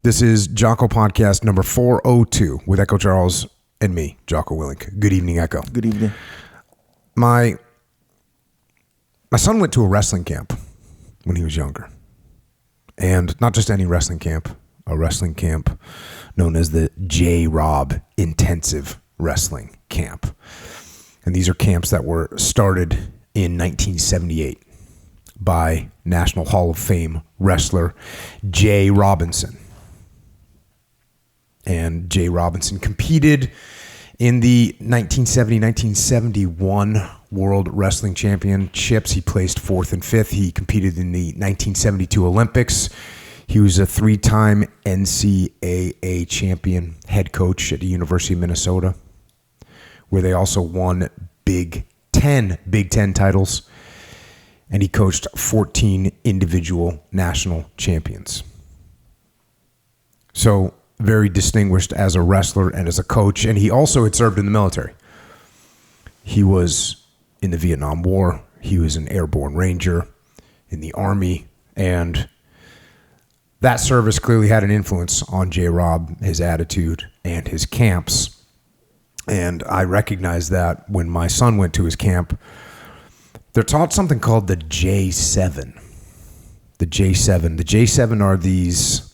This is Jocko podcast number 402 with Echo Charles and me, Jocko Willink. Good evening, Echo. Good evening. My son went to a wrestling camp when he was younger. And not just any wrestling camp, a wrestling camp known as the J-Rob Intensive Wrestling Camp. And these are camps that were started in 1978 by National Hall of Fame wrestler Jay Robinson. And Jay Robinson competed in the 1970-1971 World Wrestling Championships. He placed 4th and 5th. He competed in the 1972 Olympics. He was a 3-time NCAA champion, head coach at the University of Minnesota, where they also won Big Ten titles. And he coached 14 individual national champions. So very distinguished as a wrestler and as a coach. And he also had served in the military. He was in the Vietnam War. He was an airborne ranger in the Army. And that service clearly had an influence on J-Rob, his attitude, and his camps. And I recognized that when my son went to his camp. They're taught something called the J7. The J7. The J7 are these,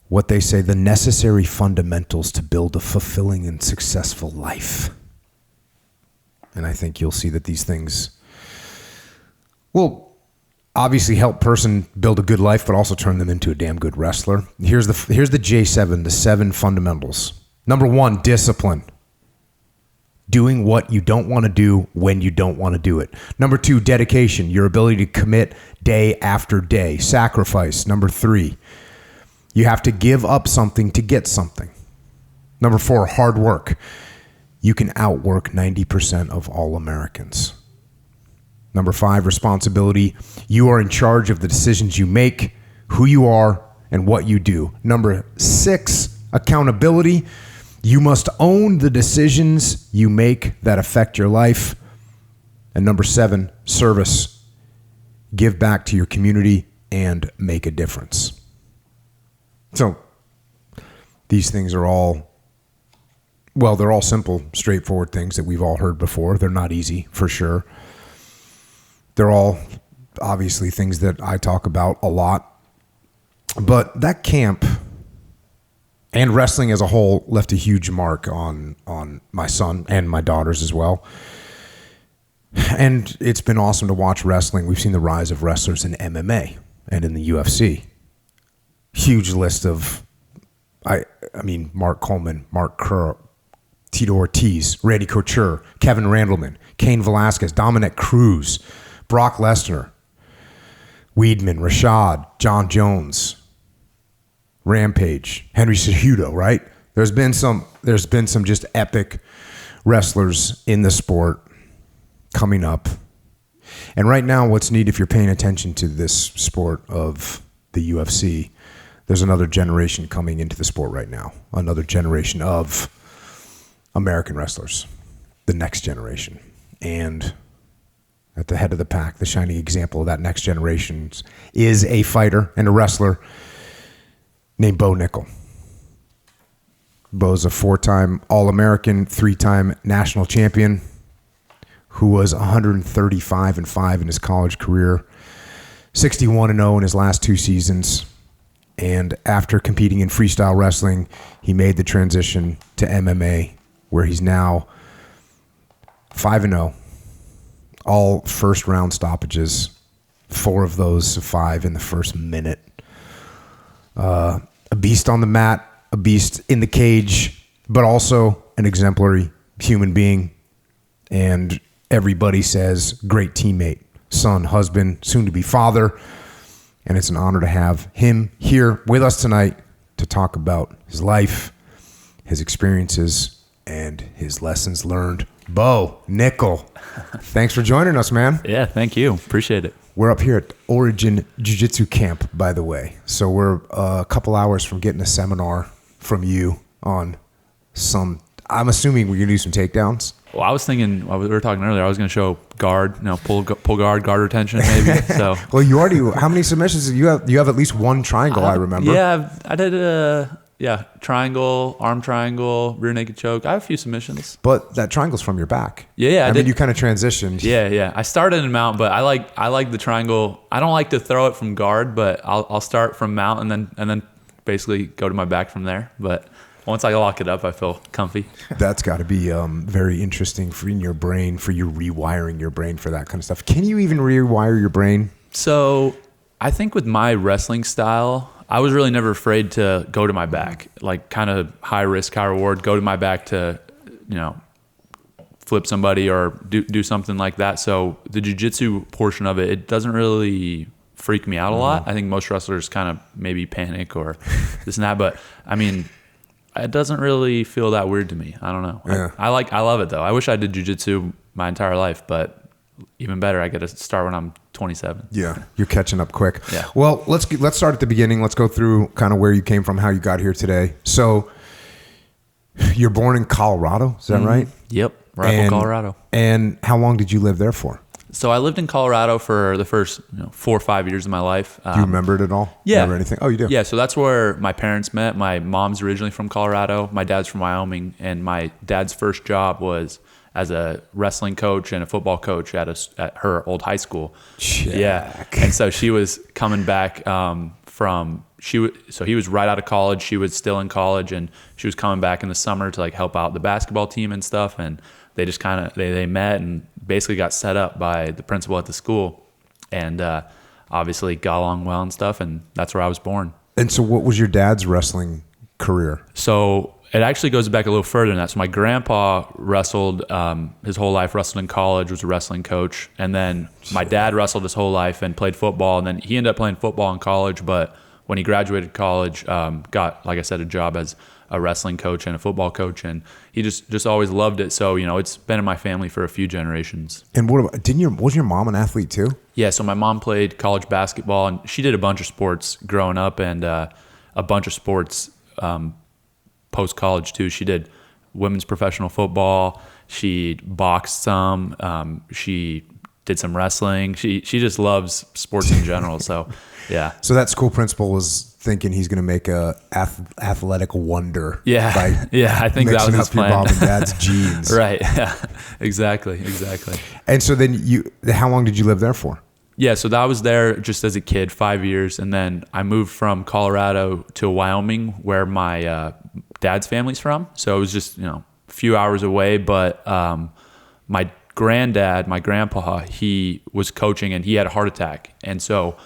what they say, the necessary fundamentals to build a fulfilling and successful life. And I think you'll see that these things will obviously help person build a good life, but also turn them into a damn good wrestler. Here's the J7, the 7 fundamentals. Number 1, discipline. Doing what you don't want to do when you don't want to do it. Number 2, dedication, your ability to commit day after day. Sacrifice. Number 3, you have to give up something to get something. Number 4, hard work. You can outwork 90% of all Americans. Number 5, responsibility. You are in charge of the decisions you make, who you are, and what you do. Number 6, accountability. You must own the decisions you make that affect your life. And number 7, service. Give back to your community and make a difference. So these things are all, well, they're all simple, straightforward things that we've all heard before. They're not easy, for sure. They're all obviously things that I talk about a lot. But that camp and wrestling as a whole left a huge mark on my son and my daughters as well. And it's been awesome to watch wrestling. We've seen the rise of wrestlers in MMA and in the UFC. Huge list of, I mean, Mark Coleman, Mark Kerr, Tito Ortiz, Randy Couture, Kevin Randleman, Cain Velasquez, Dominic Cruz, Brock Lesnar, Weidman, Rashad, John Jones, Rampage, Henry Cejudo, right? There's been some just epic wrestlers in the sport coming up. And right now, what's neat, if you're paying attention to this sport of the UFC, there's another generation coming into the sport right now. Another generation of American wrestlers, the next generation. And at the head of the pack, the shining example of that next generation is a fighter and a wrestler named Bo Nickal. Bo's a 4-time All-American, 3-time national champion who was 135-5 in his college career, 61-0 in his last 2 seasons. And after competing in freestyle wrestling, he made the transition to MMA, where he's now 5-0, all first-round stoppages, 4 of those 5 in the first minute. A beast on the mat, a beast in the cage, but also an exemplary human being. And everybody says great teammate, son, husband, soon to be father. And it's an honor to have him here with us tonight to talk about his life, his experiences, and his lessons learned. Bo Nickal, thanks for joining us, man. Yeah, thank you. Appreciate it. We're up here at Origin Jiu Jitsu Camp, by the way. So we're a couple hours from getting a seminar from you on some I'm assuming we're going to do some takedowns. Well, I was thinking, we were talking earlier, I was going to show guard, pull guard retention maybe. So. Well, you already, how many submissions? You have at least one triangle, I remember. Yeah, I did triangle, arm triangle, rear naked choke. I have a few submissions. But that triangle's from your back. Yeah. I mean, you kind of transitioned. Yeah. I started in mount, but I like the triangle. I don't like to throw it from guard, but I'll start from mount and then basically go to my back from there. But once I lock it up, I feel comfy. That's got to be very interesting for in your brain, for you rewiring your brain for that kind of stuff. Can you even rewire your brain? So I think with my wrestling style, I was really never afraid to go to my back, like kind of high risk, high reward, go to my back to, flip somebody or do something like that. So the jiu-jitsu portion of it doesn't really freak me out a lot. I think most wrestlers kind of maybe panic or this and that, but I mean, it doesn't really feel that weird to me. I don't know. Yeah. I love it though. I wish I did jiu-jitsu my entire life, but even better, I get to start when I'm 27. Yeah, you're catching up quick. Yeah. Well, let's start at the beginning. Let's go through kind of where you came from, how you got here today. So, you're born in Colorado, is that right? Yep, Colorado. And how long did you live there for? So I lived in Colorado for the first 4 or 5 years of my life. Do you remember it at all? Yeah. Remember anything? Oh, you do? Yeah, so that's where my parents met. My mom's originally from Colorado. My dad's from Wyoming. And my dad's first job was as a wrestling coach and a football coach at her old high school. Check. Yeah. And so she was coming back so he was right out of college. She was still in college, and she was coming back in the summer to like help out the basketball team and stuff. And they just kind of, they met and basically got set up by the principal at the school, and obviously got along well and stuff. And that's where I was born. And so what was your dad's wrestling career? So it actually goes back a little further than that. So my grandpa wrestled his whole life, wrestled in college, was a wrestling coach. And then my dad wrestled his whole life and played football. And then he ended up playing football in college. But when he graduated college, got, like I said, a job as a wrestling coach and a football coach. And he just always loved it. So, it's been in my family for a few generations. And wasn't your mom an athlete too? Yeah. So my mom played college basketball, and she did a bunch of sports growing up, and a bunch of sports post-college too. She did women's professional football. She boxed some. She did some wrestling. She just loves sports in general. So, yeah. So that school principal was thinking he's going to make a athletic wonder. Yeah. I think that was his plan. Your mom and dad's genes. Right. Yeah. Exactly. And so then how long did you live there for? Yeah, so I was there just as a kid, 5 years, and then I moved from Colorado to Wyoming, where my dad's family's from. So it was just a few hours away. But my granddad, my grandpa, he was coaching, and he had a heart attack, and so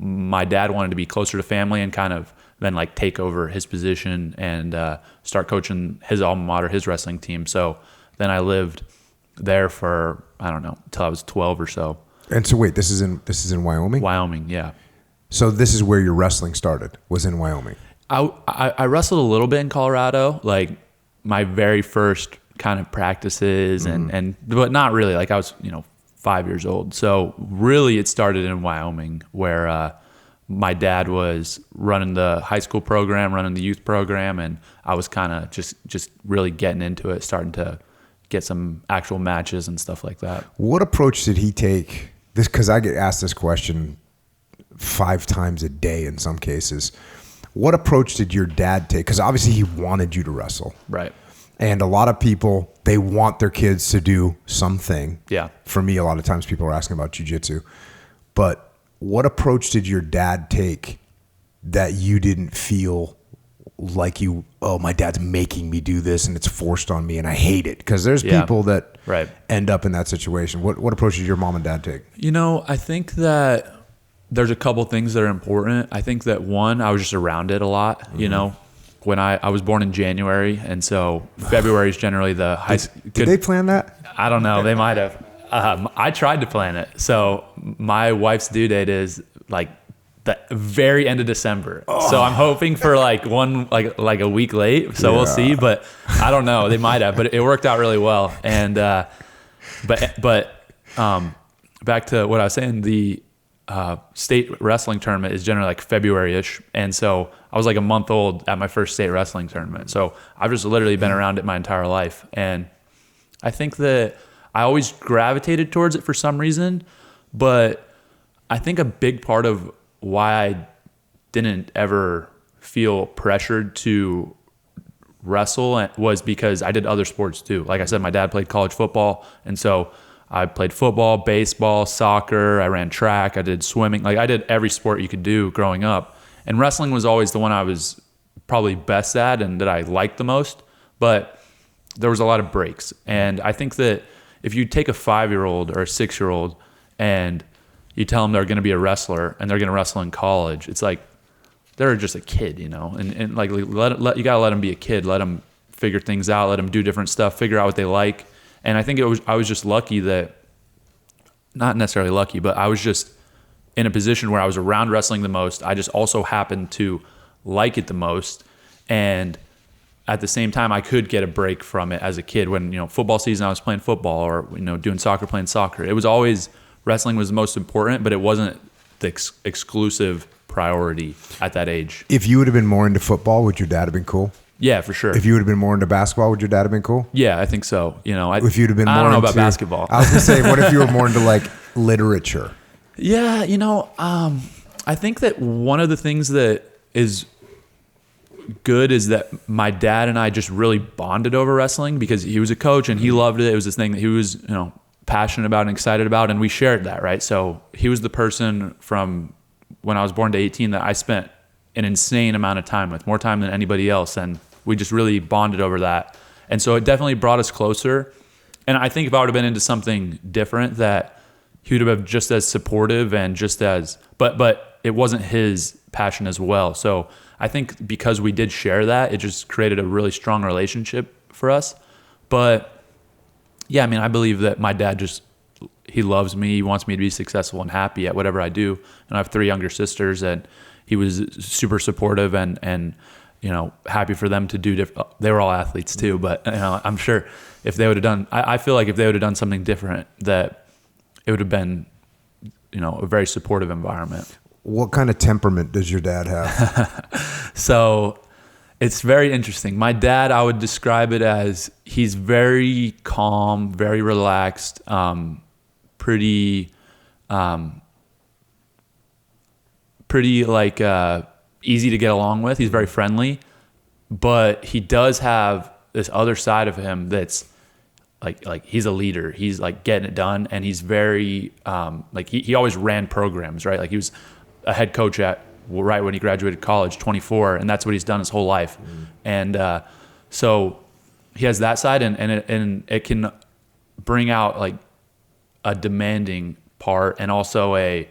my dad wanted to be closer to family and kind of then like take over his position and start coaching his alma mater, his wrestling team. So then I lived there for until I was 12 or so. And so wait, this is in Wyoming? Wyoming, yeah. So this is where your wrestling started, was in Wyoming? I wrestled a little bit in Colorado, like my very first kind of practices, but not really. Like I was, 5 years old. So really it started in Wyoming, where my dad was running the high school program, running the youth program, and I was kind of just really getting into it, starting to get some actual matches and stuff like that. What approach did he take? Because I get asked this question 5 times a day in some cases. What approach did your dad take? Because obviously he wanted you to wrestle. Right. And a lot of people, they want their kids to do something. Yeah. For me, a lot of times people are asking about jiu-jitsu. But what approach did your dad take that you didn't feel like my dad's making me do this and it's forced on me and I hate it? Because there's people that end up in that situation. What approach did your mom and dad take? I think that there's a couple things that are important. I think that one, I was just around it a lot, when I was born in January, and so February is generally the high school. Did they plan that? I don't know. They might have. I tried to plan it. So my wife's due date is like the very end of December. Oh. So I'm hoping for like a week late. So we'll see, but I don't know. They might have, but it worked out really well. And, but back to what I was saying, state wrestling tournament is generally like February-ish. And so I was like a month old at my first state wrestling tournament. So I've just literally been around it my entire life. And I think that I always gravitated towards it for some reason, but I think a big part of why I didn't ever feel pressured to wrestle was because I did other sports too. Like I said, my dad played college football, and so I played football, baseball, soccer, I ran track, I did swimming. Like I did every sport you could do growing up. And wrestling was always the one I was probably best at and that I liked the most, but there was a lot of breaks. And I think that if you take a 5-year-old or a 6-year-old and you tell them they're going to be a wrestler and they're going to wrestle in college, it's like they're just a kid, and like you got to let them be a kid, let them figure things out, let them do different stuff, figure out what they like. And I think I was just lucky that, not necessarily lucky, but I was just in a position where I was around wrestling the most. I just also happened to like it the most. And at the same time, I could get a break from it as a kid. When, football season, I was playing football, or, doing soccer, playing soccer. It was always, wrestling was the most important, but it wasn't the exclusive priority at that age. If you would have been more into football, would your dad have been cool? Yeah, for sure. If you would have been more into basketball, would your dad have been cool? Yeah, I think so. If you'd have been more I don't know into, about basketball. I was going to say, what if you were more into like literature? Yeah, I think that one of the things that is good is that my dad and I just really bonded over wrestling because he was a coach and he loved it. It was this thing that he was, passionate about and excited about, and we shared that, right? So he was the person from when I was born to 18 that I spent an insane amount of time with, more time than anybody else, and we just really bonded over that. And so it definitely brought us closer. And I think if I would have been into something different, that he would have been just as supportive and just as, but it wasn't his passion as well. So I think because we did share that, it just created a really strong relationship for us. But yeah, I believe that my dad he loves me. He wants me to be successful and happy at whatever I do. And I have 3 younger sisters, and he was super supportive and happy for them to do different. They were all athletes too, but I'm sure if they would have done, I feel like if they would have done something different, that it would have been, a very supportive environment. What kind of temperament does your dad have? So it's very interesting. My dad, I would describe it as he's very calm, very relaxed, pretty like easy to get along with. He's very friendly, but he does have this other side of him that's like he's a leader. He's like getting it done, and he's very like he always ran programs, right? Like he was a head coach right when he graduated college, 24, and that's what he's done his whole life. And so he has that side, and it can bring out like a demanding part and also a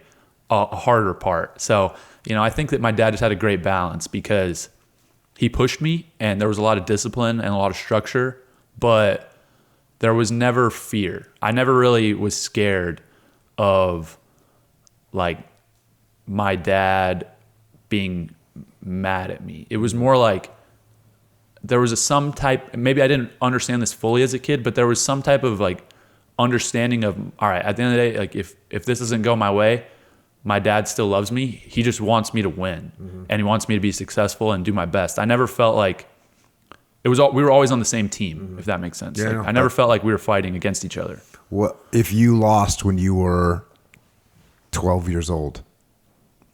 harder part. So I think that my dad just had a great balance because he pushed me, and there was a lot of discipline and a lot of structure, but there was never fear. I never really was scared of like my dad being mad at me. It was more like there was some type, maybe I didn't understand this fully as a kid, but there was some type of like understanding of, all right, at the end of the day, like if this doesn't go my way, my dad still loves me. He just wants me to win, and he wants me to be successful and do my best. I never felt like we were always on the same team, if that makes sense. Yeah, I never felt like we were fighting against each other. What if you lost when you were 12 years old?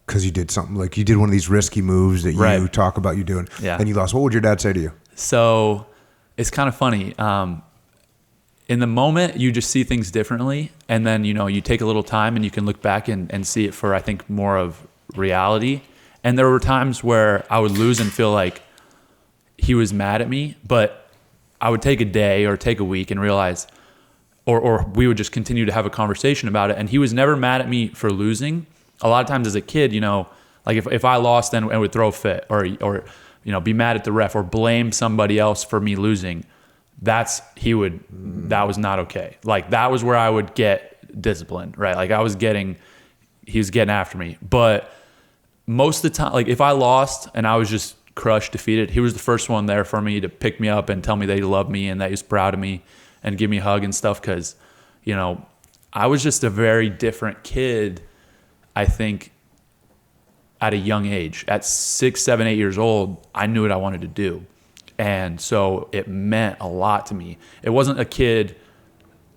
Because you did something like you did one of these risky moves that you talk about you doing, and you lost. What would your dad say to you? So it's kind of funny. In the moment, you just see things differently, and then you take a little time and you can look back and see it for, I think, more of reality. And there were times where I would lose and feel like he was mad at me, but I would take a day or take a week and realize, or we would just continue to have a conversation about it. And he was never mad at me for losing. A lot of times as a kid, like if I lost and would throw a fit or be mad at the ref or blame somebody else for me losing, that was not okay. Like that was where I would get disciplined, right? Like he was getting after me. But most of the time, like if I lost and I was just crushed, defeated, he was the first one there for me to pick me up and tell me that he loved me and that he was proud of me and give me a hug and stuff. Cause I was just a very different kid I think at a young age, at 6, 7, 8 years old, I knew what I wanted to do. And so it meant a lot to me. It wasn't a kid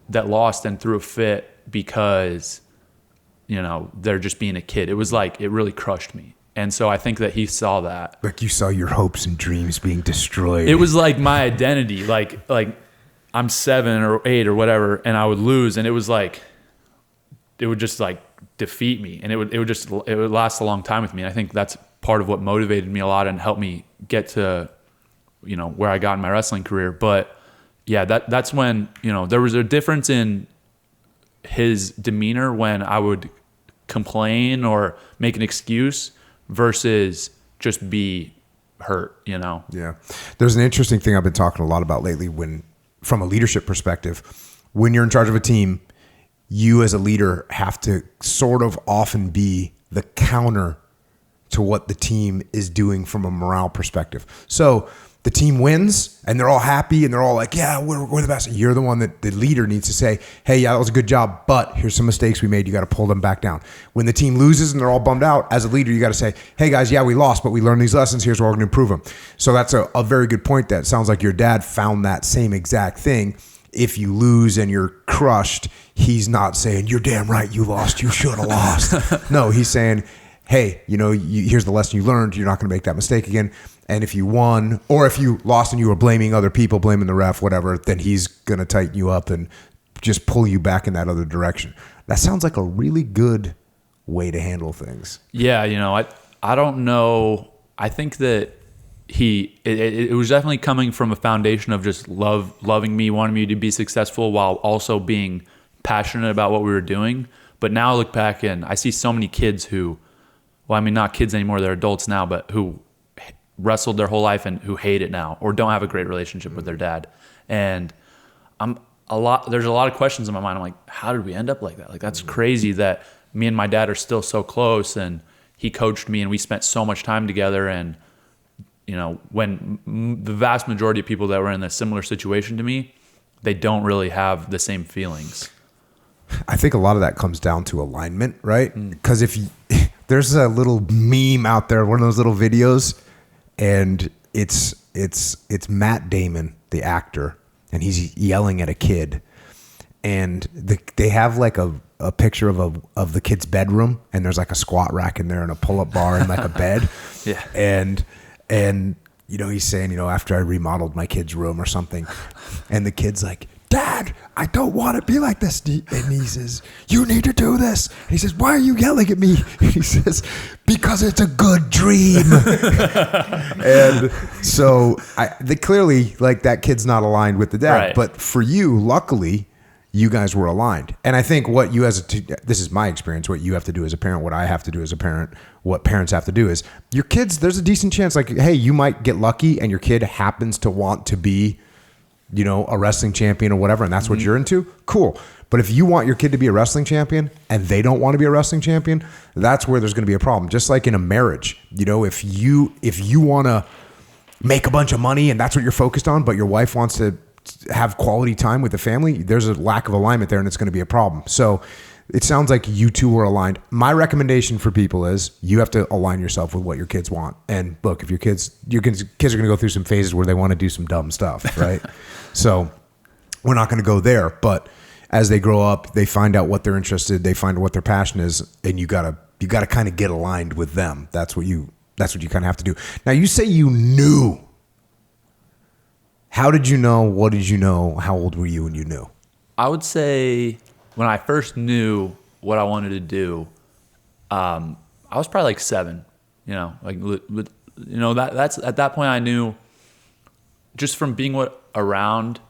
that lost and threw a fit because, they're just being a kid. It was like, it really crushed me. And so I think that he saw that. Like you saw your hopes and dreams being destroyed. It was like my identity. Like I'm 7 or 8 or whatever, and I would lose, and it was like, it would just like defeat me, and it would last a long time with me. And I think that's part of what motivated me a lot and helped me get to, where I got in my wrestling career. But yeah, that's when, there was a difference in his demeanor when I would complain or make an excuse versus just be hurt, Yeah. There's an interesting thing I've been talking a lot about lately from a leadership perspective, when you're in charge of a team, you as a leader have to sort of often be the counter to what the team is doing from a morale perspective. So the team wins and they're all happy and they're all like, yeah, we're the best. You're the one that the leader needs to say, hey, yeah, that was a good job, but here's some mistakes we made. You got to pull them back down. When the team loses and they're all bummed out, as a leader, you got to say, hey guys, yeah, we lost, but we learned these lessons. Here's where we're going to improve them. So that's a very good point. That sounds like your dad found that same exact thing. If you lose and you're crushed, he's not saying, you're damn right, you lost, you should have lost. No, he's saying, hey, here's the lesson you learned. You're not going to make that mistake again. And if you won, or if you lost and you were blaming other people, blaming the ref, whatever, then he's going to tighten you up and just pull you back in that other direction. That sounds like a really good way to handle things. Yeah, I don't know. I think that it was definitely coming from a foundation of just loving me, wanting me to be successful while also being passionate about what we were doing. But now I look back and I see so many kids who, not kids anymore, they're adults now, but who wrestled their whole life and who hate it now or don't have a great relationship with their dad. And there's a lot of questions in my mind. I'm like, how did we end up like that? Like, that's crazy that me and my dad are still so close, and he coached me and we spent so much time together. And, when the vast majority of people that were in a similar situation to me, they don't really have the same feelings. I think a lot of that comes down to alignment, right? Because there's a little meme out there, one of those little videos, and it's Matt Damon, the actor, and he's yelling at a kid, and they have like a picture of the kid's bedroom, and there's like a squat rack in there and a pull-up bar and like a bed. Yeah. And he's saying, after I remodeled my kid's room or something, and the kid's like, Dad, I don't want to be like this. And he says, you need to do this. And he says, why are you yelling at me? And he says, because it's a good dream. And so they clearly, like, that kid's not aligned with the dad. Right. But for you, luckily, you guys were aligned. And I think what you this is my experience, what you have to do as a parent, what I have to do as a parent, what parents have to do is your kids, there's a decent chance, like, hey, you might get lucky and your kid happens to want to be, a wrestling champion or whatever, and that's what you're into, cool. But if you want your kid to be a wrestling champion and they don't want to be a wrestling champion, that's where there's going to be a problem. Just like in a marriage, if you want to make a bunch of money and that's what you're focused on, but your wife wants to have quality time with the family, there's a lack of alignment there and it's going to be a problem. So it sounds like you two were aligned. My recommendation for people is you have to align yourself with what your kids want. And look, if your kids are going to go through some phases where they want to do some dumb stuff, right? So we're not going to go there. But as they grow up, they find out what they're interested, they find what their passion is, and you gotta kind of get aligned with them. That's what you kind of have to do. Now, you say you knew. How did you know? What did you know? How old were you when you knew? I would say when I first knew what I wanted to do, I was probably like 7. That's at that point I knew, just from being around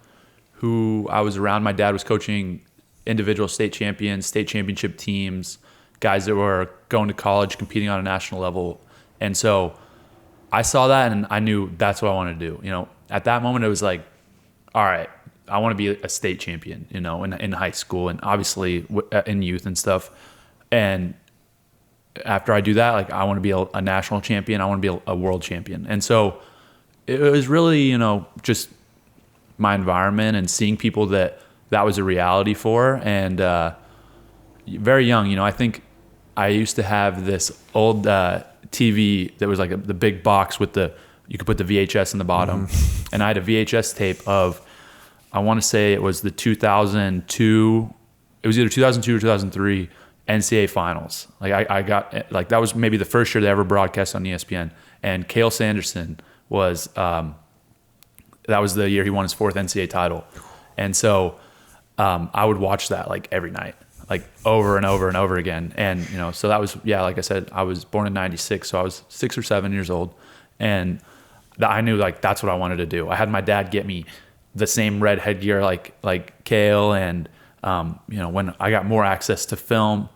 who I was around. My dad was coaching individual state champions, state championship teams, guys that were going to college, competing on a national level, and so I saw that and I knew that's what I wanted to do. At that moment it was like, all right, I want to be a state champion, in high school and obviously in youth and stuff. And after I do that, like, I want to be a national champion. I want to be a world champion. And so it was really, just my environment and seeing people that was a reality for. And very young, I think I used to have this old TV that was like the big box with you could put the VHS in the bottom. And I had a VHS tape of, I want to say it was the 2002, it was either 2002 or 2003 NCAA finals. Like I got, like that was maybe the first year they ever broadcast on ESPN. And Cael Sanderson was, that was the year he won his 4th NCAA title. And so I would watch that like every night, like over and over and over again. And, so that was, like I said, I was born in 96. So I was 6 or 7 years old. And I knew like that's what I wanted to do. I had my dad get me the same red headgear like Cael, and when I got more access to film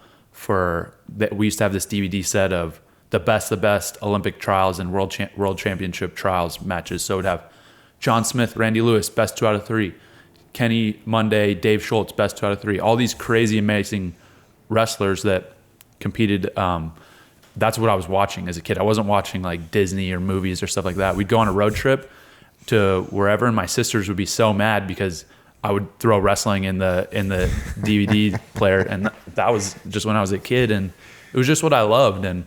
we used to have this DVD set of the best Olympic trials and world championship trials matches. So it would have John Smith, Randy Lewis, best 2 out of 3, Kenny Monday, Dave Schultz, best 2 out of 3, all these crazy amazing wrestlers that competed. That's what I was watching as a kid. I wasn't watching like Disney or movies or stuff like that. We'd go on a road trip to wherever, and my sisters would be so mad because I would throw wrestling in the DVD player, and that was just when I was a kid, and it was just what I loved. And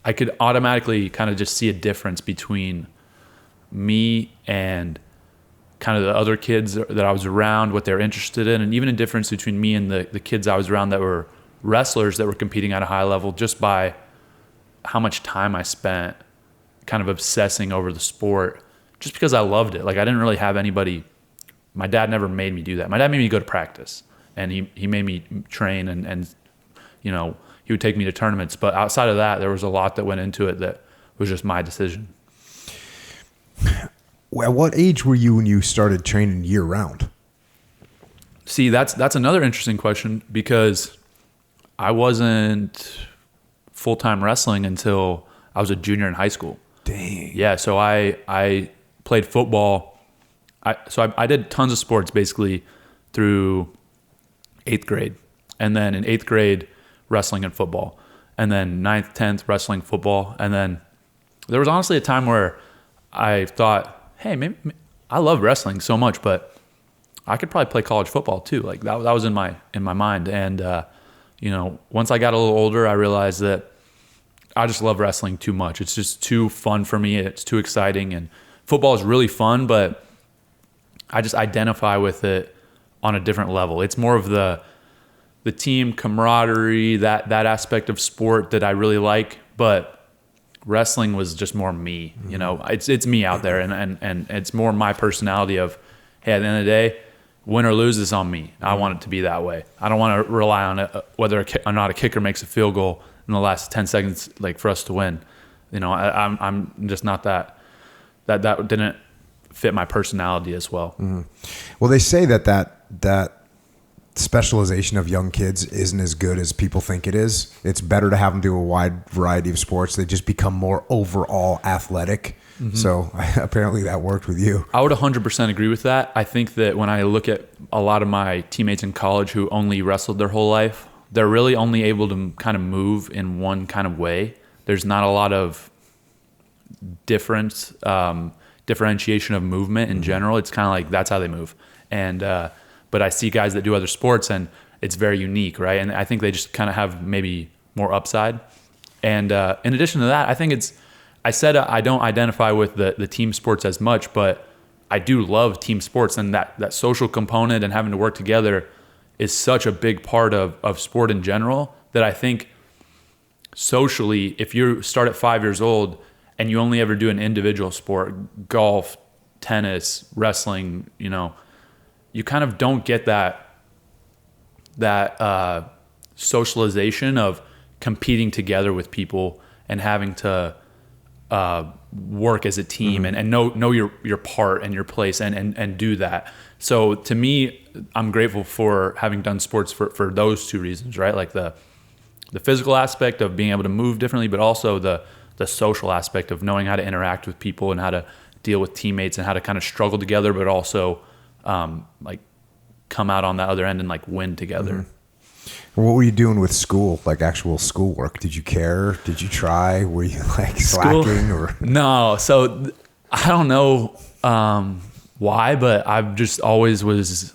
I could automatically kind of just see a difference between me and kind of the other kids that I was around, what they're interested in, and even a difference between me and the kids I was around that were wrestlers that were competing at a high level, just by how much time I spent kind of obsessing over the sport, just because I loved it. Like I didn't really have anybody. My dad never made me do that. My dad made me go to practice, and he made me train, and he would take me to tournaments. But outside of that, there was a lot that went into it that was just my decision. At what age were you when you started training year round? See, that's another interesting question, because I wasn't full-time wrestling until I was a junior in high school. Dang. Yeah, so I played football. I did tons of sports basically through 8th grade. And then in 8th grade, wrestling and football. And then 9th, 10th, wrestling, football. And then there was honestly a time where I thought, hey, maybe I love wrestling so much, but I could probably play college football too. Like that was in my mind. And once I got a little older, I realized that I just love wrestling too much. It's just too fun for me. It's too exciting. And football is really fun, but I just identify with it on a different level. It's more of the team camaraderie, that aspect of sport that I really like. But wrestling was just more me. It's me out there, and it's more my personality of, hey, at the end of the day, win or lose is on me. I want it to be that way. I don't want to rely on it, whether or not a kicker makes a field goal in the last 10 seconds, like for us to win. I'm just not that didn't fit my personality as well. Mm-hmm. Well, they say that specialization of young kids isn't as good as people think it is. It's better to have them do a wide variety of sports. They just become more overall athletic. Mm-hmm. So apparently that worked with you. I would 100% agree with that. I think that when I look at a lot of my teammates in college who only wrestled their whole life, they're really only able to kind of move in one kind of way. There's not a lot of differentiation of movement in general. It's kind of like that's how they move. And but I see guys that do other sports, and it's very unique, right? And I think they just kind of have maybe more upside. And in addition to that, I think I said I don't identify with the team sports as much, but I do love team sports, and that social component and having to work together is such a big part of sport in general that I think socially, if you start at 5 years old and you only ever do an individual sport, golf, tennis, wrestling, you kind of don't get that socialization of competing together with people and having to work as a team, mm-hmm. and know your part and your place and do that. So to me, I'm grateful for having done sports for those two reasons, right? Like the physical aspect of being able to move differently, but also the social aspect of knowing how to interact with people and how to deal with teammates and how to kind of struggle together, but also like come out on the other end and like win together. Mm-hmm. What were you doing with school, like actual schoolwork? Did you care? Did you try? Were you like slacking or? No. So I don't know why, but I've just always was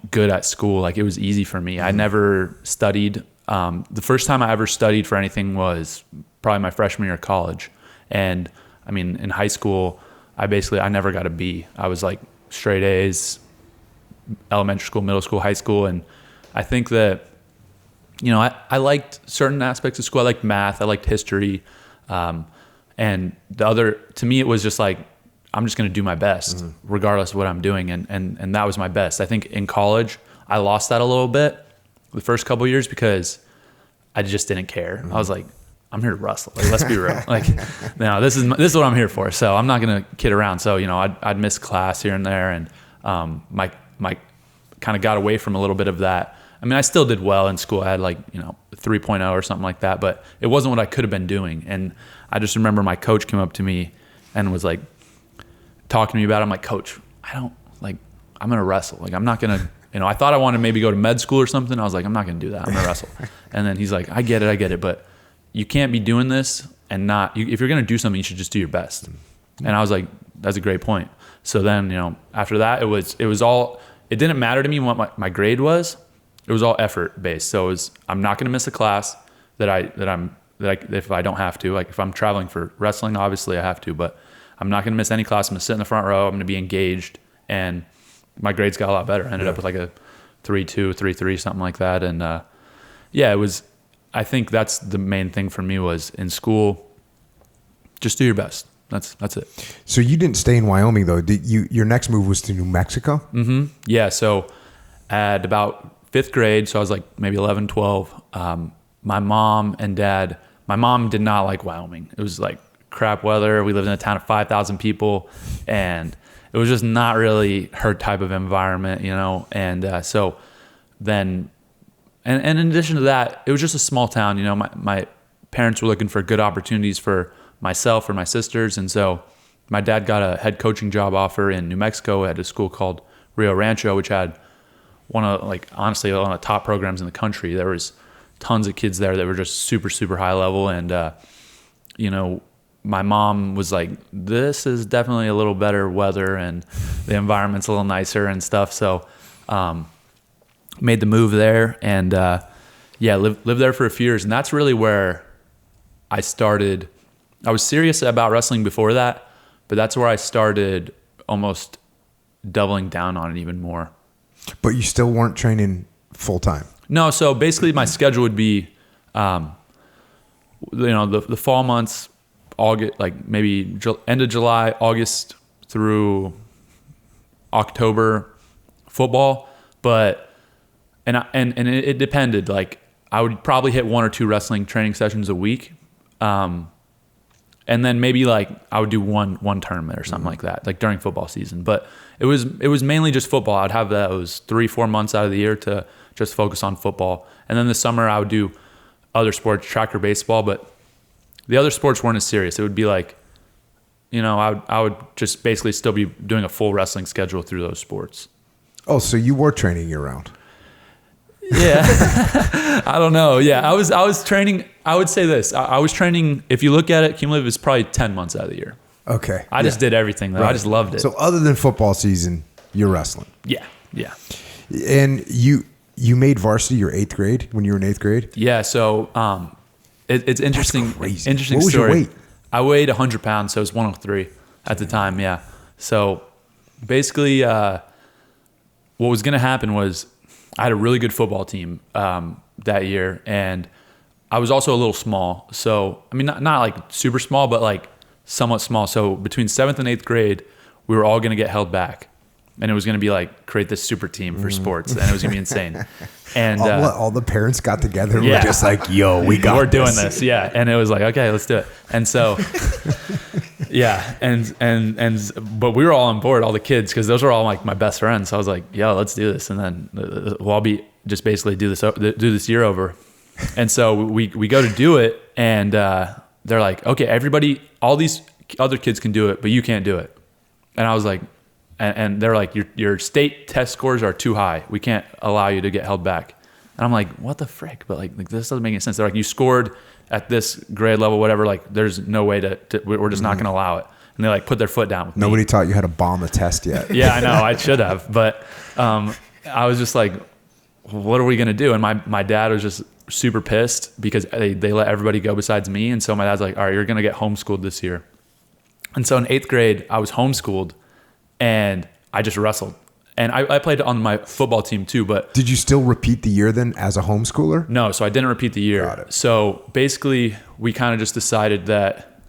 good at school. Like it was easy for me. I never studied. the first time I ever studied for anything was probably my freshman year of college. And I mean, in high school, I never got a B. I was like straight A's, elementary school, middle school, high school. And I think that, you know, I liked certain aspects of school. I liked math. I liked history. And to me, it was just like, I'm just going to do my best regardless of what I'm doing. And that was my best. I think in college, I lost that a little bit the first couple of years because I just didn't care. I was like, I'm here to wrestle. Like, let's be real. Like, no, this is what I'm here for. So I'm not going to kid around. So, you know, I'd miss class here and there. And my kind of got away from a little bit of that. I mean, I still did well in school. I had like, you know, 3.0 or something like that, but it wasn't what I could have been doing. And I just remember my coach came up to me and was like talking to me about it. I'm like, Coach, I'm going to wrestle. Like, I'm not going to, you know, I thought I wanted to maybe go to med school or something. I was like, I'm not going to do that. I'm going to wrestle. And then he's like, I get it. But you can't be doing this and if you're going to do something, you should just do your best. And I was like, that's a great point. So then, you know, after that, it didn't matter to me what my grade was. It was all effort based. So I'm not going to miss a class if I don't have to. Like if I'm traveling for wrestling, obviously I have to, but I'm not going to miss any class. I'm going to sit in the front row. I'm going to be engaged. And my grades got a lot better. I ended up with like a 3.2, 3.3, something like that. And I think that's the main thing for me was in school, just do your best. That's it. So you didn't stay in Wyoming though. Your next move was to New Mexico? Mm-hmm. Yeah. So at about 5th grade, so I was like maybe 11, 12, my mom and dad, my mom did not like Wyoming. It was like crap weather. We lived in a town of 5,000 people and it was just not really her type of environment, you know? And so then, and in addition to that, it was just a small town, you know, my parents were looking for good opportunities for myself or my sisters. And so my dad got a head coaching job offer in New Mexico at a school called Rio Rancho, which had honestly one of the top programs in the country. There was tons of kids there that were just super, super high level. And, you know, my mom was like, this is definitely a little better weather and the environment's a little nicer and stuff. So, made the move there and, lived there for a few years. And that's really where I started. I was serious about wrestling before that, but that's where I started almost doubling down on it even more. But you still weren't training full time? No. So basically my schedule would be, you know, the fall months, August, like maybe end of July, August through October football. But, and it depended. Like I would probably hit 1 or 2 wrestling training sessions a week. And then maybe like I would do one tournament or something like that, like during football season. But it was mainly just football. I'd have those 3-4 months out of the year to just focus on football. And then the summer I would do other sports, track or baseball. But the other sports weren't as serious. It would be like, you know, I would just basically still be doing a full wrestling schedule through those sports. Oh, so you were training year round? Yeah. I don't know. Yeah. I was training. I would say this. I was training, if you look at it, cumulative is probably 10 months out of the year. Okay. I just did everything though. Right. I just loved it. So other than football season, you're wrestling. Yeah. Yeah. And you made varsity your 8th grade when you were in 8th grade? Yeah. So, it's interesting. That's crazy. Interesting what was story. Your weight? I weighed 100 pounds. So it was 103 at the time. Yeah. So basically, what was going to happen was I had a really good football team, that year. And I was also a little small. So, I mean, not like super small, but like somewhat small. So between 7th and 8th grade, we were all going to get held back. And it was going to be like, create this super team for sports. And it was going to be insane. And all the parents got together and were just like, yo, we're doing this. Yeah. And it was like, okay, let's do it. And so, yeah. But we were all on board, all the kids, because those were all like my best friends. So I was like, yo, let's do this. And then we'll all be just basically do this year over. And so we go to do it. And they're like, okay, everybody, all these other kids can do it, but you can't do it. And I was like, and they're like, your state test scores are too high. We can't allow you to get held back. And I'm like, what the frick? But like this doesn't make any sense. They're like, you scored at this grade level, whatever. Like, there's no way to we're just not going to allow it. And they like put their foot down with Nobody me. taught you how to bomb a test yet. Yeah, I know. I should have. But I was just like, what are we going to do? And my dad was just super pissed because they let everybody go besides me. And so my dad's like, all right, you're going to get homeschooled this year. And so in 8th grade, I was homeschooled and I just wrestled. And I played on my football team too, but... Did you still repeat the year then as a homeschooler? No, so I didn't repeat the year. Got it. So basically, we kind of just decided that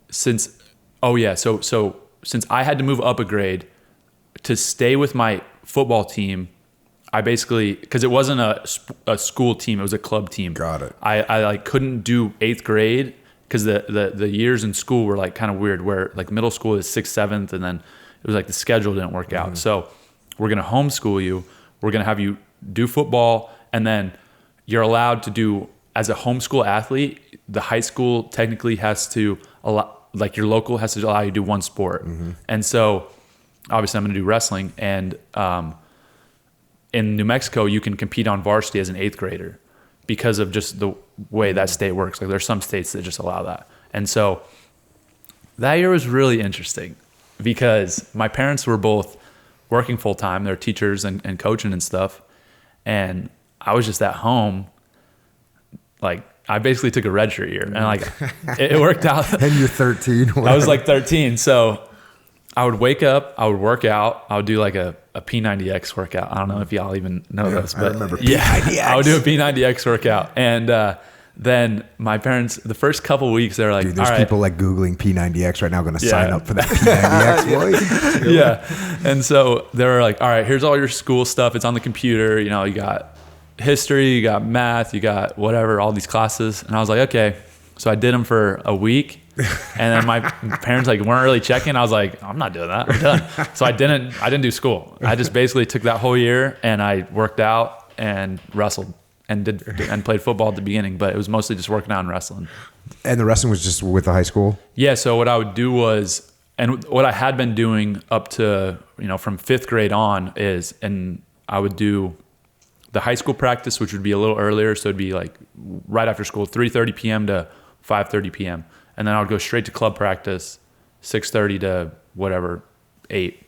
since... Oh yeah, so since I had to move up a grade to stay with my football team, I basically... Because it wasn't a school team, it was a club team. Got it. I like couldn't do 8th grade because the years in school were like kind of weird, where like middle school is 6th, 7th, and then it was like the schedule didn't work out. So... We're going to homeschool you. We're going to have you do football. And then you're allowed to do, as a homeschool athlete, the high school technically has to allow, like your local has to allow you to do one sport. And so obviously I'm going to do wrestling. And in New Mexico, you can compete on varsity as an 8th grader because of just the way that state works. Like there's some states that just allow that. And so that year was really interesting because my parents were both working full time. They're teachers and coaching and stuff. And I was just at home. Like I basically took a redshirt year and like it worked out. And you're 13. I was like 13. So I would wake up, I would work out. I would do like a P90X workout. I don't know if y'all even know this, but I remember P90X. I would do a P90X workout. And, then my parents, the first couple weeks, they're like, dude, there's all right. people like Googling P90X right now going to sign up for that P90X. Boy. Yeah. And so they were like, all right, here's all your school stuff. It's on the computer. You know, you got history, you got math, you got whatever, all these classes. And I was like, okay. So I did them for a week. And then my parents like weren't really checking. I was like, I'm not doing that. I'm done. So I didn't do school. I just basically took that whole year and I worked out and wrestled. And played football at the beginning, but it was mostly just working out and wrestling. And the wrestling was just with the high school? Yeah, so what I would do was, and what I had been doing up to, you know, from 5th grade on is, and I would do the high school practice, which would be a little earlier, so it'd be like right after school, 3:30 p.m. to 5:30 p.m. And then I would go straight to club practice, 6:30 to whatever, 8.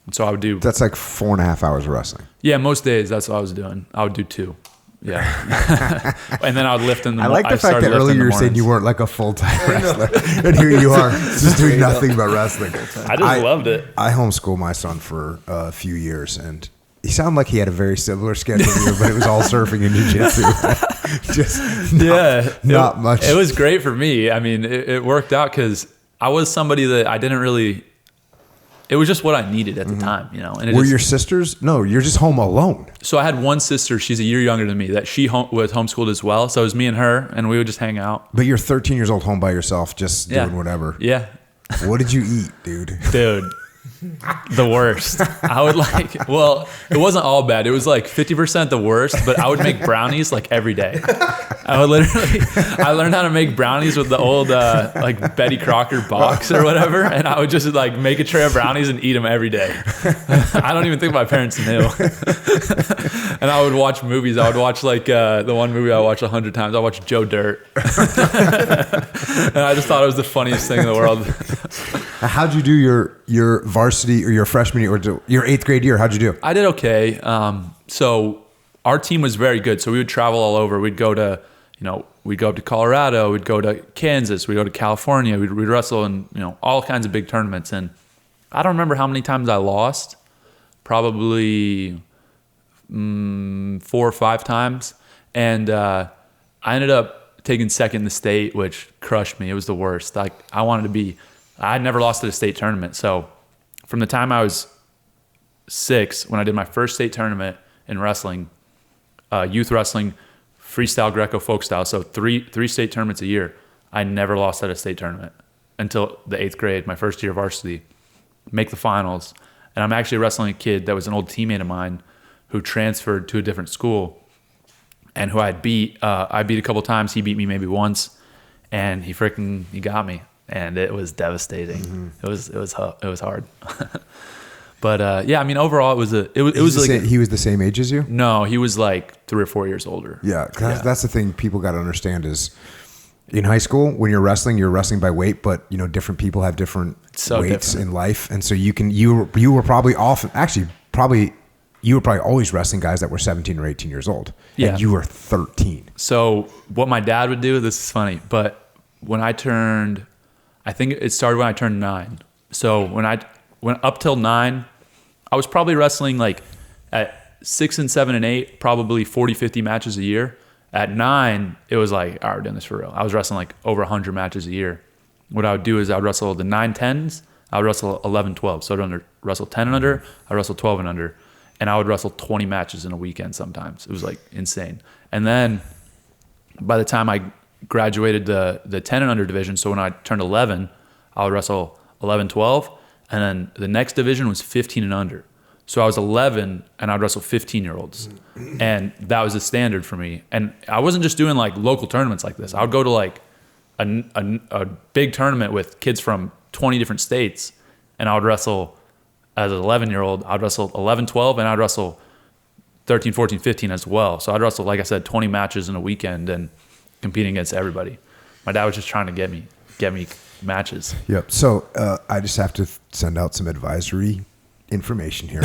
And so I would do... That's like 4.5 hours of wrestling. Yeah, most days that's what I was doing. I would do 2. Yeah. And then I would lift in the morning. I like the fact that earlier you were saying you weren't like a full-time wrestler. And here you are, just doing nothing but wrestling. I just loved it. I homeschooled my son for a few years, and he sounded like he had a very similar schedule to you, but it was all surfing and jiu-jitsu. Just not much. It was great for me. I mean, it worked out because I was somebody that I didn't really... It was just what I needed at the time, you know. And Were your sisters? No, you're just home alone. So I had one sister. She's a year younger than me. That she was homeschooled as well. So it was me and her, and we would just hang out. But you're 13 years old, home by yourself, just doing whatever. Yeah. What did you eat, dude? Dude, the worst. I would like, well, it wasn't all bad. It was like 50% the worst, but I would make brownies like every day. I learned how to make brownies with the old like Betty Crocker box or whatever, and I would just like make a tray of brownies and eat them every day. I don't even think my parents knew. And I would watch movies. I would watch like the one movie I watched 100 times. I watched Joe Dirt. And I just thought it was the funniest thing in the world. How'd you do your varsity or your freshman year or your 8th grade year? How'd you do? I did okay. So our team was very good. So we would travel all over. We'd go to, we'd go up to Colorado. We'd go to Kansas. We'd go to California. We'd wrestle in, all kinds of big tournaments. And I don't remember how many times I lost. Probably 4 or 5 times. And I ended up taking second in the state, which crushed me. It was the worst. Like I had never lost at a state tournament. So from the time I was 6, when I did my first state tournament in wrestling, youth wrestling, freestyle, Greco, folkstyle, so three state tournaments a year, I never lost at a state tournament until the 8th grade, my first year of varsity, make the finals. And I'm actually wrestling a kid that was an old teammate of mine who transferred to a different school and who I beat a couple times. He beat me maybe once, and he got me. And it was devastating. Mm-hmm. It was hard. But yeah, I mean, overall, it was like he was the same age as you. No, he was like 3 or 4 years older. Yeah, that's the thing people got to understand is in high school when you're wrestling by weight, but different people have different weights in life, and so you were probably probably you were probably always wrestling guys that were 17 or 18 years old. Yeah. And you were 13. So what my dad would do, this is funny, but when I turned, I think it started when I turned 9. So when I went up till 9, I was probably wrestling like at 6 and 7 and 8, probably 40, 50 matches a year. At 9, it was like, all right, we're doing this for real. I was wrestling like over 100 matches a year. What I would do is I would wrestle the 9-10s, I would wrestle 11-12. So I'd wrestle 10 and under, I'd wrestle 12 and under. And I would wrestle 20 matches in a weekend sometimes. It was like insane. And then by the time I graduated the 10 and under division, so when I turned 11, I would wrestle 11-12. And then the next division was 15 and under. So I was 11 and I'd wrestle 15-year-olds. And that was the standard for me. And I wasn't just doing like local tournaments like this. I would go to like a big tournament with kids from 20 different states, and I would wrestle as an 11-year-old, I'd wrestle 11-12, and I'd wrestle 13, 14, 15 as well. So I'd wrestle, like I said, 20 matches in a weekend and competing against everybody. My dad was just trying to get me matches. Yep. So I just have to send out some advisory information here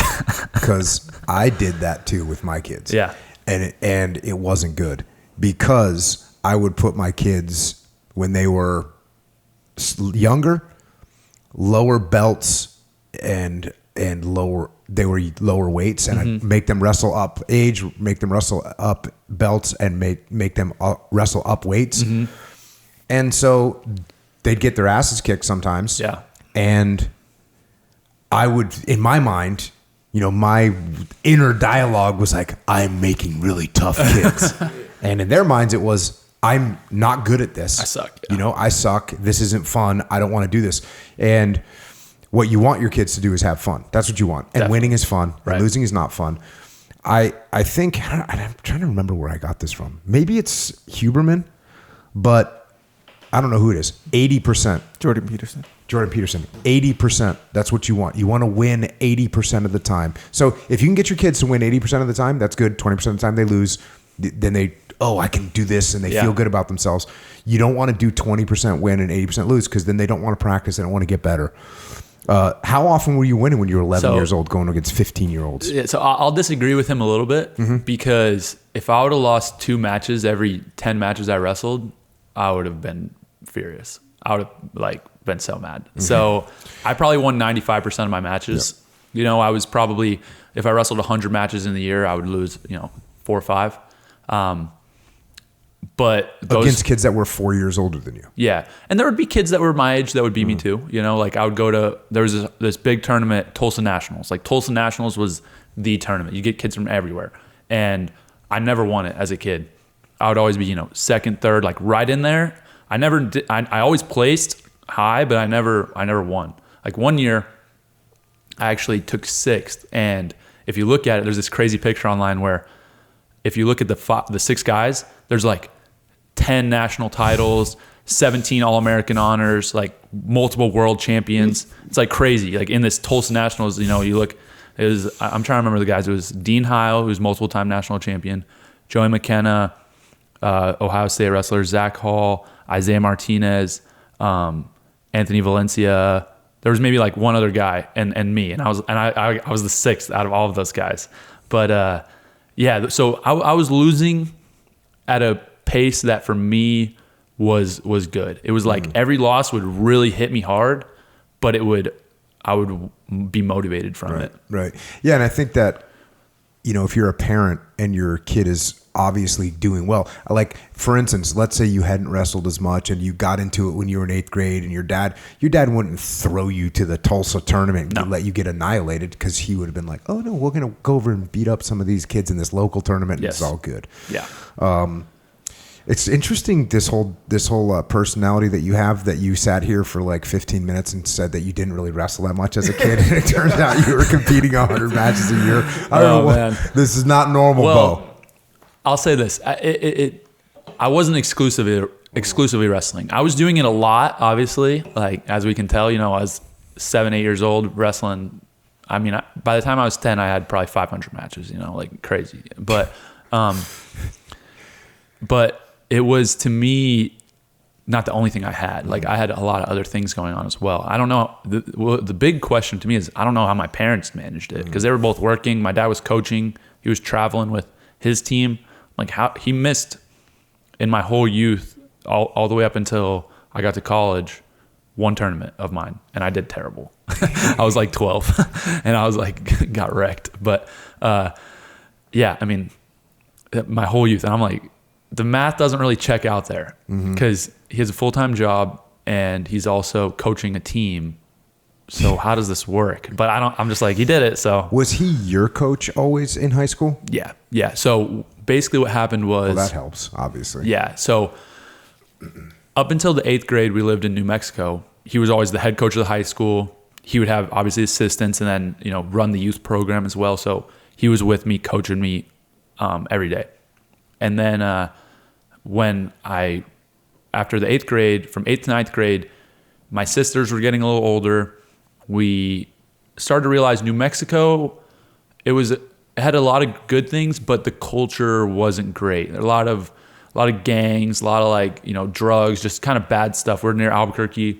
because I did that too with my kids. Yeah. And it wasn't good because I would put my kids when they were younger, lower belts and lower weights, and I'd make them wrestle up age, make them wrestle up belts, and make them wrestle up weights. And so they'd get their asses kicked sometimes. Yeah. And I would, in my mind, my inner dialogue was like, I'm making really tough kids. And in their minds it was, I'm not good at this. I suck. Yeah. I suck. This isn't fun. I don't want to do this. And what you want your kids to do is have fun. That's what you want. And Definitely. Winning is fun. Right. And losing is not fun. I think, I'm trying to remember where I got this from. Maybe it's Huberman, but I don't know who it is. 80%. Jordan Peterson. 80%. That's what you want. You want to win 80% of the time. So if you can get your kids to win 80% of the time, that's good. 20% of the time they lose. Then I can do this, and they feel good about themselves. You don't want to do 20% win and 80% lose because then they don't want to practice. They don't want to get better. How often were you winning when you were 11 years old going against 15-year-olds? Yeah, so I'll disagree with him a little bit because if I would have lost 2 matches every 10 matches I wrestled, I would have been furious. I would have been so mad. So I probably won 95% of my matches. Yep. I was probably, if I wrestled 100 matches in the year, I would lose 4 or 5. But against kids that were 4 years older than you. Yeah. And there would be kids that were my age that would beat me too. I would go to, there was this big tournament, Tulsa Nationals. Tulsa Nationals was the tournament. You get kids from everywhere. And I never won it as a kid. I would always be, second, third, right in there. I never did, I always placed high, but I never won. One year I actually took 6th. And if you look at it, there's this crazy picture online where if you look at the 6 guys, there's 10 national titles, 17 All-American honors, multiple world champions. It's crazy. In this Tulsa Nationals, you look, I'm trying to remember the guys. It was Dean Heil, who's multiple-time national champion, Joey McKenna, Ohio State wrestler, Zach Hall, Isaiah Martinez, Anthony Valencia. There was maybe one other guy and me, and I was the 6th out of all of those guys. But so I was losing at a pace that for me was good. It was every loss would really hit me hard, but I would be motivated from it. Right. Yeah. And I think that, if you're a parent and your kid is obviously doing well, for instance, let's say you hadn't wrestled as much and you got into it when you were in 8th grade, and your dad wouldn't throw you to the Tulsa tournament and let you get annihilated, because he would have been like, oh no, we're going to go over and beat up some of these kids in this local tournament. And It's all good. Yeah. It's interesting, this whole personality that you have, that you sat here for 15 minutes and said that you didn't really wrestle that much as a kid, and it turns out you were competing 100 matches a year. I don't know. Man. This is not normal, Bo. I'll say this: I wasn't exclusively wrestling. I was doing it a lot, obviously. As we can tell, I was 7, 8 years old wrestling. I mean, by the time I was 10, I had probably 500 matches. Crazy, but it was, to me, not the only thing I had. Like I had a lot of other things going on as well. I don't know. The big question to me is I don't know how my parents managed it, because they were both working. My dad was coaching. He was traveling with his team. Like how he missed in my whole youth, all the way up until I got to college, one tournament of mine, and I did terrible. I was like 12 and I was like, got wrecked. But yeah, I mean, my whole youth, and I'm like, the math doesn't really check out there, because he has a full-time job and he's also coaching a team. So how does this work? But I'm just like, he did it. So was he your coach always in high school? Yeah. Yeah. So basically what happened was, well, that helps, obviously. Yeah. So up until the 8th grade, we lived in New Mexico. He was always the head coach of the high school. He would have obviously assistants and then, you know, run the youth program as well. So he was with me, coaching me every day. And then after the 8th grade, from 8th to 9th grade, my sisters were getting a little older. We started to realize New Mexico, it had a lot of good things, but the culture wasn't great. A lot of gangs, a lot of like, you know, drugs, just kind of bad stuff. We're near Albuquerque. It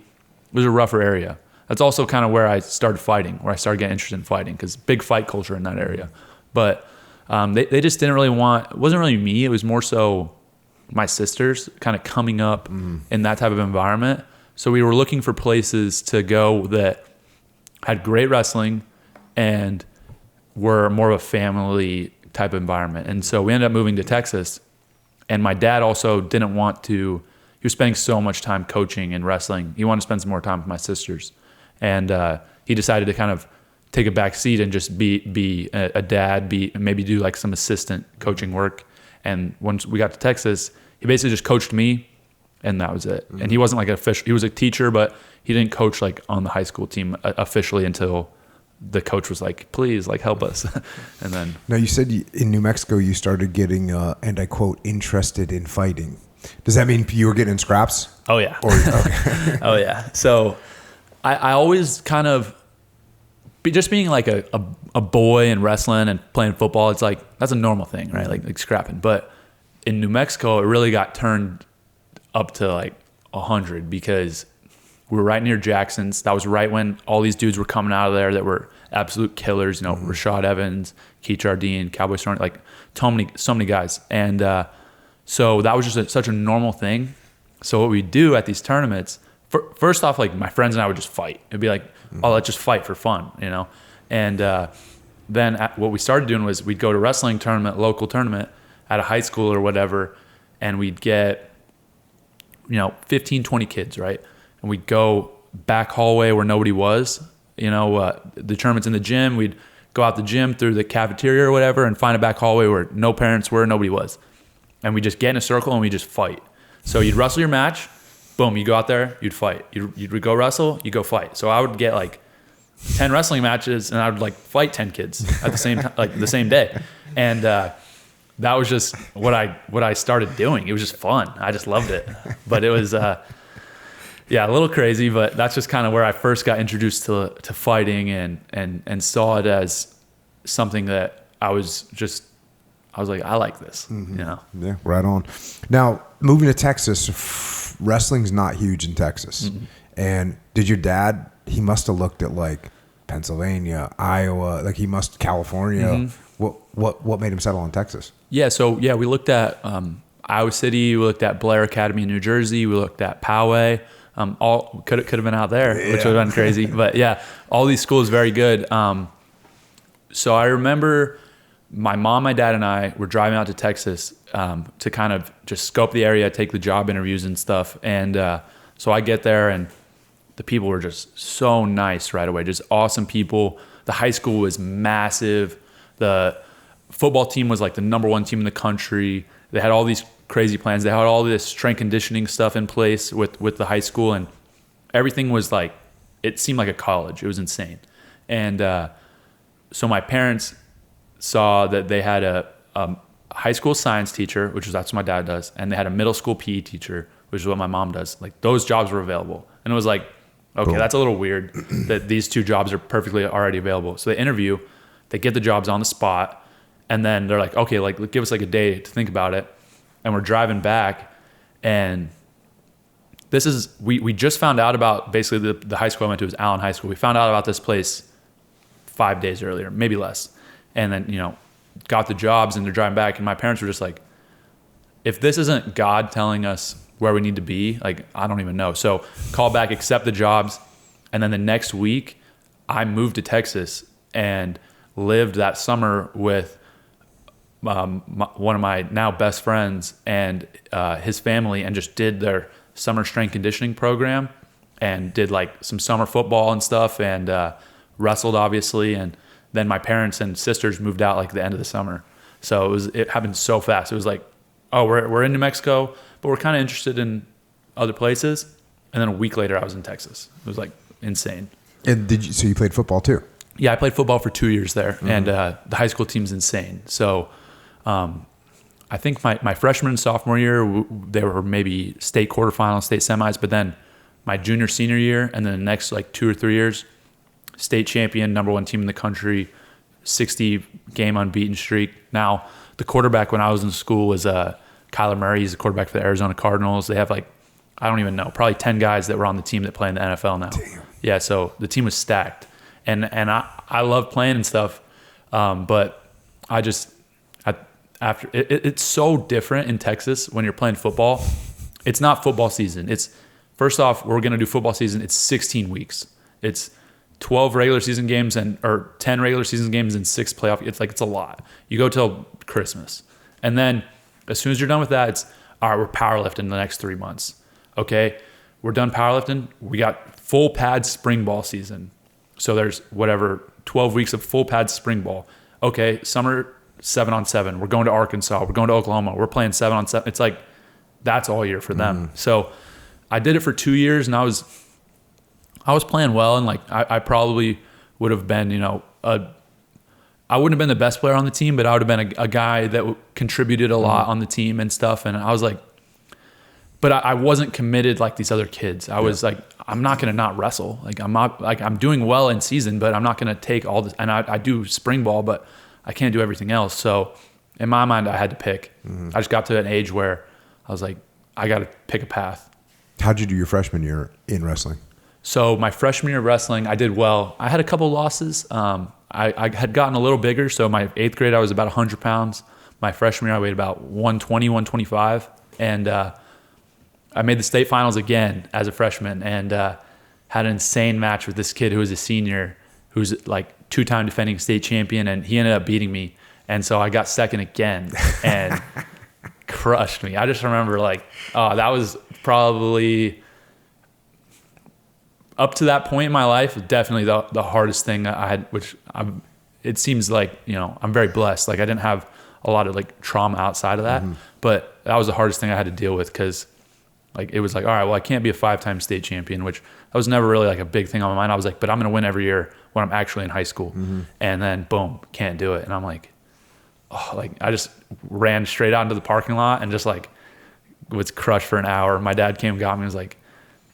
was a rougher area. That's also kind of where I started fighting, where I started getting interested in fighting, because big fight culture in that area. But they just didn't really it wasn't really me. It was more so my sisters kind of coming up in that type of environment. So we were looking for places to go that had great wrestling and were more of a family type environment. And so we ended up moving to Texas. And my dad also didn't want to, he was spending so much time coaching and wrestling. He wanted to spend some more time with my sisters. And he decided to kind of take a back seat and just be a dad, maybe do like some assistant coaching work. And once we got to Texas, he basically just coached me, and that was it. And he wasn't like he was a teacher, but he didn't coach like on the high school team officially until the coach was like, please, like, help us. And then. Now, you said in New Mexico you started getting, and I quote, interested in fighting. Does that mean you were getting in scraps? Oh, yeah. Okay. Oh, yeah. So I always kind of, just being like a boy and wrestling and playing football, it's like, that's a normal thing, right? Like scrapping. But in New Mexico, it really got turned up to like 100, because we were right near Jackson's. That was right when all these dudes were coming out of there that were absolute killers, you know, Rashad Evans, Keith Jardine, Cowboy Storm, like so many guys. And so that was just such a normal thing. So what we do at these tournaments, first off, like my friends and I would just fight. It'd be like, oh, let's just fight for fun, you know? And then what we started doing was we'd go to wrestling tournament, local tournament at a high school or whatever, and we'd get, 15, 20 kids, right? And we'd go back hallway where nobody was, the tournament's in the gym. We'd go out the gym through the cafeteria or whatever and find a back hallway where no parents were, nobody was. And we just get in a circle and we just fight. So you'd wrestle your match, boom, you go out there, you'd fight. You'd go wrestle, you go fight. So I would get like 10 wrestling matches and I would like fight 10 kids at the same time, like the same day. And that was just what I started doing. It was just fun. I just loved it. But it was, a little crazy, but that's just kind of where I first got introduced to fighting and saw it as something that I was like, I like this, Yeah, right on. Now, moving to Texas, wrestling's not huge in Texas. And did your dad, he must have looked at like Pennsylvania, Iowa, like California. What made him settle on Texas? Yeah, so we looked at Iowa City, we looked at Blair Academy in New Jersey, we looked at Poway. All could have been out there, which would have been crazy. But yeah, all these schools very good. So I remember my mom, my dad, and I were driving out to Texas to kind of just scope the area, take the job interviews and stuff. And so I get there, and the people were just so nice right away, just awesome people. The high school was massive. The football team was like the number one team in the country. They had all these crazy plans. They had all this strength conditioning stuff in place with the high school, and everything was like, it seemed like a college. It was insane. And so my parents saw that they had a high school science teacher, that's what my dad does, and they had a middle school PE teacher, which is what my mom does. Like, those jobs were available. And it was like, okay, cool. That's a little weird that these two jobs are perfectly already available. So they interview, they get the jobs on the spot, and then they're like, okay, like, give us like a day to think about it. And we're driving back, and we just found out about basically the high school I went to was Allen High School. We found out about this place 5 days earlier, maybe less. And then, got the jobs and they're driving back. And my parents were just like, if this isn't God telling us where we need to be, like, I don't even know. So call back, accept the jobs. And then the next week I moved to Texas and lived that summer with one of my now best friends and his family, and just did their summer strength conditioning program and did like some summer football and stuff, and wrestled obviously. And then my parents and sisters moved out like the end of the summer. So it happened so fast. It was like, oh, we're in New Mexico, but we're kind of interested in other places. And then a week later I was in Texas. It was like insane. And so you played football too? Yeah, I played football for 2 years there. Mm-hmm. And the high school team's insane. So I think my freshman and sophomore year, they were maybe state quarterfinals, state semis. But then my junior, senior year, and then the next like 2 or 3 years, state champion, number 1 team in the country, 60-game unbeaten streak. Now, the quarterback when I was in school was Kyler Murray. He's the quarterback for the Arizona Cardinals. They have like, I don't even know, probably 10 guys that were on the team that play in the NFL now. Damn. Yeah, so the team was stacked. And I love playing and stuff, but it's so different in Texas when you're playing football. It's not football season. It's, first off, we're going to do football season. It's 16 weeks. It's 12 regular season games or 10 regular season games and 6 playoff. It's a lot. You go till Christmas. And then as soon as you're done with that, it's, all right, we're powerlifting the next 3 months. Okay, we're done powerlifting. We got full pad spring ball season. So there's 12 weeks of full pad spring ball. Okay, summer 7-on-7. We're going to Arkansas. We're going to Oklahoma. We're playing 7-on-7. It's like, that's all year for them. So I did it for 2 years, and I was playing well, and like I probably would have been, I wouldn't have been the best player on the team, but I would have been a guy that contributed a lot on the team and stuff. And I was like, but I wasn't committed like these other kids. I was like, I'm not going to not wrestle. Like I'm doing well in season, but I'm not going to take all this. And I do spring ball, but I can't do everything else. So in my mind, I had to pick. I just got to an age where I was like, I got to pick a path. How'd you do your freshman year in wrestling? So my freshman year of wrestling, I did well. I had a couple losses. I had gotten a little bigger. So my 8th grade, I was about 100 pounds. My freshman year, I weighed about 120, 125. And I made the state finals again as a freshman, and had an insane match with this kid who was a senior, who's like 2-time defending state champion, and he ended up beating me. And so I got second again and crushed me. I just remember that was probably, up to that point in my life, definitely the hardest thing I had, it seems like, I'm very blessed. Like I didn't have a lot of like trauma outside of that, but that was the hardest thing I had to deal with, because like it was like, all right, well, I can't be a 5-time state champion, which that was never really like a big thing on my mind. I was like, but I'm going to win every year when I'm actually in high school. And then boom, can't do it. And I'm like, oh, like I just ran straight out into the parking lot and just like was crushed for an hour. My dad came and got me and was like,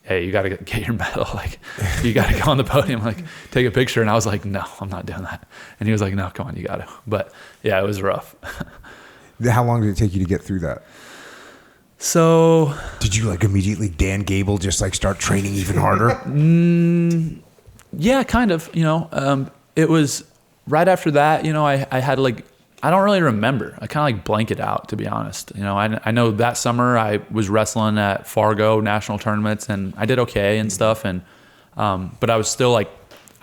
hey, you got to get your medal. Like you got to go on the podium, like take a picture. And I was like, no, I'm not doing that. And he was like, no, come on, you got to. But yeah, it was rough. How long did it take you to get through that? So did you like immediately Dan Gable just like start training even harder? Yeah, kind of, it was right after that, I had like, I don't really remember. I kind of like blank it out, to be honest. I know that summer I was wrestling at Fargo national tournaments, and I did okay and stuff. And, but I was still like,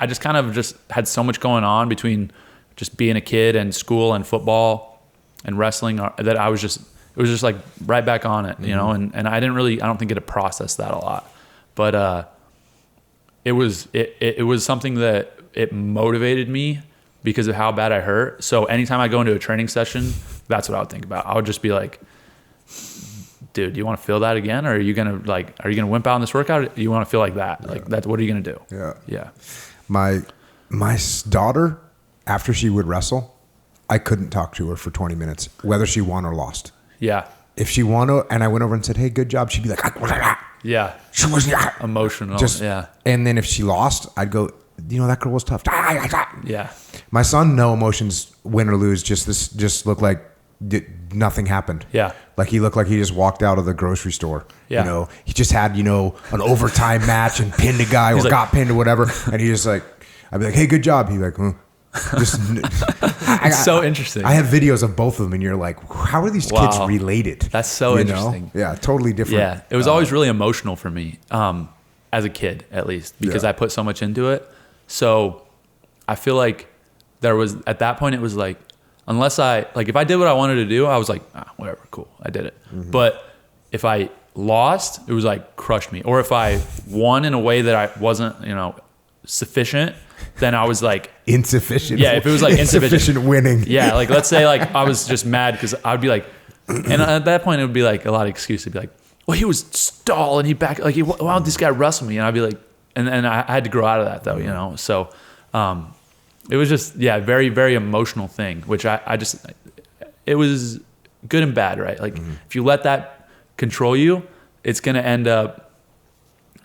I just kind of just had so much going on between just being a kid and school and football and wrestling that it was just like right back on it, and I don't think it had processed that a lot, but it was something that it motivated me because of how bad I hurt. So anytime I go into a training session, that's what I would think about. I would just be like, dude, do you want to feel that again? Or are you going to wimp out in this workout? Or do you want to feel like that? Yeah. Like that, what are you going to do? Yeah. Yeah. My daughter, after she would wrestle, I couldn't talk to her for 20 minutes, whether she won or lost. Yeah. If she won and I went over and said, hey, good job, she'd be like, yeah. She was emotional. Yeah. And then if she lost, I'd go, that girl was tough. Yeah. My son, no emotions, win or lose, just look like nothing happened. Yeah. Like he looked like he just walked out of the grocery store. Yeah. You know, he just had, you know, an overtime match and pinned a guy or got pinned or whatever. And he just like, I'd be like, hey, good job. He'd be like, just, it's so interesting. I have videos of both of them and you're like, how are these kids related? That's so interesting. Yeah. Totally different. Yeah. It was always really emotional for me, as a kid, at least, because I put so much into it. So I feel like there was, at that point, it was like, unless if I did what I wanted to do, I was like, whatever, cool, I did it. Mm-hmm. But if I lost, it was like crushed me. Or if I won in a way that I wasn't, you know, sufficient, then I was like insufficient. Yeah, if it was like insufficient winning. Yeah, like let's say like I was just mad because I'd be like, and at that point it would be like a lot of excuses. It'd be like, well, he was stall and he back, like, why don't this guy wrestle me? And I'd be like, and I had to grow out of that though, you know. So it was just very, very emotional thing, which I just, it was good and bad, right? Like if you let that control you, it's gonna end up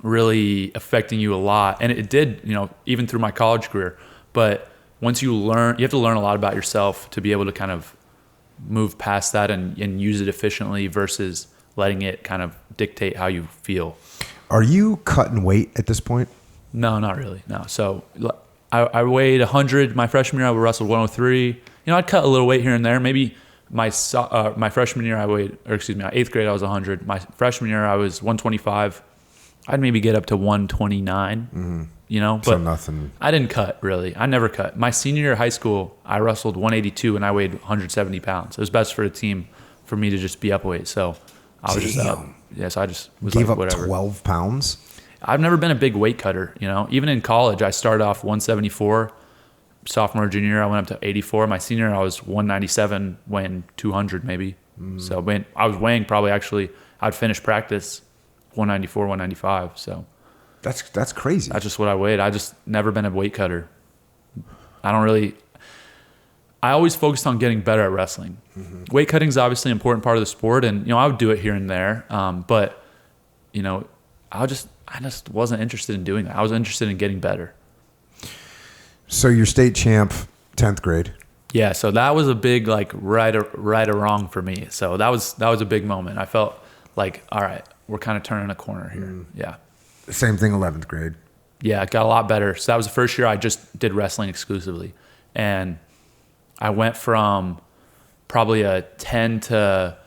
really affecting you a lot. And it did, you know, even through my college career. But once you learn, you have to learn a lot about yourself to be able to kind of move past that and use it efficiently versus letting it kind of dictate how you feel. Are you cutting weight at this point? No, not really. No. So I weighed 100 my freshman year. I wrestled 103. You know, I'd cut a little weight here and there. Maybe my freshman year my 8th grade I was 100. My freshman year I was 125. I'd maybe get up to 129, you know, but so nothing. I didn't cut really. I never cut. My senior year of high school, I wrestled 182 and I weighed 170 pounds. It was best for the team for me to just be up weight. So I was just up. Yeah, so I just was gave like, up whatever. 12 pounds. I've never been a big weight cutter, you know. Even in college, I started off 174. Sophomore, junior year, I went up to 84. My senior year, I was 197, weighing 200 maybe. So when I was weighing probably actually, I'd finish practice 194, 195. So that's crazy. That's just what I weighed. I just never been a weight cutter. I always focused on getting better at wrestling. Weight cutting is obviously an important part of the sport, and you know I would do it here and there. But you know, I just wasn't interested in doing that. I was interested in getting better. So you're state champ, 10th grade. Yeah, so that was a big like right or wrong for me. So that was a big moment. I felt like, all right, we're kind of turning a corner here. Yeah. Same thing, 11th grade. Yeah, it got a lot better. So that was the first year I just did wrestling exclusively. And I went from probably a 10 to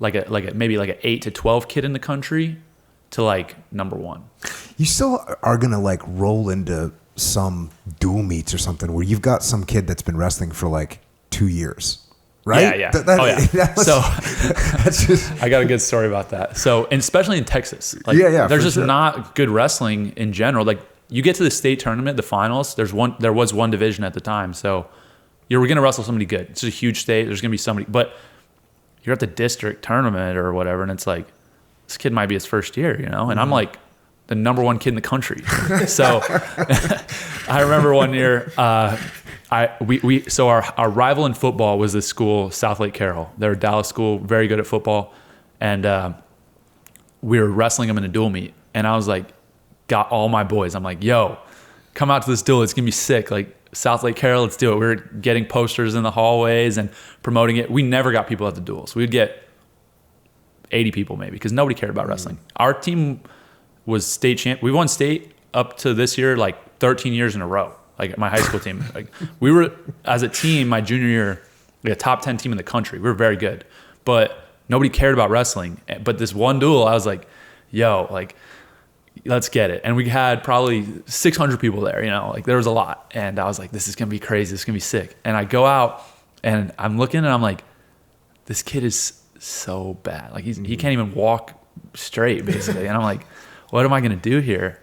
maybe an 8 to 12 kid in the country to like number 1. You still are going to like roll into some dual meets or something where you've got some kid that's been wrestling for like 2 years. Right? Yeah. That's just... I got a good story about that. So, and especially in Texas, like, there's just not good wrestling in general. Like, you get to the state tournament, the finals. There was one division at the time, so you're gonna wrestle somebody good. It's a huge state. There's gonna be somebody, but you're at the district tournament or whatever, and it's like this kid might be his first year, you know. And I'm like the number 1 kid in the country. So, I remember one year. So our rival in football was this school, South Lake Carroll. They're a Dallas school, very good at football. And we were wrestling them in a dual meet. And I was like, got all my boys. I'm like, yo, come out to this duel. It's going to be sick. Like, South Lake Carroll, let's do it. We were getting posters in the hallways and promoting it. We never got people at the duels. We'd get 80 people maybe because nobody cared about wrestling. Our team was state champ. We won state up to this year like 13 years in a row. Like my high school team, like we were as a team, my junior year, a top 10 team in the country. We were very good, but nobody cared about wrestling. But this one duel, I was like, yo, like, let's get it. And we had probably 600 people there, you know, like there was a lot. And I was like, this is going to be crazy. This is going to be sick. And I go out and I'm looking and I'm like, this kid is so bad. Like he can't even walk straight basically. And I'm like, what am I going to do here?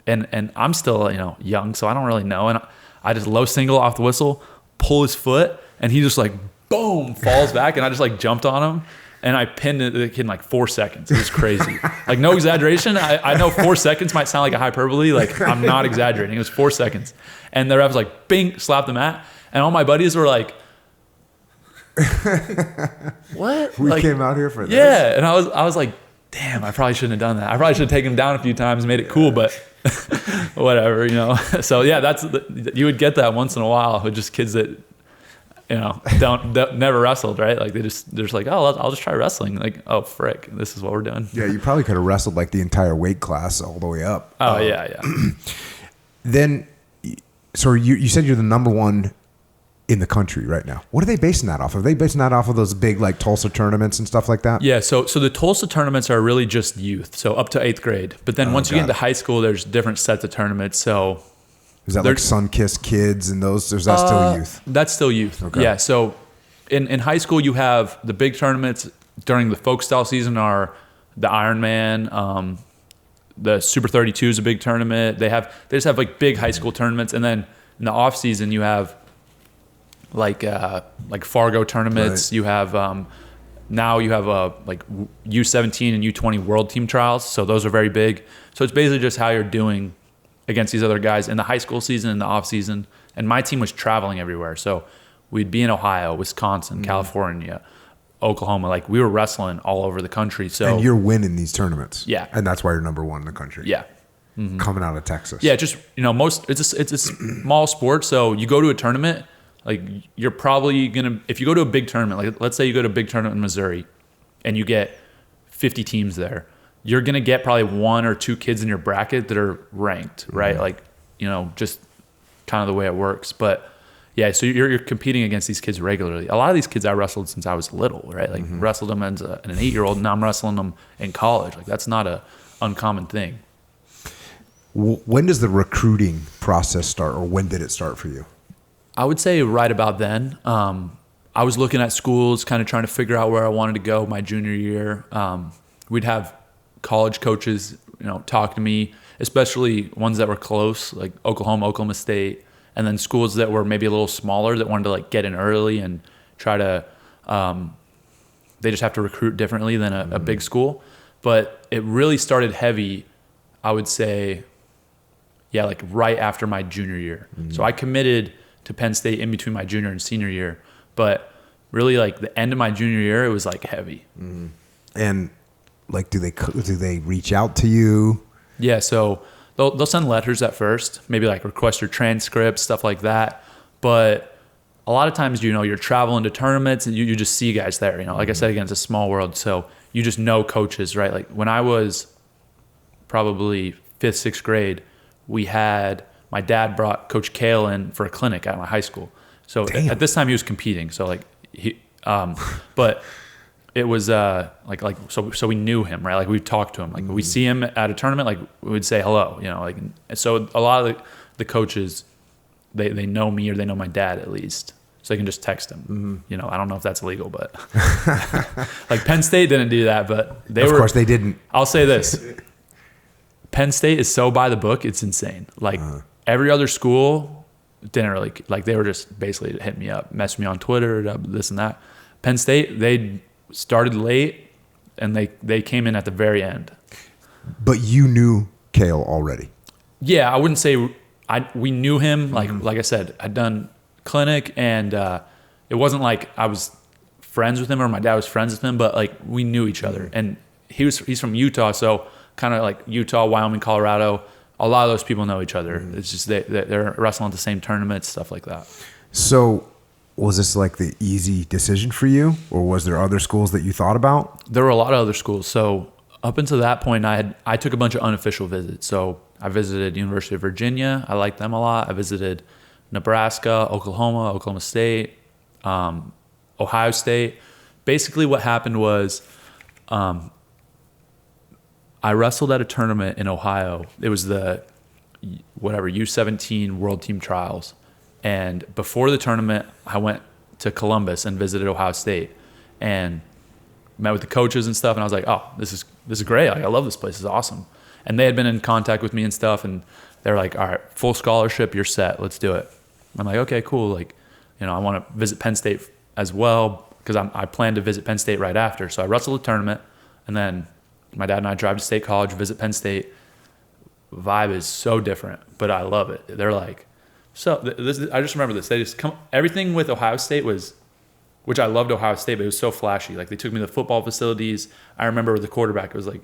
And I'm still, you know, young, so I don't really know. And I just low single off the whistle, pull his foot, and he just like, boom, falls back. And I just like jumped on him, and I pinned the kid in like 4 seconds. It was crazy. Like, no exaggeration. I know 4 seconds might sound like a hyperbole. Like, I'm not exaggerating. It was 4 seconds. And the ref was like, bing, slapped the mat. And all my buddies were like, what? We like, came out here for this. Yeah. And I was like, damn, I probably shouldn't have done that. I probably should have taken him down a few times, made it cool, but whatever, you know. So yeah, you would get that once in a while with just kids that don't never wrestled, right? Like they're just like, oh, I'll just try wrestling. Like, oh, frick, this is what we're doing. Yeah, you probably could have wrestled like the entire weight class all the way up. Oh, yeah. Then, so you said you're the number one in the country right now. What are they basing that off of? Are they basing that off of those big like Tulsa tournaments and stuff like that? Yeah, so the Tulsa tournaments are really just youth, so up to 8th grade. But then once you get into high school, there's different sets of tournaments. So is that like Sun-Kissed Kids and those? Or is that still youth? That's still youth. Okay. Yeah, so in high school, you have the big tournaments during the folkstyle season are the Ironman, the Super 32 is a big tournament. They just have like big high school tournaments, and then in the off season you have like Fargo tournaments. Right. You have now you have like U17 and U20 World Team Trials. So those are very big. So it's basically just how you're doing against these other guys in the high school season and the off season. And my team was traveling everywhere. So we'd be in Ohio, Wisconsin, California, Oklahoma. Like we were wrestling all over the country. So and you're winning these tournaments. Yeah. And that's why you're number one in the country. Yeah. Coming out of Texas. Yeah, just it's a small sport. So you go to a tournament, like you're probably gonna, if you go to a big tournament, like let's say you go to a big tournament in Missouri and you get 50 teams there, you're gonna get probably 1 or 2 kids in your bracket that are ranked, right? Like, just kind of the way it works. But yeah, so you're competing against these kids regularly. A lot of these kids I wrestled since I was little, right? Like wrestled them as an 8-year-old, and now I'm wrestling them in college. Like that's not a uncommon thing. When does the recruiting process start, or when did it start for you? I would say right about then. I was looking at schools, kind of trying to figure out where I wanted to go my junior year. We'd have college coaches, talk to me, especially ones that were close, like Oklahoma State, and then schools that were maybe a little smaller that wanted to like get in early and try to. They just have to recruit differently than a big school, but it really started heavy, I would say. Yeah, like right after my junior year. So I committed to Penn State in between my junior and senior year, but really like the end of my junior year, it was like heavy. And like, do they reach out to you? Yeah, so they'll send letters at first, maybe like request your transcripts, stuff like that. But a lot of times, you're traveling to tournaments and you just see guys there. Like I said, again, it's a small world, so you just know coaches, right? Like when I was probably 5th, 6th grade, my dad brought Coach Cael in for a clinic at my high school. So at this time he was competing. So like but it was so we knew him, right? Like we talked to him. Like we see him at a tournament, like we would say hello, like. So a lot of the coaches, they know me or they know my dad at least, so they can just text him. I don't know if that's legal, but like Penn State didn't do that, but of course they didn't. I'll say this. Penn State is so by the book, it's insane. Like every other school didn't really, like they were just basically hitting me up, messaging me on Twitter, this and that. Penn State, they started late and they came in at the very end. But you knew Cael already? Yeah, I wouldn't say we knew him. Like I said, I'd done clinic and it wasn't like I was friends with him or my dad was friends with him, but like we knew each other. And he's from Utah, so kind of like Utah, Wyoming, Colorado, a lot of those people know each other. It's just they're wrestling at the same tournaments, stuff like that. So was this like the easy decision for you, or was there other schools that you thought about? There were a lot of other schools. So up until that point, I took a bunch of unofficial visits. So I visited University of Virginia. I liked them a lot. I visited Nebraska, Oklahoma State, Ohio State. Basically what happened was I wrestled at a tournament in Ohio. It was the U17 World Team Trials. And before the tournament, I went to Columbus and visited Ohio State and met with the coaches and stuff. And I was like, oh, this is great. Like, I love this place. It's awesome. And they had been in contact with me and stuff. And they're like, all right, full scholarship, you're set. Let's do it. I'm like, okay, cool. Like, I want to visit Penn State as well because I plan to visit Penn State right after. So I wrestled the tournament, and then my dad and I drive to State College, visit Penn State. Vibe is so different, but I love it. They're like, I just remember this. They just everything with Ohio State was, which I loved Ohio State, but it was so flashy. Like they took me to the football facilities. I remember the quarterback, it was like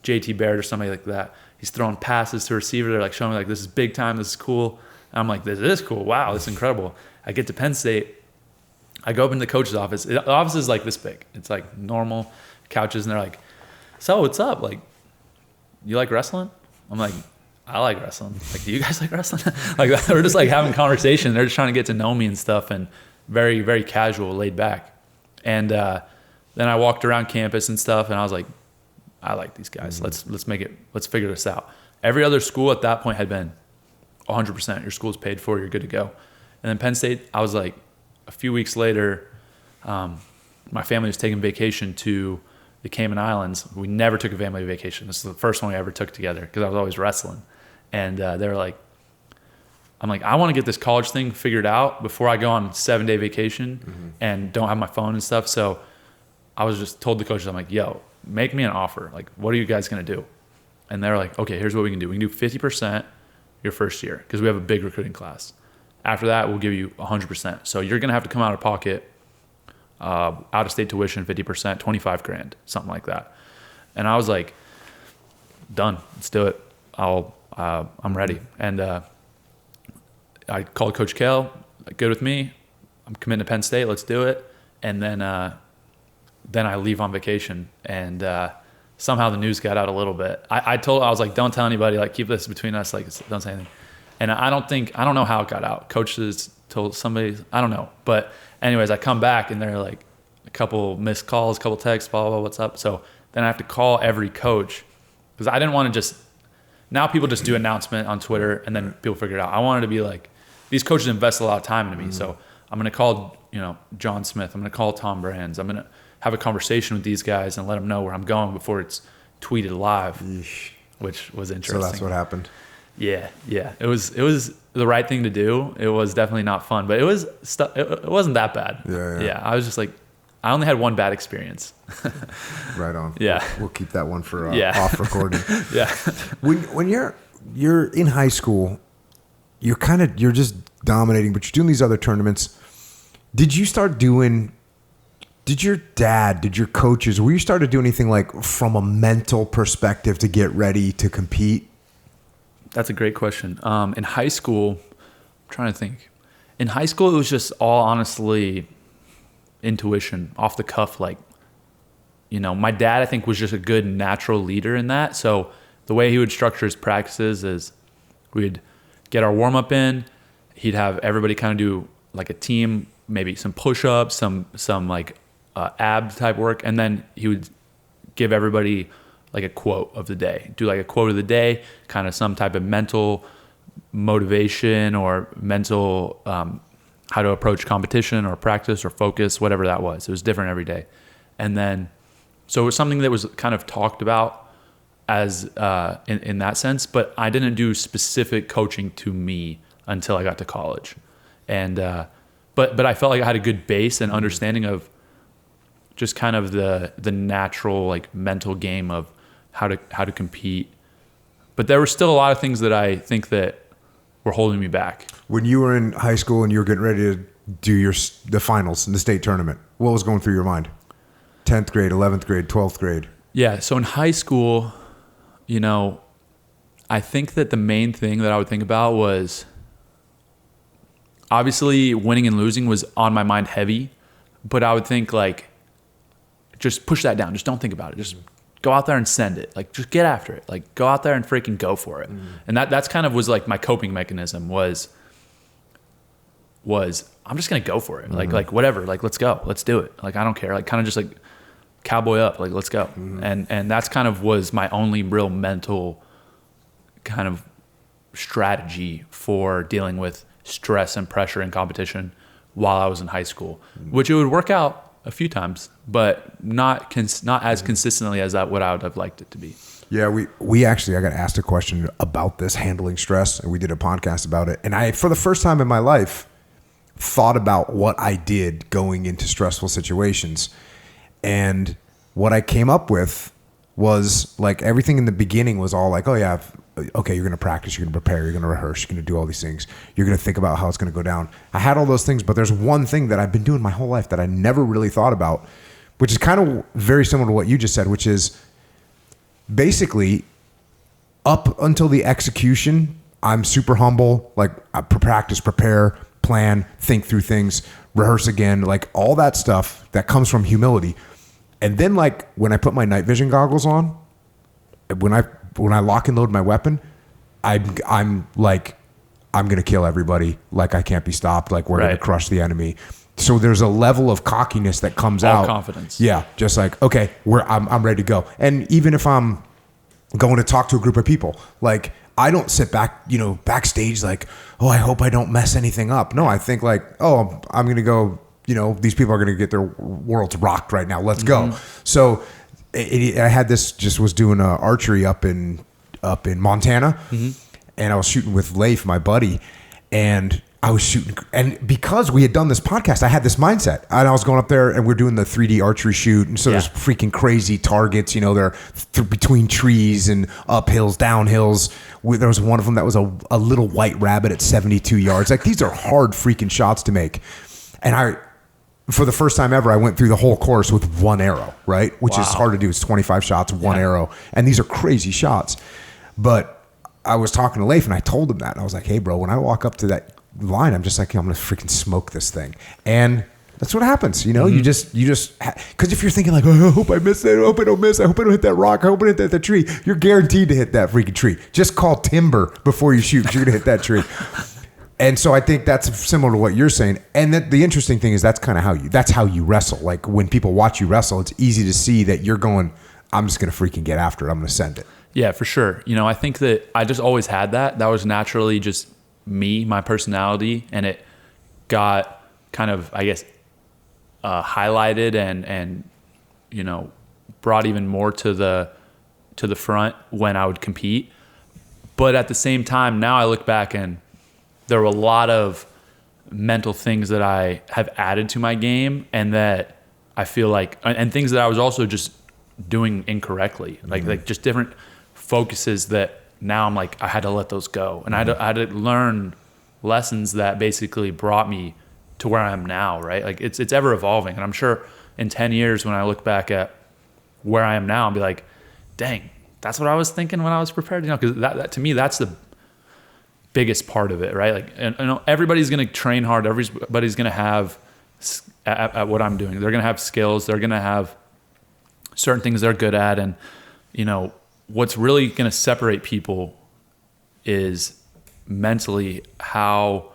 JT Barrett or somebody like that. He's throwing passes to receiver. They're like showing me like, this is big time. This is cool. And I'm like, this is cool. Wow, this is incredible. I get to Penn State. I go up into the coach's office. The office is like this big. It's like normal couches, and they're like, "So what's up? Like, you like wrestling?" I'm like, "I like wrestling." Like, do you guys like wrestling? Like, we're just like having conversation. They're just trying to get to know me and stuff, and very, very casual, laid back. And then I walked around campus and stuff, and I was like, "I like these guys. Let's figure this out." Every other school at that point had been 100%. Your school's paid for. You're good to go. And then Penn State, I was like, a few weeks later, my family was taking vacation to the Cayman Islands. We never took a family vacation. This is the first one we ever took together because I was always wrestling. And they were like, I'm like, I want to get this college thing figured out before I go on 7-day vacation and don't have my phone and stuff. So I was just told the coaches, I'm like, yo, make me an offer. Like, what are you guys going to do? And they're like, okay, here's what we can do. We can do 50% your first year because we have a big recruiting class. After that, we'll give you 100%. So you're going to have to come out of pocket, out-of-state tuition, 50%, $25,000, something like that. And I was like, done. Let's do it. I'm ready. And I called Coach Cael, good with me. I'm committing to Penn State. Let's do it. And then I leave on vacation. And somehow the news got out a little bit. I was like, don't tell anybody. Like, keep this between us. Like, don't say anything. And I don't know how it got out. Coaches told somebody, I don't know. But anyways, I come back and they're like a couple missed calls, couple texts, blah, blah, blah, what's up? So then I have to call every coach because I didn't want to now people just do announcement on Twitter and then people figure it out. I wanted to be like, these coaches invest a lot of time into me. So I'm going to call, John Smith. I'm going to call Tom Brands. I'm going to have a conversation with these guys and let them know where I'm going before it's tweeted live, which was interesting. So that's what happened. Yeah. It was the right thing to do. It was definitely not fun, but it wasn't that bad. Yeah. I was just like, I only had one bad experience. Right on. Yeah. We'll keep that one for off recording. Yeah. When you're in high school, you're just dominating, but you're doing these other tournaments. Did your dad, did your coaches, were you started to do anything like from a mental perspective to get ready to compete? That's a great question. In high school, I'm trying to think. In high school, it was just all honestly intuition, off the cuff. Like, my dad, I think, was just a good natural leader in that. So the way he would structure his practices is we'd get our warm-up in. He'd have everybody kind of do like a team, maybe some push-ups, some like ab type work. And then he would give everybody like a quote of the day, do like a quote of the day, kind of some type of mental motivation or mental how to approach competition or practice or focus, whatever that was. It was different every day. And then, so it was something that was kind of talked about as in that sense, but I didn't do specific coaching to me until I got to college. And but I felt like I had a good base and understanding of just kind of the natural like mental game of how to compete. But there were still a lot of things that I think that were holding me back. When you were in high school and you were getting ready to do the finals in the state tournament, what was going through your mind? 10th grade, 11th grade, 12th grade? Yeah, so in high school, I think that the main thing that I would think about was obviously winning and losing was on my mind heavy, but I would think like, just push that down. Just don't think about it. Just go out there and send it. Like, just get after it. Like, go out there and freaking go for it. And that's kind of was like my coping mechanism was I'm just going to go for it. Like whatever, like, let's go, let's do it. Like, I don't care. Like, kind of just like cowboy up, like, let's go. And that's kind of was my only real mental kind of strategy for dealing with stress and pressure and competition while I was in high school, which it would work out a few times, but not as consistently as what I would have liked it to be. Yeah, we actually, I got asked a question about this, handling stress, and we did a podcast about it. And I, for the first time in my life, thought about what I did going into stressful situations. And what I came up with was like everything in the beginning was all like, oh yeah, okay, you're going to practice, you're going to prepare, you're going to rehearse, you're going to do all these things. You're going to think about how it's going to go down. I had all those things, but there's one thing that I've been doing my whole life that I never really thought about, which is kind of very similar to what you just said, which is basically up until the execution, I'm super humble. Like I practice, prepare, plan, think through things. rehearse again, like all that stuff that comes from humility. And then like when I put my night vision goggles on, when I lock and load my weapon, I'm like, I'm going to kill everybody. Like I can't be stopped. Like we're going to crush the enemy. So there's a level of cockiness that comes out. Confidence. Yeah. Just like, okay, I'm ready to go. And even if I'm going to talk to a group of people, like I don't sit back, backstage like, oh, I hope I don't mess anything up. No, I think like, oh, I'm going to go, these people are going to get their worlds rocked right now. Let's go. So I had this, just was doing archery up in Montana, and I was shooting with Leif, my buddy, and I was shooting, and because we had done this podcast, I had this mindset, and I was going up there, and we're doing the 3D archery shoot, and so there's freaking crazy targets, they're between trees and uphills, downhills. There was one of them that was a little white rabbit at 72 yards. Like these are hard freaking shots to make, and for the first time ever, I went through the whole course with one arrow, right? Which is hard to do. It's 25 shots, one arrow, and these are crazy shots. But I was talking to Leif, and I told him that, and I was like, hey, bro, when I walk up to that line, I'm just like, I'm gonna freaking smoke this thing. And that's what happens, you just because if you're thinking like, oh, I hope I miss it, I hope I don't miss, I hope I don't hit that rock, I hope I hit that tree, you're guaranteed to hit that freaking tree. Just call timber before you shoot, you're gonna hit that tree. And so I think that's similar to what you're saying. And that the interesting thing is that's kind of that's how you wrestle. Like when people watch you wrestle, it's easy to see that you're going, I'm just gonna freaking get after it, I'm gonna send it. Yeah, for sure. I think that I just always had that was naturally just me, my personality, and it got kind of, I guess, highlighted and brought even more to the front when I would compete. But at the same time, now I look back and there were a lot of mental things that I have added to my game, and that I feel like, and things that I was also just doing incorrectly, like just different focuses that now I'm like, I had to let those go. And I had to learn lessons that basically brought me to where I am now, right? Like it's ever evolving. And I'm sure in 10 years when I look back at where I am now, I'll be like, dang, that's what I was thinking when I was prepared, because that to me, that's the biggest part of it, right? Like, and everybody's going to train hard. Everybody's going to have at what I'm doing. They're going to have skills. They're going to have certain things they're good at. And, what's really going to separate people is mentally how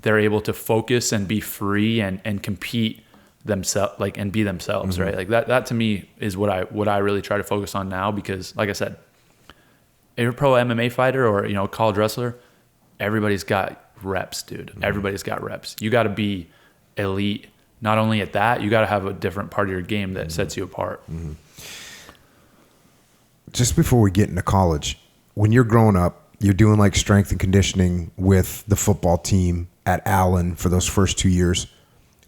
they're able to focus and be free and compete themselves, like, and be themselves, right? Like that to me is what I really try to focus on now, because like I said, if you're a pro MMA fighter or, college wrestler, everybody's got reps, dude. Everybody's got reps. You got to be elite. Not only at that, you got to have a different part of your game that sets you apart. Just before we get into college, when you're growing up, you're doing like strength and conditioning with the football team at Allen for those first 2 years.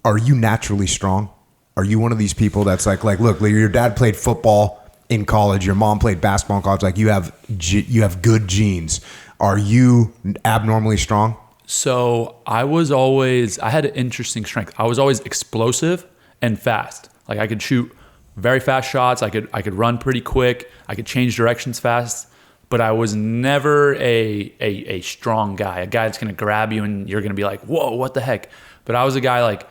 Are you naturally strong? Are you one of these people that's like, look, your dad played football in college, your mom played basketball in college, like you have good genes. Are you abnormally strong? So I had an interesting strength. I was always explosive and fast. Like I could shoot very fast shots. I could run pretty quick. I could change directions fast, but I was never a strong guy, a guy that's going to grab you and you're going to be like, whoa, what the heck? But I was a guy like,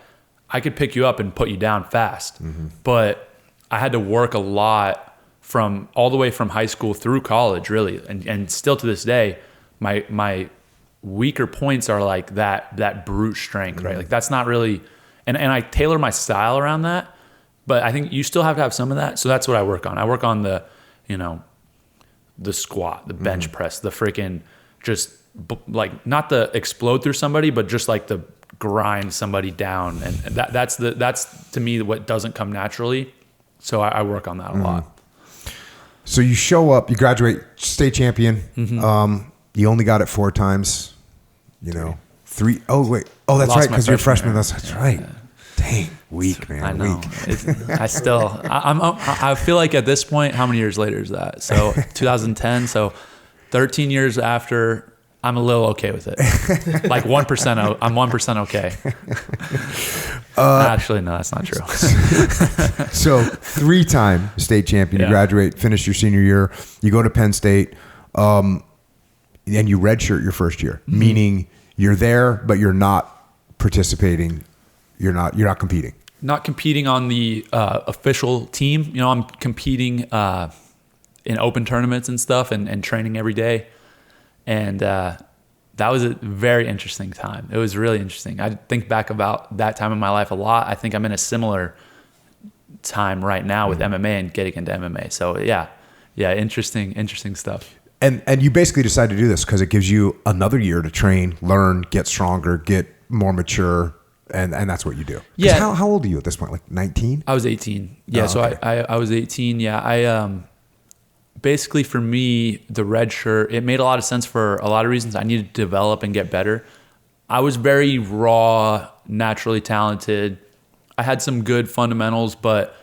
I could pick you up and put you down fast, but I had to work a lot from all the way from high school through college, really. And still to this day, my weaker points are like that brute strength, right? Like that's not really, and I tailor my style around that, but I think you still have to have some of that. So that's what I work on. I work on the squat, the bench press, the freaking just like not the explode through somebody, but just like the grind somebody down. And that's to me what doesn't come naturally. So I work on that a lot. So you show up, you graduate state champion. You only got it 4 times, 3. Oh, wait. Oh, that's right. Because you're a freshman. That's right. Yeah. Dang. Weak, man. I know. Weak. I feel like at this point, how many years later is that? So 2010. So 13 years after, I'm a little okay with it. Like 1%. I'm 1% okay. Actually, no, that's not true. So 3-time state champion. You graduate, finish your senior year. You go to Penn State, and you redshirt your first year, meaning you're there, but you're not participating You're not competing. Not competing on the official team. You know, I'm competing in open tournaments and stuff, and training every day. And that was a very interesting time. It was really interesting. I think back about that time in my life a lot. I think I'm in a similar time right now with MMA and getting into MMA. So yeah, interesting stuff. And you basically decided to do this because it gives you another year to train, learn, get stronger, get more mature, and that's what you do. Yeah. How old are you at this point? Like 19? I was 18. Yeah. Oh, So okay. I was 18. Yeah. I basically, for me, the red shirt, it made a lot of sense for a lot of reasons. I needed to develop and get better. I was very raw, naturally talented. I had some good fundamentals, but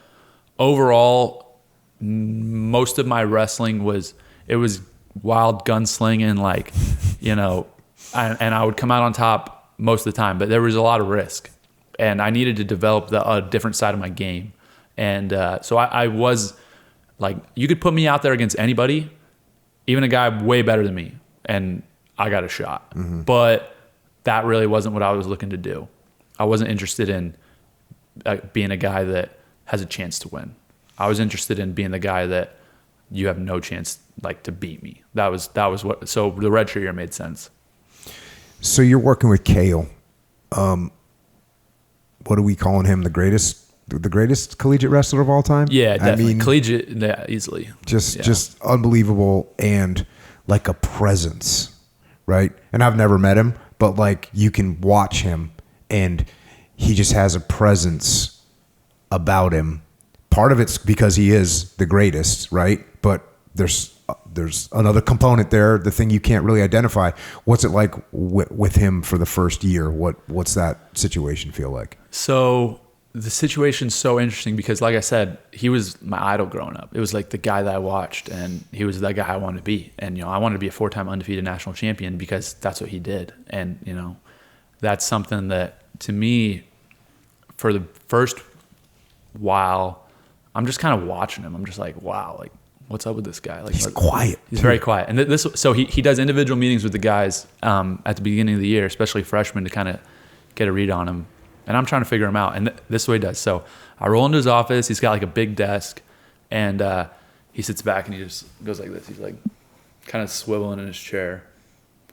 overall, most of my wrestling was wild gunslinging, like, you know, and I would come out on top most of the time, but there was a lot of risk, and I needed to develop a different side of my game. And so I was like, you could put me out there against anybody, even a guy way better than me, and I got a shot. Mm-hmm. But that really wasn't what I was looking to do. I wasn't interested in being a guy that has a chance to win. I was interested in being the guy that you have no chance like to beat me. That was what. So the red shirt year made sense. So you're working with Cael. What are we calling him? The greatest collegiate wrestler of all time? Yeah, definitely. I mean, collegiate, yeah, easily. Just unbelievable, and like a presence, right? And I've never met him, but like you can watch him and he just has a presence about him. Part of it's because he is the greatest, right? But there's another component there, the thing you can't really identify. What's it like with him for the first year? What's that situation feel like? So the situation's so interesting because, like I said, he was my idol growing up. It was like the guy that I watched, and he was that guy I wanted to be. And, you know, I wanted to be a 4-time undefeated national champion because that's what he did. And, you know, that's something that, to me, for the first while, I'm just kind of watching him. I'm just like, wow, like, what's up with this guy? Like, he's quiet. He's very quiet. And so he does individual meetings with the guys at the beginning of the year, especially freshmen, to kind of get a read on him. And I'm trying to figure him out. And this is what he does. So I roll into his office. He's got like a big desk, and he sits back and he just goes like this. He's like kind of swiveling in his chair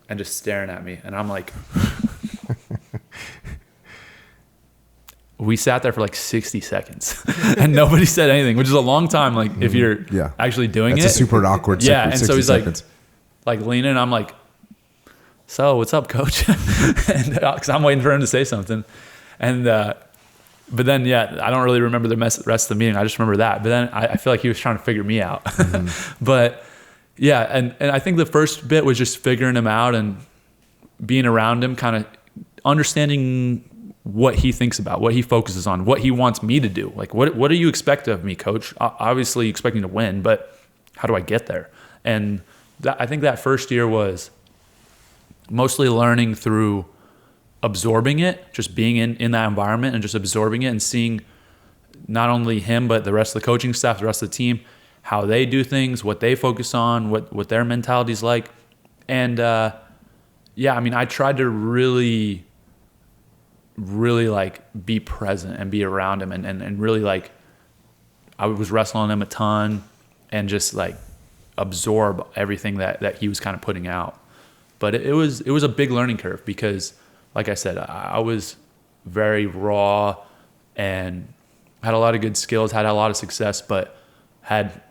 and just staring at me. And I'm like, we sat there for like 60 seconds and nobody said anything, which is a long time. Like if you're actually doing That's a super awkward. Yeah. And so he's seconds. like leaning, and I'm like, so what's up, coach? And cause I'm waiting for him to say something. And, but then, I don't really remember the rest of the meeting. I just remember that. But then I feel like he was trying to figure me out. Mm-hmm. But yeah. And I think the first bit was just figuring him out and being around him, kind of understanding what he thinks about, what he focuses on, what he wants me to do. Like, what do you expect of me, coach? Obviously expecting to win, but how do I get there? And I think that first year was mostly learning through absorbing it, just being in that environment and just absorbing it and seeing not only him, but the rest of the coaching staff, the rest of the team, how they do things, what they focus on, what their mentality's like. And I mean, I tried to really like be present and be around him and really like, I was wrestling him a ton and just like absorb everything that he was kind of putting out. But it was a big learning curve because, like I said, I was very raw and had a lot of good skills, had a lot of success, but had,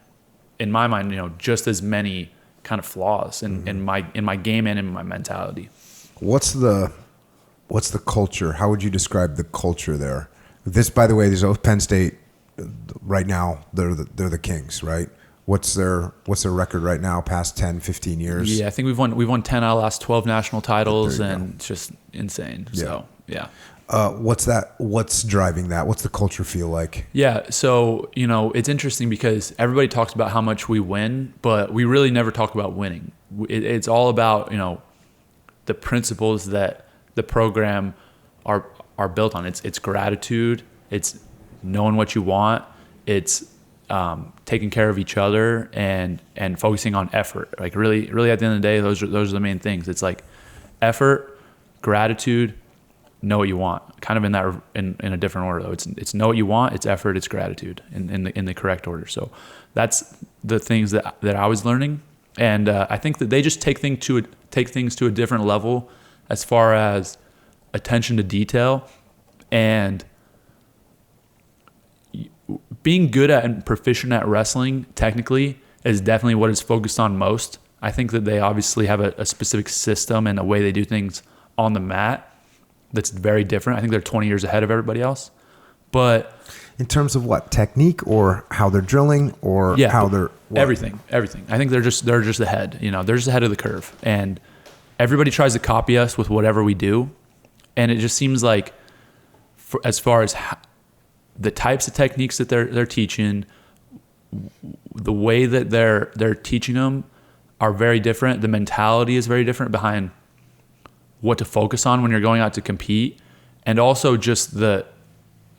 in my mind, you know, just as many kind of flaws in my game and in my mentality. What's the culture? How would you describe the culture there? This, by the way, there's Penn State right now. They're the kings, right? What's their record right now? Past 10, 15 years? Yeah, I think we've won 10 out of the last 12 national titles, and it's just insane. Yeah. So yeah. What's driving that? What's the culture feel like? Yeah, so you know, it's interesting because everybody talks about how much we win, but we really never talk about winning. It's all about, you know, the principles that the program are built on. It's gratitude. It's knowing what you want. It's taking care of each other and focusing on effort. Like really at the end of the day, those are the main things. It's like effort, gratitude, know what you want, kind of in that in a different order though. It's know what you want, it's effort, it's gratitude in the correct order. So that's the things that I was learning, and I think that they just take things to a different level as far as attention to detail and being good at and proficient at wrestling technically is definitely what is focused on most. I think that they obviously have a specific system and a way they do things on the mat that's very different. I think they're 20 years ahead of everybody else. But in terms of what, technique or how they're drilling or how they're what? Everything. I think they're just ahead. They're just ahead of the curve, and everybody tries to copy us with whatever we do, and it just seems like, as far as the types of techniques that they're teaching, the way that they're teaching them are very different. The mentality is very different behind what to focus on when you're going out to compete, and also just the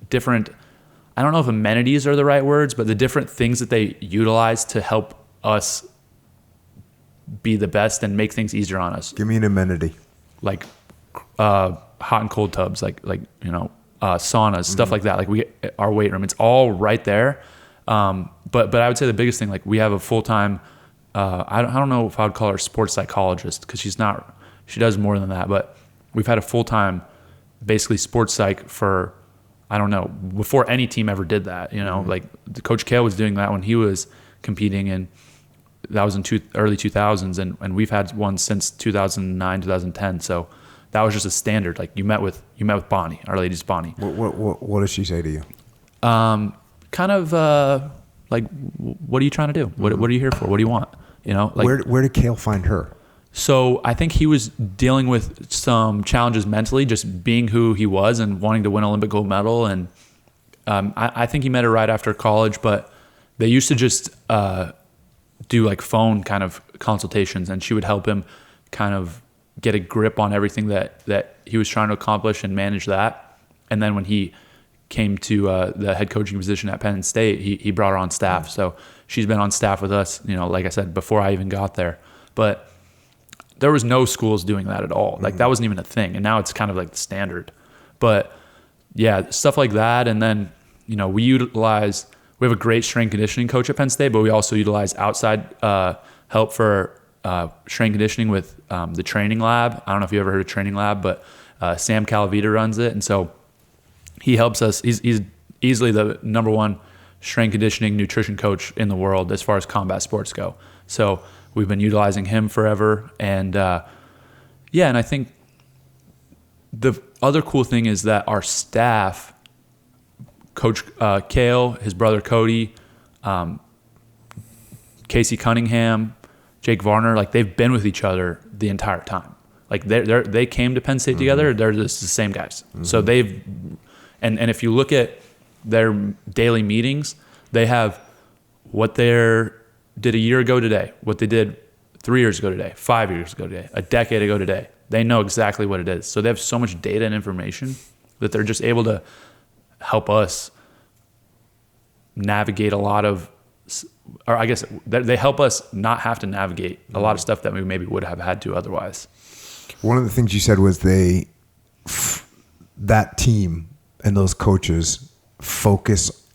different, I don't know if amenities are the right words, but the different things that they utilize to help us be the best and make things easier on us. Give me an amenity. Like hot and cold tubs, like saunas, stuff like that. Like our weight room, it's all right there. But I would say the biggest thing, like we have a full-time, I don't know if I would call her a sports psychologist, because she does more than that, but we've had a full-time basically sports psych for, I don't know, before any team ever did that, like the Coach Cael was doing that when he was competing, and that was in early 2000s, and we've had one since 2009, 2010. So that was just a standard. Like you met with Bonnie, Our Lady's Bonnie. What does she say to you? Kind of like, what are you trying to do? What are you here for? What do you want? Like where did Cael find her? So I think he was dealing with some challenges mentally, just being who he was and wanting to win Olympic gold medal. And I think he met her right after college, but they used to just do like phone kind of consultations, and she would help him kind of get a grip on everything that he was trying to accomplish and manage that. And then when he came to the head coaching position at Penn State, he brought her on staff. So she's been on staff with us, like I said, before I even got there. But there was no schools doing that at all. Like that wasn't even a thing. And now it's kind of like the standard. But yeah, stuff like that. And then, we have a great strength conditioning coach at Penn State, but we also utilize outside help for strength conditioning with the training lab. I don't know if you ever heard of training lab, but Sam Calavita runs it. And so he helps us. He's easily the number one strength conditioning nutrition coach in the world as far as combat sports go. So we've been utilizing him forever. And and I think the other cool thing is that our staff, Coach Cael, his brother Cody, Casey Cunningham, Jake Varner, like they've been with each other the entire time. Like they came to Penn State together. They're just the same guys. So they've, and if you look at their daily meetings, they have what they did a year ago today, what they did 3 years ago today, 5 years ago today, a decade ago today. They know exactly what it is. So they have so much data and information that they're just able to help us navigate a lot of, or I guess they help us not have to navigate a lot of stuff that we maybe would have had to otherwise. One of the things you said was that team and those coaches focus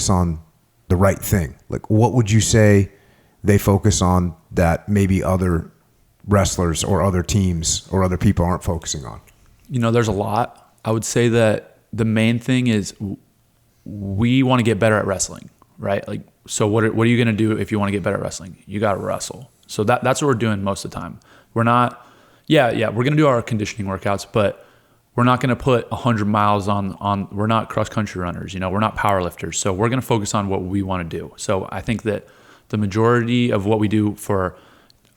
on the right thing. Like, what would you say they focus on that maybe other wrestlers or other teams or other people aren't focusing on? There's a lot. I would say that the main thing is we want to get better at wrestling, right? Like, so what are you going to do if you want to get better at wrestling? You got to wrestle. So that's what we're doing most of the time. We're not, we're going to do our conditioning workouts, but we're not going to put 100 miles on, we're not cross-country runners, we're not power lifters. So we're going to focus on what we want to do. So I think that the majority of what we do for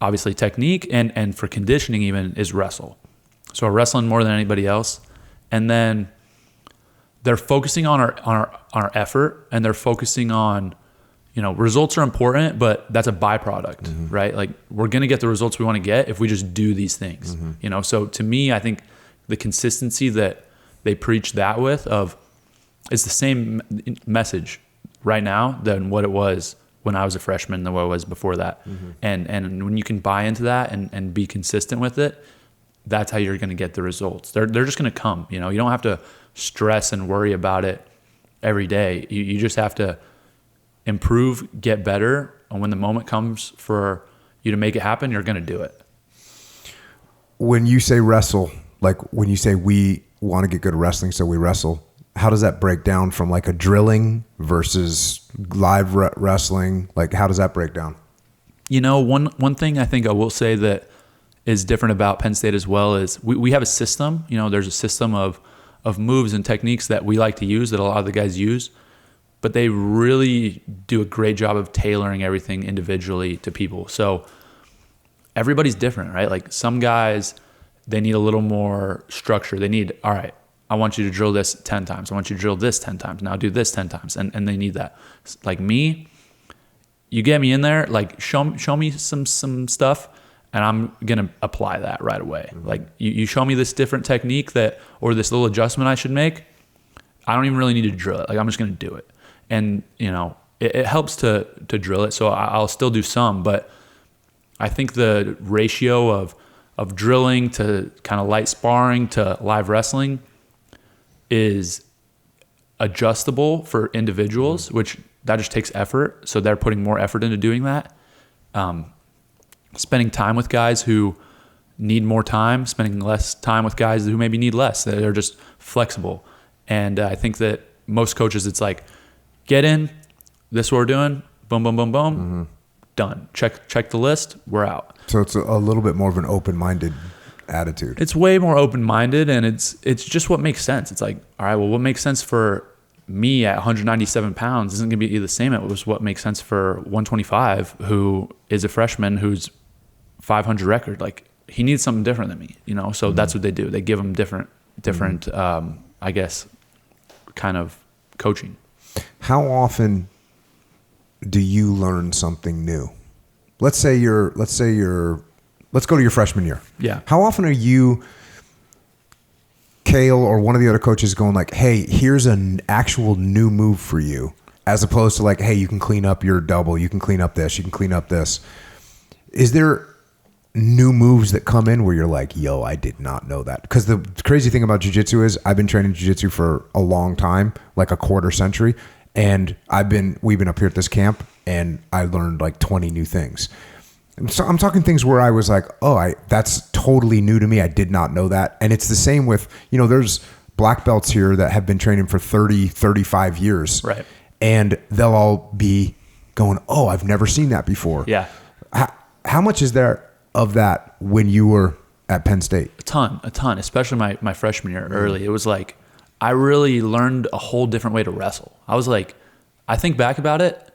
obviously technique and for conditioning even is wrestle. So we're wrestling more than anybody else. And then they're focusing on our effort, and they're focusing on, results are important, but that's a byproduct, right? Like we're going to get the results we want to get if we just do these things, So to me, I think the consistency that they preach that with it's the same message right now than what it was when I was a freshman than what it was before that. And when you can buy into that and be consistent with it, that's how you're going to get the results. They're just going to come. You know, you don't have to stress and worry about it every day. You just have to improve, get better, and when the moment comes for you to make it happen, you're going to do it. When you say wrestle, like when you say we want to get good at wrestling, so we wrestle, how does that break down from like a drilling versus live wrestling? Like, how does that break down? You know, one thing I think I will say that is different about Penn State as well is we have a system. You know, there's a system of moves and techniques that we like to use that a lot of the guys use, but they really do a great job of tailoring everything individually to people. So everybody's different, right? Like some guys, they need a little more structure. They need, all right, I want you to drill this 10 times. I want you to drill this 10 times. Now do this 10 times. And they need that. Like me, you get me in there, like show me some stuff, and I'm going to apply that right away. Mm-hmm. Like you show me this different technique or this little adjustment I should make. I don't even really need to drill it. Like I'm just going to do it. And, you know, it helps to drill it. So I'll still do some, but I think the ratio of drilling to kind of light sparring to live wrestling is adjustable for individuals, which that just takes effort. So they're putting more effort into doing that. Spending time with guys who need more time, spending less time with guys who maybe need less. They're just flexible. And I think that most coaches, it's like, get in, this is what we're doing, boom, boom, boom, boom, mm-hmm. Done. Check the list, we're out. So it's a little bit more of an open-minded attitude. It's way more open-minded, and it's just what makes sense. It's like, all right, well, what makes sense for me at 197 pounds isn't going to be the same as what makes sense for 125, who is a freshman who's 500 record. Like, he needs something different than me, you know? So mm-hmm. That's what they do. They give him different mm-hmm. I guess, kind of coaching. How often do you learn something new? Let's go to your freshman year. Yeah. How often are you, Cael, or one of the other coaches going like, hey, here's an actual new move for you, as opposed to like, hey, you can clean up your double, you can clean up this, you can clean up this. Is there new moves that come in where you're like, yo, I did not know that? Because the crazy thing about jiu-jitsu is I've been training jiu-jitsu for a long time, like a quarter century. And we've been up here at this camp, and I learned like 20 new things. And so I'm talking things where I was like, oh, that's totally new to me. I did not know that. And it's the same with, you know, there's black belts here that have been training for 30, 35 years. Right. And they'll all be going, oh, I've never seen that before. Yeah. How much is there of that when you were at Penn State? A ton, especially my freshman year early. It was like, I really learned a whole different way to wrestle. I was like, I think back about it,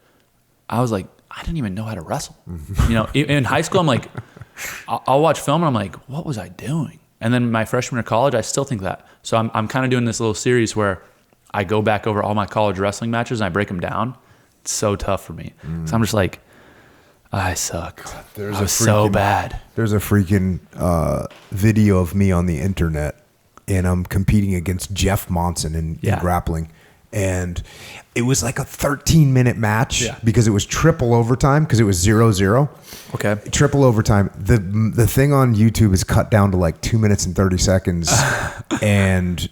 I was like, I didn't even know how to wrestle. You know, in high school, I'm like, I'll watch film and I'm like, what was I doing? And then my freshman year of college, I still think that. So I'm kind of doing this little series where I go back over all my college wrestling matches and I break them down. It's so tough for me. So I'm just like, I suck. I was so bad. There's a freaking video of me on the internet, and I'm competing against Jeff Monson in grappling. And it was like a 13-minute match because it was triple overtime because it was 0-0. Okay. Triple overtime. The thing on YouTube is cut down to like 2 minutes and 30 seconds. and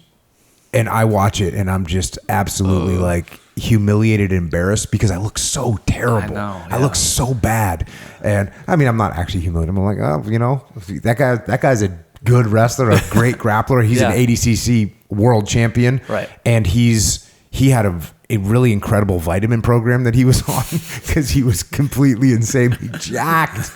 I watch it and I'm just absolutely like humiliated and embarrassed because I look so terrible. I know. Yeah. I look so bad. And I mean, I'm not actually humiliated. I'm like, oh, you know, that guy's a good wrestler, a great grappler. He's an ADCC world champion. Right. And he had a really incredible vitamin program that he was on because he was completely insanely jacked.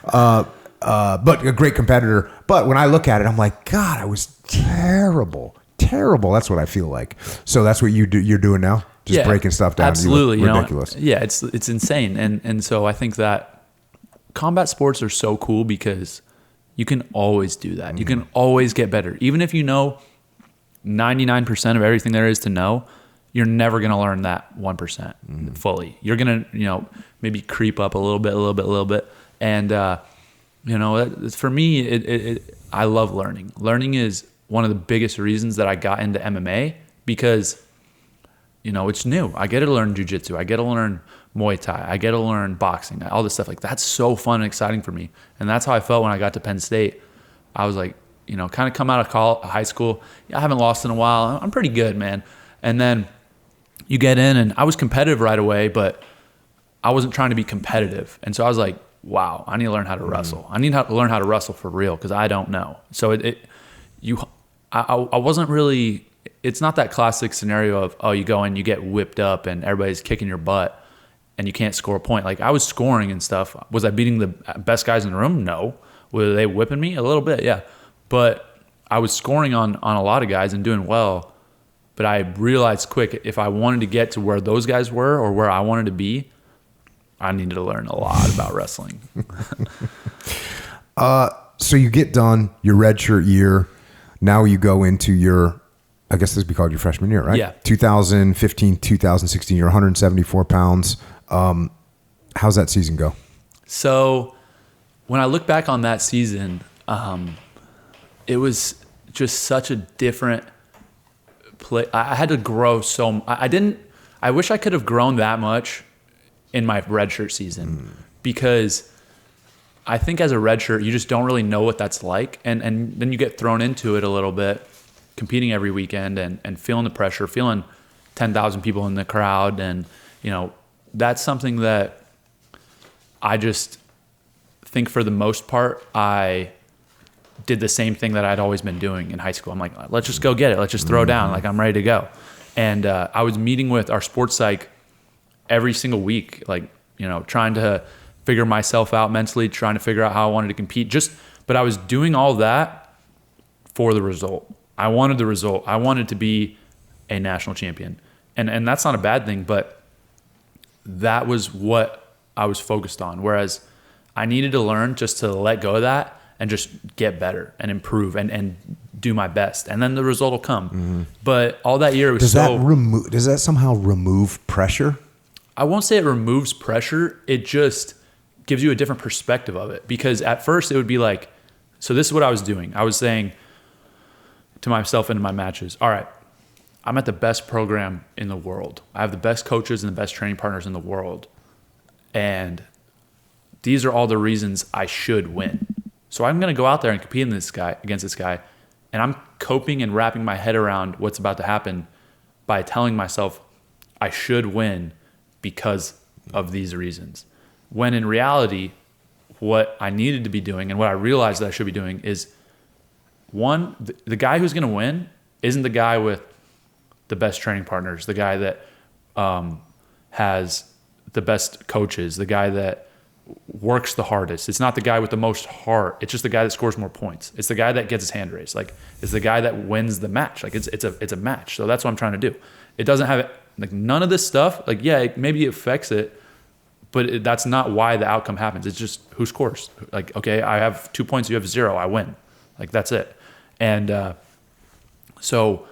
But a great competitor. But when I look at it, I'm like, God, I was terrible. That's what I feel like. So that's what you're doing now? Just breaking stuff down. Absolutely. Ridiculous. It's insane. And so I think that combat sports are so cool because you can always do that. Mm-hmm. You can always get better. Even if you know 99% of everything there is to know, you're never going to learn that 1% fully. You're going to, maybe creep up a little bit. And, for me, I love learning. Learning is one of the biggest reasons that I got into MMA because, it's new. I get to learn Jiu Jitsu. I get to learn Muay Thai. I get to learn boxing, all this stuff. Like, that's so fun and exciting for me. And that's how I felt when I got to Penn State. I was like, kind of come out of high school. Yeah, I haven't lost in a while. I'm pretty good, man. And then you get in, and I was competitive right away, but I wasn't trying to be competitive. And so I was like, wow, I need to learn how to wrestle. I need to learn how to wrestle for real because I don't know. So I wasn't really, it's not that classic scenario of, oh, you go in, you get whipped up and everybody's kicking your butt and you can't score a point. Like I was scoring and stuff. Was I beating the best guys in the room? No. Were they whipping me? A little bit, yeah. But I was scoring on a lot of guys and doing well. But I realized quick, if I wanted to get to where those guys were or where I wanted to be, I needed to learn a lot about wrestling. So you get done your redshirt year. Now you go into your, I guess this would be called your freshman year, right? Yeah. 2015, 2016, you're 174 pounds. How's that season go? So when I look back on that season, it was just such a different play. I had to grow I wish I could have grown that much in my redshirt season because I think as a redshirt, you just don't really know what that's like. And then you get thrown into it a little bit, competing every weekend and feeling the pressure, feeling 10,000 people in the crowd. And, that's something that I just think for the most part, I did the same thing that I'd always been doing in high school. I'm like, let's just go get it. Let's just throw down. Like I'm ready to go. And I was meeting with our sports psych every single week, trying to figure myself out mentally, trying to figure out how I wanted to compete. But I was doing all that for the result. I wanted the result. I wanted to be a national champion. And that's not a bad thing, but that was what I was focused on. Whereas I needed to learn just to let go of that and just get better and improve and do my best. And then the result will come. But all that year was does that somehow remove pressure? I won't say it removes pressure. It just gives you a different perspective of it. Because at first it would be like, so this is what I was doing. I was saying to myself in my matches, all right, I'm at the best program in the world. I have the best coaches and the best training partners in the world. And these are all the reasons I should win. So I'm going to go out there and compete against this guy. And I'm coping and wrapping my head around what's about to happen by telling myself I should win because of these reasons. When in reality, what I needed to be doing and what I realized that I should be doing is, one, the guy who's going to win isn't the guy with the best training partners, the guy that has the best coaches, the guy that works the hardest. It's not the guy with the most heart. It's just the guy that scores more points. It's the guy that gets his hand raised. It's the guy that wins the match. It's a match. So that's what I'm trying to do. It doesn't have none of this stuff. Maybe it affects it, but that's not why the outcome happens. It's just who scores. Okay, I have 2 points. You have 0. I win. That's it. And so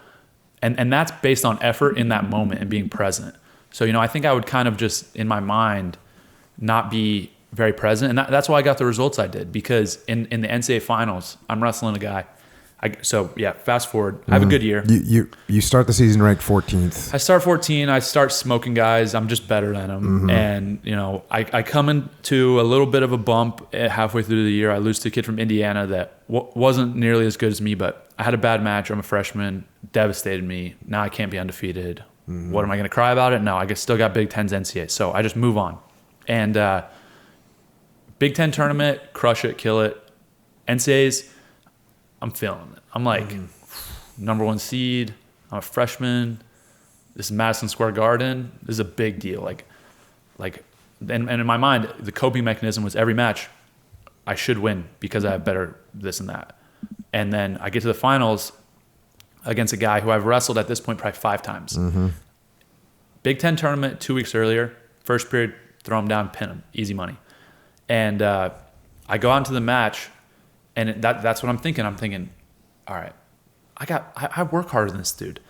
that's based on effort in that moment and being present. So, I think I would kind of just in my mind not be very present. And that's why I got the results I did, because in the NCAA finals, I'm wrestling a guy. Fast forward. I have a good year. You start the season ranked 14th. I start 14. I start smoking guys. I'm just better than them. And, I come into a little bit of a bump halfway through the year. I lose to a kid from Indiana that wasn't nearly as good as me, but I had a bad match. I'm a freshman. Devastated me. Now I can't be undefeated. What am I going to cry about it? No, I still got Big Ten's NCAA. So I just move on. And Big Ten tournament, crush it, kill it. NCAAs, I'm feeling it. I'm number 1 seed. I'm a freshman. This is Madison Square Garden. This is a big deal. And in my mind, the coping mechanism was every match, I should win because I have better this and that. And then I get to the finals against a guy who I've wrestled at this point probably 5 times. Big Ten tournament 2 weeks earlier, first period, throw him down, pin him, easy money. And I go out into the match, and that's what I'm thinking. I'm thinking, all right, I work harder than this dude.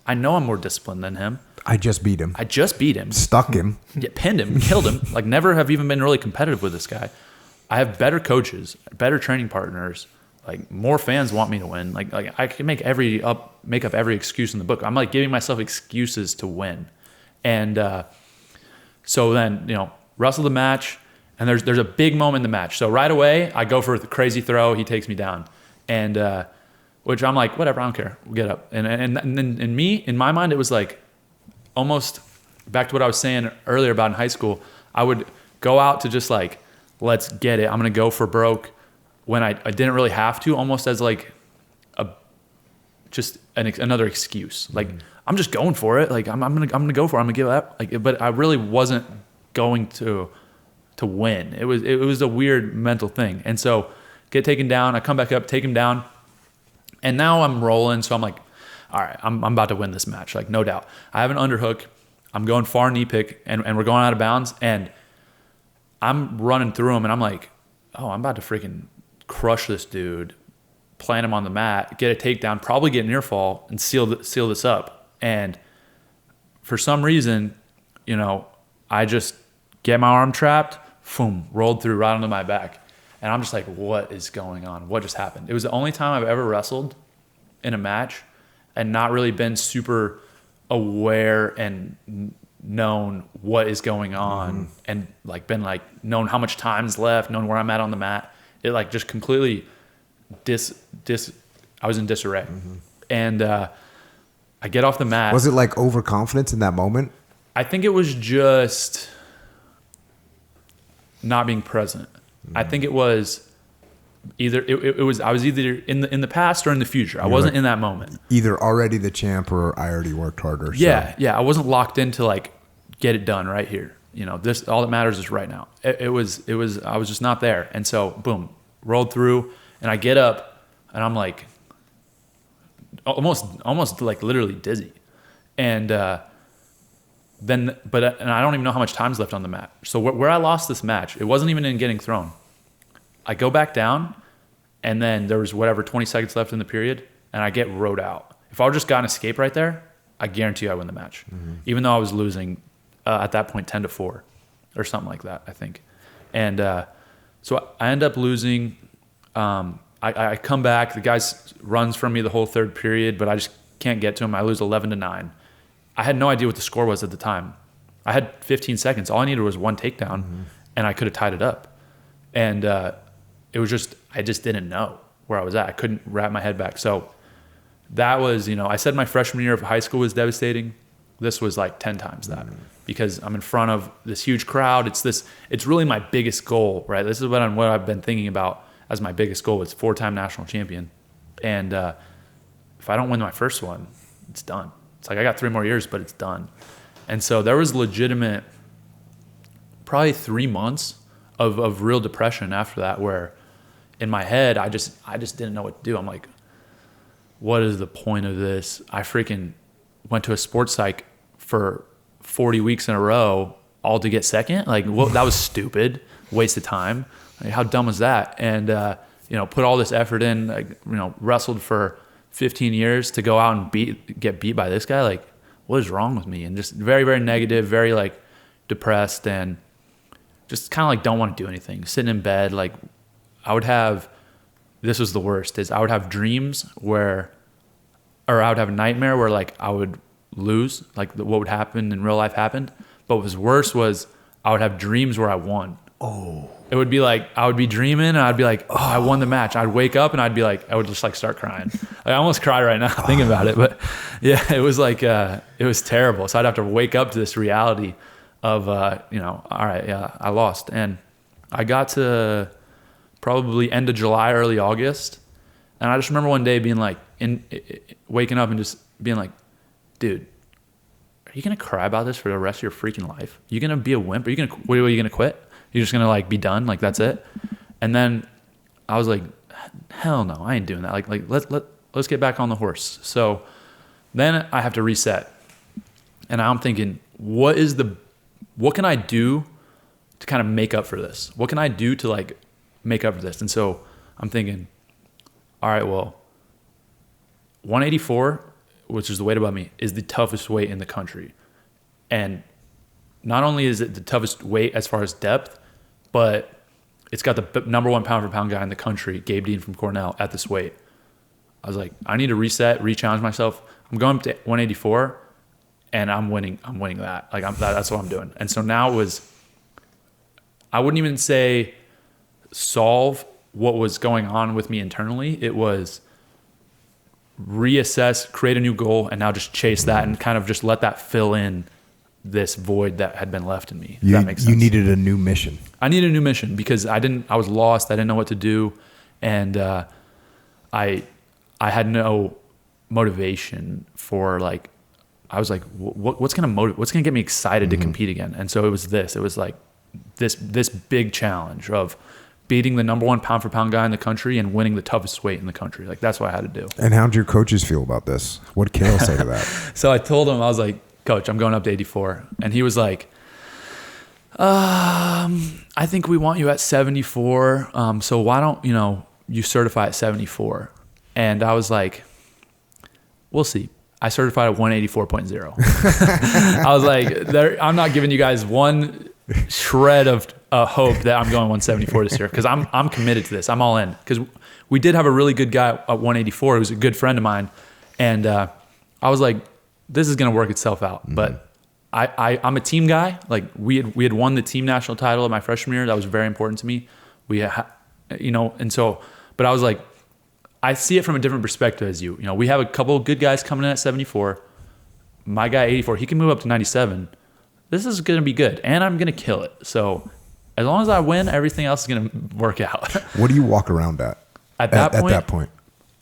I know I'm more disciplined than him. I just beat him. Stuck him. Yeah, pinned him, killed him. Never have even been really competitive with this guy. I have better coaches, better training partners. More fans want me to win. I can make up every excuse in the book. I'm giving myself excuses to win. And so then, wrestle the match, and there's a big moment in the match. So right away, I go for the crazy throw. He takes me down. And which I'm like, whatever, I don't care. We'll get up. And in my mind, it was like almost back to what I was saying earlier about in high school. I would go out to just like, let's get it. I'm going to go for broke when I didn't really have to, almost as like another excuse. Like, I'm just going for it. Like, I'm gonna go for it. I'm gonna give up. Like, but I really wasn't going to win. It was a weird mental thing. And so get taken down. I come back up, take him down, and now I'm rolling. So I'm like, all right, I'm about to win this match. Like, no doubt. I have an underhook. I'm going far knee pick, and we're going out of bounds, and I'm running through him, and I'm like, oh, I'm about to freaking crush this dude. Plant him on the mat, get a takedown, probably get near fall, and seal this up. And for some reason, I just get my arm trapped, boom, rolled through right onto my back. And I'm just like, what is going on? What just happened? It was the only time I've ever wrestled in a match and not really been super aware and known what is going on, and like been like known how much time's left, known where I'm at on the mat. It like just completely I was in disarray. And I get off the mat. Was it like overconfidence in that moment? I think it was just not being present. I think it was either I was either in the past or in the future. I wasn't in that moment. Either already the champ or I already worked harder. Yeah. I wasn't locked into like get it done right here. This all that matters is right now. It was I was just not there. And so boom, rolled through. And I get up, and I'm like, almost like literally dizzy, and I don't even know how much time's left on the mat. So where I lost this match, it wasn't even in getting thrown. I go back down, and then there was 20 seconds left in the period, and I get rode out. If I would just got an escape right there, I guarantee you I win the match, even though I was losing at that point 10-4 or something like that, I think, and so I end up losing. I come back. The guy runs from me the whole third period, but I just can't get to him. I lose 11-9. I had no idea what the score was at the time. I had 15 seconds. All I needed was one takedown, and I could have tied it up. And it was just I just didn't know where I was at. I couldn't wrap my head back. So that was, I said my freshman year of high school was devastating. This was like 10 times that, because I'm in front of this huge crowd. It's really my biggest goal, right? This is what I've been thinking about as my biggest goal. It's 4-time national champion. And if I don't win my first one, it's done. It's like I got 3 more years, but it's done. And so there was legitimate, probably 3 months of real depression after that, where in my head, I just didn't know what to do. I'm like, what is the point of this? I freaking went to a sports psych for 40 weeks in a row, all to get second. Like, that was stupid, waste of time. Like, how dumb was that? And, put all this effort in, like, wrestled for 15 years to go out and get beat by this guy. Like, what is wrong with me? And just very, very negative, very like depressed, and just kind of like don't want to do anything. Sitting in bed, like this was the worst, is I would have dreams I would have a nightmare where like I would lose, like what would happen in real life happened. But what was worse was I would have dreams where I won. Oh. It would be like, I would be dreaming and I'd be like, oh, I won the match. I'd wake up and I'd be like, I would just like start crying. I almost cry right now thinking about it. But yeah, it was like, it was terrible. So I'd have to wake up to this reality of, all right, yeah, I lost. And I got to probably end of July, early August. And I just remember one day being like, waking up and just being like, dude, are you going to cry about this for the rest of your freaking life? Are you going to be a wimp? Are you going to quit? You're just going to like be done? Like, that's it? And then I was like, hell no, I ain't doing that. Like let's get back on the horse. So then I have to reset. And I'm thinking, what can I do to kind of make up for this? What can I do to like make up for this? And so I'm thinking, all right, well, 184, which is the weight above me, is the toughest weight in the country. And not only is it the toughest weight as far as depth, but it's got the number 1 pound for pound guy in the country, Gabe Dean from Cornell, at this weight. I was like, I need to reset, re-challenge myself. I'm going up to 184, and I'm winning that. Like, that's what I'm doing. And so now I wouldn't even say solve what was going on with me internally. It was reassess, create a new goal, and now just chase that and kind of just let that fill in this void that had been left in me. If that makes sense. You needed a new mission. I needed a new mission because I was lost. I didn't know what to do. And I had no motivation for like, I was like, what's going to get me excited to compete again? And so it was like this big challenge of beating the number 1 pound for pound guy in the country and winning the toughest weight in the country. Like, that's what I had to do. And how did your coaches feel about this? What did Cael say to that? So I told him, I was like, Coach, I'm going up to 84. And he was like, I think we want you at 74. So why don't, you certify at 74? And I was like, we'll see. I certified at 184.0. I was like, I'm not giving you guys one shred of hope that I'm going 174 this year, because I'm committed to this. I'm all in, because we did have a really good guy at 184. He was a good friend of mine, and I was like, this is going to work itself out. But I'm a team guy. Like, we had won the team national title at my freshman year. That was very important to me. And so, but I was like, I see it from a different perspective as you. We have a couple of good guys coming in at 74. My guy 84, he can move up to 97. This is going to be good, and I'm going to kill it. So as long as I win, everything else is going to work out. What do you walk around at? At that point?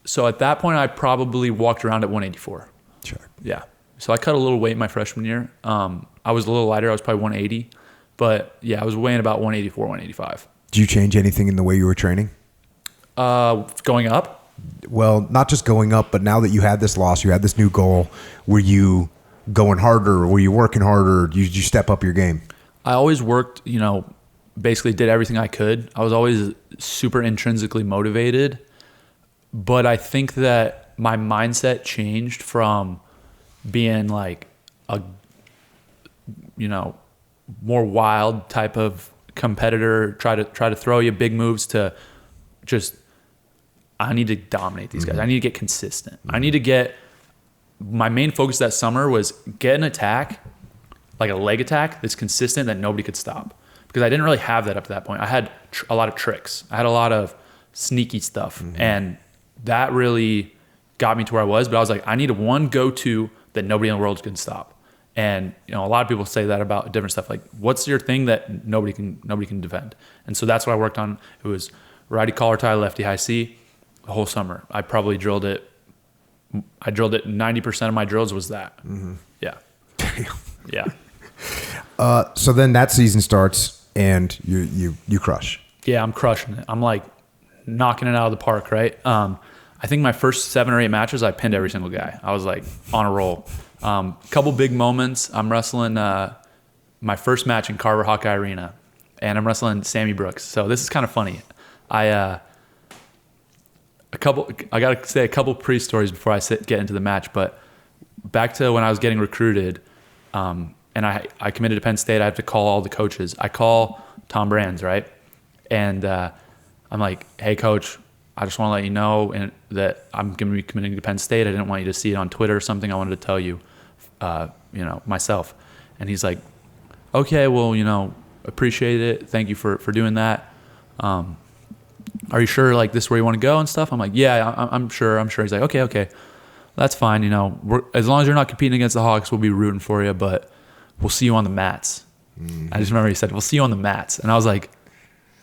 So at that point, I probably walked around at 184. Check. Yeah. So I cut a little weight my freshman year. I was a little lighter. I was probably 180. But yeah, I was weighing about 184, 185. Did you change anything in the way you were training? Going up? Well, not just going up, but now that you had this loss, you had this new goal, were you going harder? Were you working harder? Did you step up your game? I always worked, basically did everything I could. I was always super intrinsically motivated. But I think that my mindset changed from being like a, more wild type of competitor, try to throw you big moves, to just, I need to dominate these guys. I need to get consistent. My main focus that summer was get an attack, like a leg attack that's consistent, that nobody could stop. Because I didn't really have that up to that point. I had a lot of tricks. I had a lot of sneaky stuff. And that really got me to where I was. But I was like, I need one go-to that nobody in the world can stop. And a lot of people say that about different stuff. Like, what's your thing that nobody can defend? And so that's what I worked on. It was righty collar tie, lefty high C. The whole summer, I probably drilled it. 90% of my drills was that. Yeah. Yeah. So then that season starts and you crush. Yeah, I'm crushing it. I'm like knocking it out of the park, right? I think my first 7 or 8 matches, I pinned every single guy. I was like on a roll. Couple big moments. I'm wrestling my first match in Carver Hawkeye Arena, and I'm wrestling Sammy Brooks. So this is kind of funny. I gotta say a couple pre-stories before I get into the match, but back to when I was getting recruited, and I committed to Penn State, I have to call all the coaches. I call Tom Brands, right? And I'm like, hey coach, I just want to let you know that I'm going to be committing to Penn State. I didn't want you to see it on Twitter or something. I wanted to tell you, myself. And he's like, okay, well, appreciate it. Thank you for doing that. Are you sure like this is where you want to go and stuff? I'm like, yeah, I'm sure. He's like, okay, that's fine. As long as you're not competing against the Hawks, we'll be rooting for you, but we'll see you on the mats. I just remember he said, we'll see you on the mats. And I was like,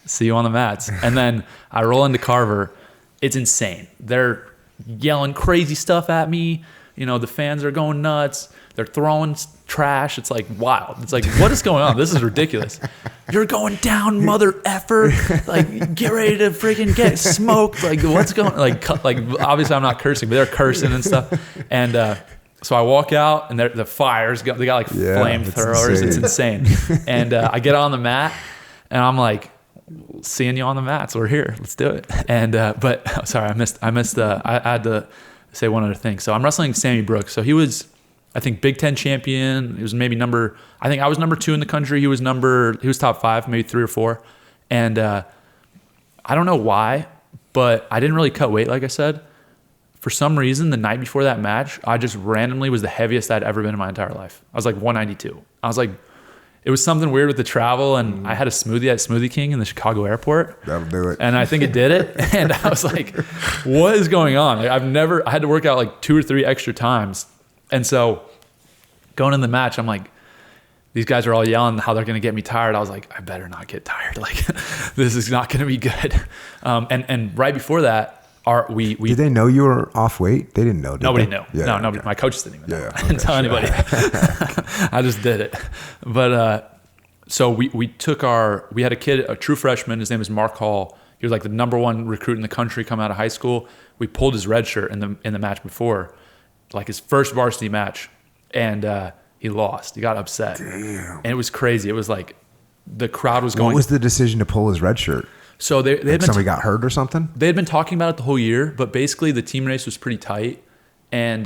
see you on the mats. And then I roll into Carver. It's insane. They're yelling crazy stuff at me. The fans are going nuts. They're throwing trash. It's like wild. It's like, what is going on? This is ridiculous. You're going down, mother effer. Like, get ready to freaking get smoked. Like, what's going on? Like obviously I'm not cursing, but they're cursing and stuff. And so I walk out, and the fires, they got like flamethrowers. It's insane. And I get on the mat, and I'm like, seeing you on the mats. We're here. Let's do it. And but sorry, I missed. I had to say one other thing. So I'm wrestling Sammy Brooks. So he was, I think, Big Ten champion. He was maybe I think I was number 2 in the country. He was top 5, maybe 3 or 4. And I don't know why, but I didn't really cut weight, like I said. For some reason, the night before that match, I just randomly was the heaviest I'd ever been in my entire life. I was like 192. I was like, it was something weird with the travel, and I had a smoothie at Smoothie King in the Chicago airport. That'll do it. And I think it did it. And I was like, what is going on? Like, I had to work out like 2 or 3 extra times. And so going in the match, I'm like, these guys are all yelling how they're going to get me tired. I was like, I better not get tired. Like, this is not going to be good. And right before that, we did they know you were off weight? They didn't know. Nobody knew. Yeah, no, okay. nobody. My coaches didn't even know. Yeah, I didn't tell anybody. I just did it. But so we had a kid, a true freshman. His name is Mark Hall. He was like the #1 recruit in the country coming out of high school. We pulled his red shirt in the match before, like his first varsity match, and he lost. He got upset. Damn. And it was crazy. It was like the crowd was going. What was the decision to pull his red shirt? So they had somebody got hurt or something? They had been talking about it the whole year, but basically the team race was pretty tight, and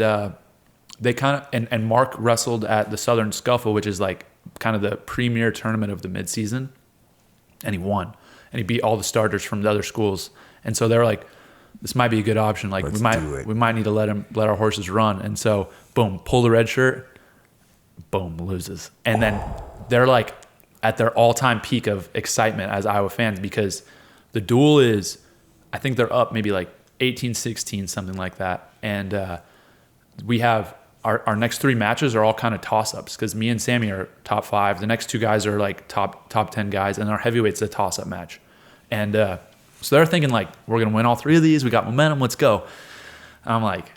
they kind of and Mark wrestled at the Southern Scuffle, which is like kind of the premier tournament of the midseason, and he won, and he beat all the starters from the other schools, and so they're like, this might be a good option. Like we might need to let our horses run, and so boom, pull the red shirt, boom, loses, and then they're like at their all-time peak of excitement as Iowa fans because the duel is, I think they're up maybe like 18-16, something like that. And we have our next 3 matches are all kind of toss-ups because me and Sammy are top 5. The next 2 guys are like top 10 guys, and our heavyweight's a toss-up match. And so they're thinking like, we're going to win all 3 of these. We got momentum. Let's go. And I'm like,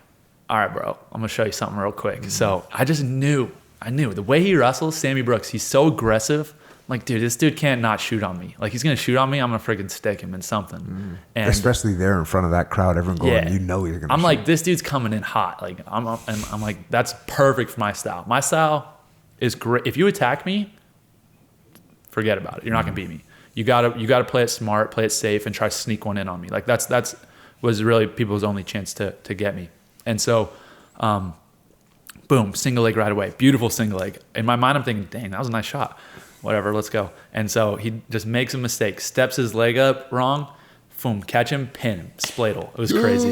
all right, bro, I'm going to show you something real quick. Mm-hmm. So I just knew the way he wrestles, Sammy Brooks, he's so aggressive. Like, dude, this dude can't not shoot on me. Like, he's going to shoot on me, I'm going to freaking stick him in something. Mm. And especially there in front of that crowd, everyone going, yeah, you know he's going to I'm shoot. like, this dude's coming in hot. Like, I'm like, that's perfect for my style. My style is great. If you attack me, forget about it. You're not going to beat me. You gotta play it smart, play it safe, and try to sneak one in on me. Like, that's was really people's only chance to get me. And so, boom, single leg right away. Beautiful single leg. In my mind, I'm thinking, dang, that was a nice shot. Whatever, let's go. And so he just makes a mistake, steps his leg up wrong, boom, catch him, pin him, spladle. It was crazy.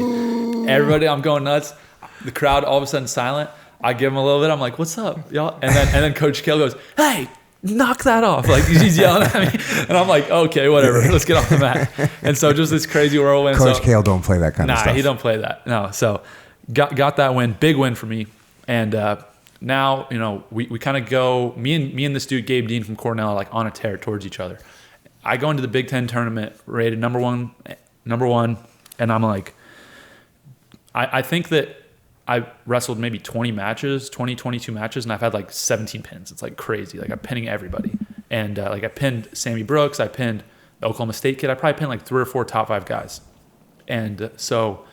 Everybody, I'm going nuts. The crowd all of a sudden silent. I give him a little bit. I'm like, what's up, y'all? And then Coach Cael goes, hey, knock that off. Like, he's yelling at me. And I'm like, okay, whatever. Let's get off the mat. And so just this crazy whirlwind. Coach Cael don't play that kind of stuff. Nah, he don't play that. No. So got that win. Big win for me. And now, we kind of go, me and this dude, Gabe Dean from Cornell, are like on a tear towards each other. I go into the Big Ten tournament rated number one, and I'm like, I think that I wrestled maybe 22 matches, and I've had like 17 pins. It's like crazy. Like, I'm pinning everybody. And like, I pinned Sammy Brooks, I pinned the Oklahoma State kid. I probably pinned like 3 or 4 top 5 guys. And so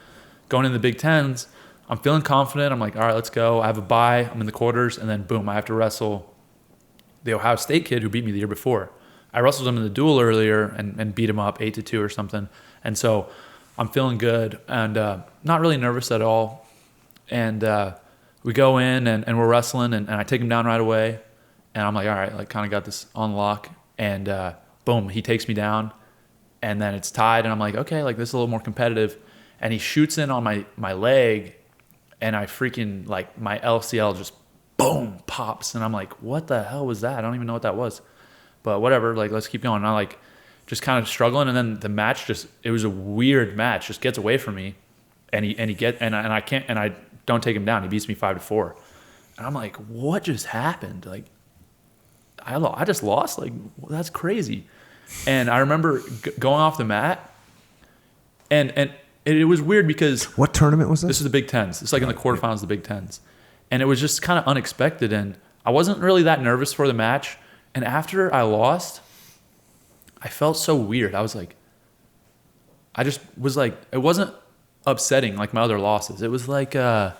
going in the Big Tens, I'm feeling confident. I'm like, all right, let's go. I have a bye. I'm in the quarters. And then, boom, I have to wrestle the Ohio State kid who beat me the year before. I wrestled him in the duel earlier and beat him up 8-2 or something. And so I'm feeling good and not really nervous at all. And we go in and we're wrestling and I take him down right away. And I'm like, all right, like, kind of got this on lock. And boom, he takes me down. And then it's tied. And I'm like, okay, like, this is a little more competitive. And he shoots in on my leg. And I freaking, like, my LCL just, boom, pops. And I'm like, what the hell was that? I don't even know what that was. But whatever, like, let's keep going. And I, like, just kind of struggling. And then the match it was a weird match, just gets away from me. And I don't take him down. He beats me 5-4. And I'm like, what just happened? Like, I just lost? Like, that's crazy. And I remember going off the mat and it was weird because... What tournament was this? This is the Big Tens. It's like in the quarterfinals of the Big Tens. And it was just kind of unexpected. And I wasn't really that nervous for the match. And after I lost, I felt so weird. I was like... I just was like... It wasn't upsetting like my other losses. It was like... I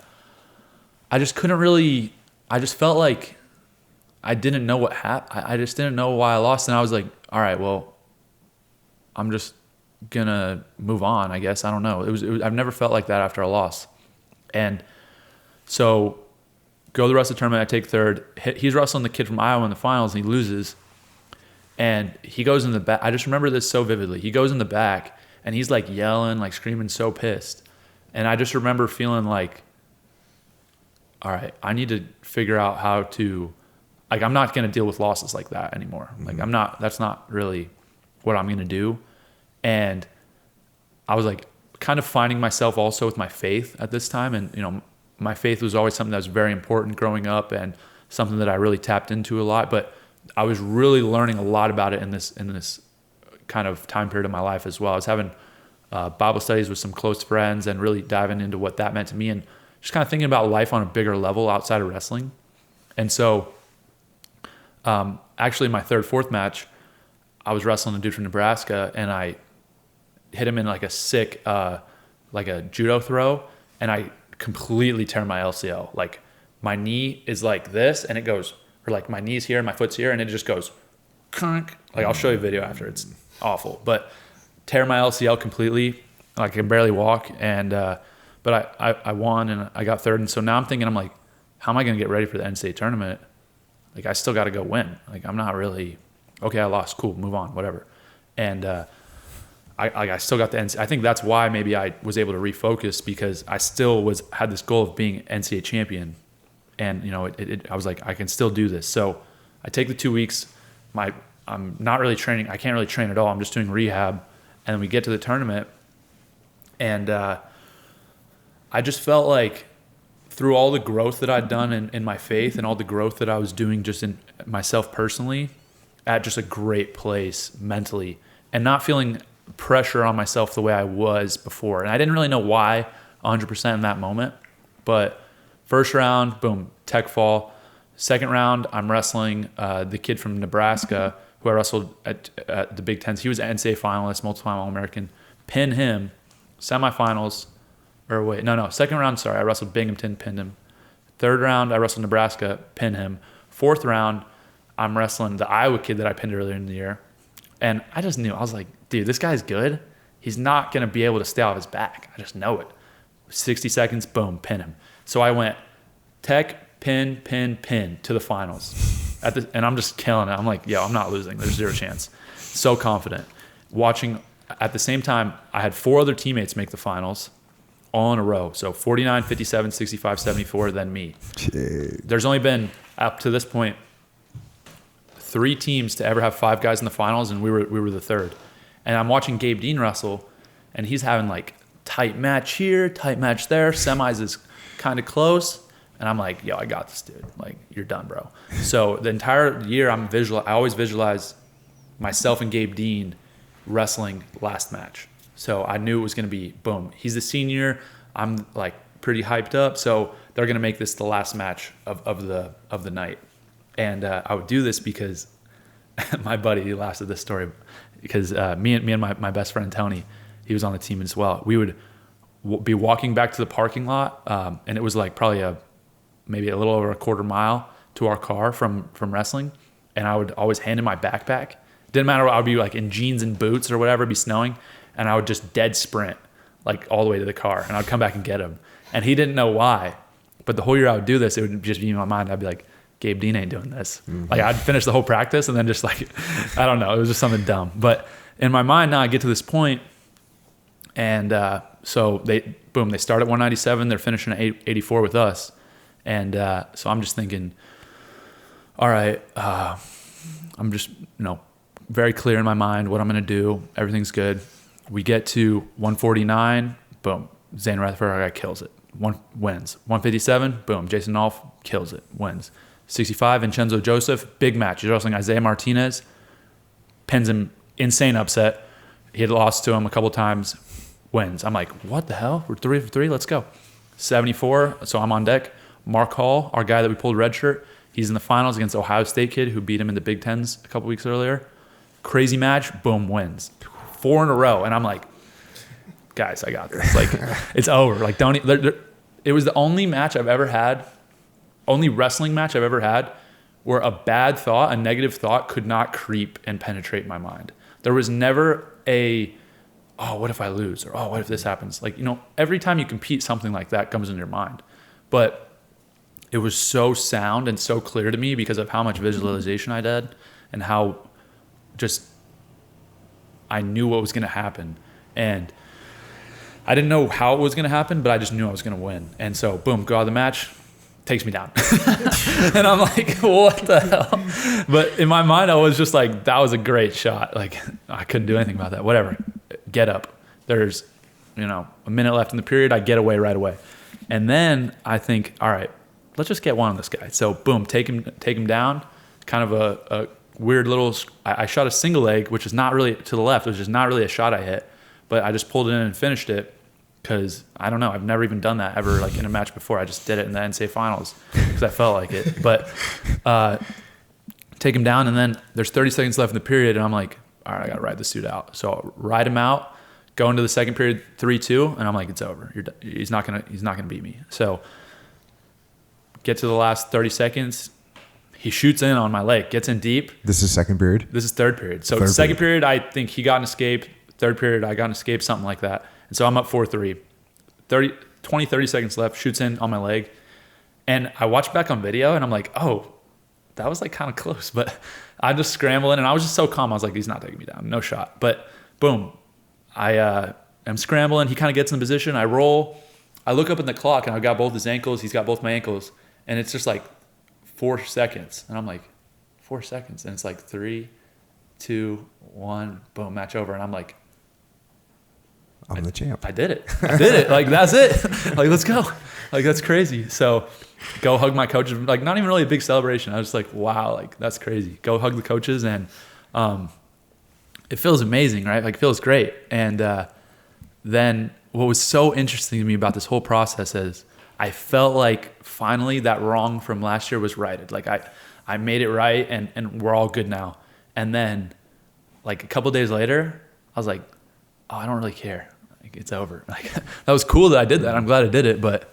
just couldn't really... I just felt like I didn't know what happened. I just didn't know why I lost. And I was like, all right, well, I'm just gonna move on, I guess. I don't know. It was I've never felt like that after a loss. And so go the rest of the tournament, I take third. He's wrestling the kid from Iowa in the finals and he loses. And he goes in the back. I just remember this so vividly. He goes in the back and he's like yelling, like screaming, so pissed. And I just remember feeling like, all right, I need to figure out how to like, I'm not going to deal with losses like that anymore. Like, that's not really what I'm going to do. And I was like kind of finding myself also with my faith at this time. And, you know, my faith was always something that was very important growing up and something that I really tapped into a lot. But I was really learning a lot about it in this kind of time period of my life as well. I was having Bible studies with some close friends and really diving into what that meant to me and just kind of thinking about life on a bigger level outside of wrestling. And so actually my fourth match, I was wrestling a dude from Nebraska and I hit him in like a sick, like a judo throw, and I completely tear my LCL. Like my knee is like this and it goes, or like my knee's here and my foot's here and it just goes, like I'll show you a video after. It's awful, but tear my LCL completely. Like I can barely walk. And, but I won and I got third. And so now I'm thinking, I'm like, how am I going to get ready for the NCAA tournament? Like I still got to go win. Like I'm not really, okay, I lost. Cool. Move on, whatever. And, I still got the NCAA. I think that's why maybe I was able to refocus, because I still had this goal of being NCAA champion. And, you know, I was like, I can still do this. So I take the 2 weeks. I'm not really training. I can't really train at all. I'm just doing rehab. And then we get to the tournament. And I just felt like through all the growth that I'd done in my faith and all the growth that I was doing just in myself personally, at just a great place mentally, and not feeling pressure on myself the way I was before. And I didn't really know why 100% in that moment. But first round, boom, tech fall. Second round, I'm wrestling the kid from Nebraska who I wrestled at the Big Tens. He was an NCAA finalist, multiple-time All-American. Pin him. Semifinals, or wait, no. Second round, sorry, I wrestled Binghamton, pinned him. Third round, I wrestled Nebraska, pinned him. Fourth round, I'm wrestling the Iowa kid that I pinned earlier in the year. And I just knew, I was like, dude, this guy's good. He's not going to be able to stay off his back. I just know it. 60 seconds, boom, pin him. So I went tech, pin to the finals. And I'm just killing it. I'm like, yo, I'm not losing. There's zero chance. So confident. Watching, at the same time, I had 4 other teammates make the finals all in a row. So 49, 57, 65, 74, then me. Shit. There's only been, up to this point, 3 teams to ever have 5 guys in the finals, and we were the third. And I'm watching Gabe Dean wrestle, and he's having like tight match here, tight match there. Semis is kind of close. And I'm like, yo, I got this, dude. Like, you're done, bro. So the entire year, I always visualize myself and Gabe Dean wrestling last match. So I knew it was going to be, boom. He's a senior. I'm like pretty hyped up. So they're going to make this the last match of the night. And I would do this because my buddy, he laughs at this story, because me and my best friend Tony, he was on the team as well. We would be walking back to the parking lot, and it was like probably maybe a little over a quarter mile to our car from wrestling, and I would always hand him my backpack. Didn't matter what, I would be like in jeans and boots or whatever, it'd be snowing, and I would just dead sprint like all the way to the car, and I'd come back and get him. And he didn't know why, but the whole year I would do this, it would just be in my mind. I'd be like, Gabe Dean ain't doing this. Mm-hmm. Like I'd finish the whole practice and then just like, I don't know, it was just something dumb. But in my mind now I get to this point, and so they start at 197, they're finishing at 84 with us. And so I'm just thinking, all right, I'm just, very clear in my mind what I'm going to do. Everything's good. We get to 149, boom, Zane Rutherford, our guy kills it. Wins. 157, boom, Jason Nolf kills it, wins. 65, Vincenzo Joseph, big match. He's wrestling Isaiah Martinez, pins him, insane upset. He had lost to him a couple times, wins. I'm like, what the hell? We're 3 for 3, let's go. 74, so I'm on deck. Mark Hall, our guy that we pulled red shirt, he's in the finals against Ohio State kid who beat him in the Big Tens a couple weeks earlier. Crazy match, boom, wins. 4 in a row, and I'm like, guys, I got this. Like, it's over. Like, don't. It was the only match I've ever had, only wrestling match I've ever had, where a bad thought, a negative thought, could not creep and penetrate my mind. There was never oh, what if I lose? Or, oh, what if this happens? Like, every time you compete, something like that comes into your mind. But it was so sound and so clear to me because of how much visualization I did and how just I knew what was going to happen. And I didn't know how it was going to happen, but I just knew I was going to win. And so, boom, go out of the match, takes me down. And I'm like, what the hell? But in my mind, I was just like, that was a great shot. Like, I couldn't do anything about that. Whatever. Get up. There's, a minute left in the period. I get away right away. And then I think, all right, let's just get one on this guy. So boom, take him down. Kind of a weird little, I shot a single leg, which is not really to the left. It was just not really a shot I hit, but I just pulled it in and finished it. Cause I don't know, I've never even done that ever like in a match before. I just did it in the NCAA finals because I felt like it. But take him down, and then there's 30 seconds left in the period, and I'm like, all right, I gotta ride this dude out. So I'll ride him out, go into the second period 3-2, and I'm like, it's over. He's not gonna beat me. So get to the last 30 seconds, he shoots in on my leg, gets in deep. This is second period? This is third period. So second period, I think he got an escape. Third period, I got an escape, something like that. And so I'm up 4-3. 30 seconds left, shoots in on my leg. And I watched back on video, and I'm like, oh, that was like kind of close. But I'm just scrambling, and I was just so calm. I was like, he's not taking me down. No shot. But boom, I am scrambling. He kind of gets in position. I roll. I look up at the clock, and I've got both his ankles. He's got both my ankles. And it's just like 4 seconds. And I'm like, 4 seconds. And it's like 3, 2, 1, boom, match over. And I'm like, I'm the champ. I did it. Like, that's it. Like, let's go. Like, that's crazy. So go hug my coaches. Like, not even really a big celebration. I was just like, wow, like, that's crazy. Go hug the coaches. And it feels amazing, right? Like, it feels great. And then what was so interesting to me about this whole process is I felt like finally that wrong from last year was righted. Like, I made it right, and we're all good now. And then, like, a couple days later, I was like, oh, I don't really care. Like, it's over. Like, that was cool that I did that. I'm glad I did it, but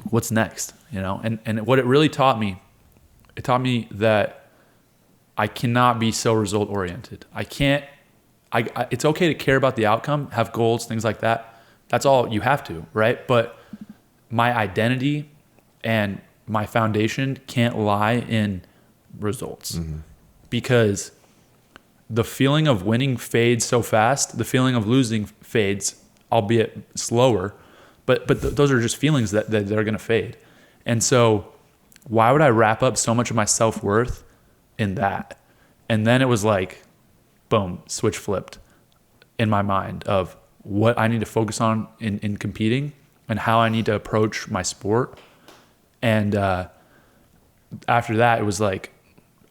what's next? And what it really taught me, it taught me that I cannot be so result oriented. It's okay to care about the outcome, have goals, things like that. That's all you have to, right? But my identity and my foundation can't lie in results, because the feeling of winning fades so fast. The feeling of losing fades, albeit slower, but those are just feelings that are going to fade. And so why would I wrap up so much of my self-worth in that? And then it was like, boom, switch flipped in my mind of what I need to focus on in competing and how I need to approach my sport. And after that, it was like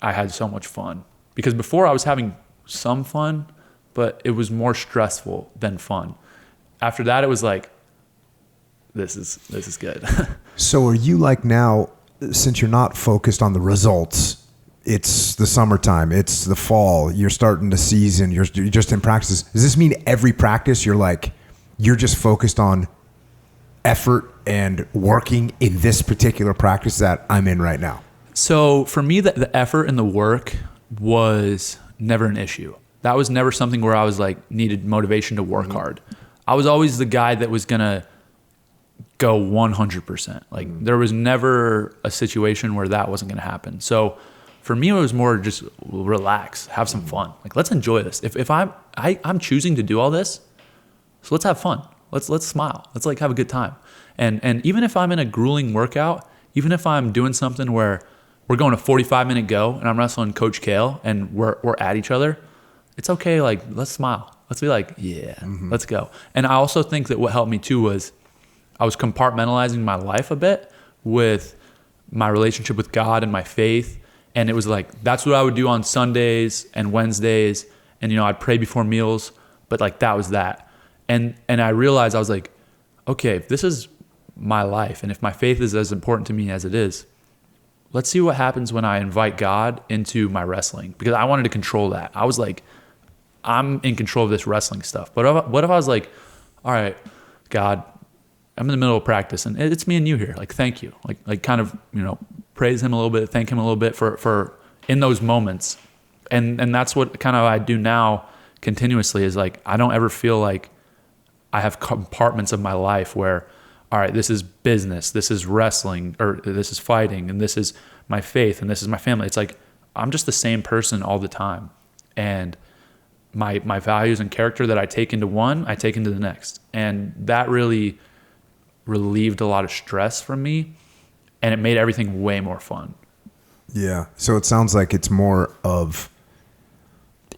I had so much fun, because before I was having some fun, but it was more stressful than fun. After that, it was like, this is good. So are you like now, since you're not focused on the results, it's the summertime, it's the fall, you're starting the season, you're just in practices. Does this mean every practice you're just focused on effort and working in this particular practice that I'm in right now? So for me, the effort and the work was never an issue. That was never something where I was like needed motivation to work hard. I was always the guy that was gonna go 100%. Like there was never a situation where that wasn't gonna happen. So for me, it was more just relax, have some fun. Like, let's enjoy this. If I'm choosing to do all this, so let's have fun. Let's smile. Let's like have a good time. And even if I'm in a grueling workout, even if I'm doing something where we're going a 45-minute go and I'm wrestling Coach Cael and we're at each other, it's okay. Like, let's smile. Let's be like, yeah, let's go. And I also think that what helped me too was I was compartmentalizing my life a bit with my relationship with God and my faith. And it was like, that's what I would do on Sundays and Wednesdays. And, I'd pray before meals, but like, that was that. And I realized, I was like, okay, if this is my life and if my faith is as important to me as it is, let's see what happens when I invite God into my wrestling, because I wanted to control that. I was like, I'm in control of this wrestling stuff. But what if I was like, all right, God, I'm in the middle of practice and it's me and you here. Like, thank you. Like kind of, praise him a little bit, thank him a little bit for in those moments. And that's what kind of I do now continuously, is like, I don't ever feel like I have compartments of my life where, all right, this is business, this is wrestling, or this is fighting, and this is my faith, and this is my family. It's like, I'm just the same person all the time. And my values and character that I take into one, I take into the next. And that really relieved a lot of stress from me. and it made everything way more fun. Yeah. So it sounds like it's more of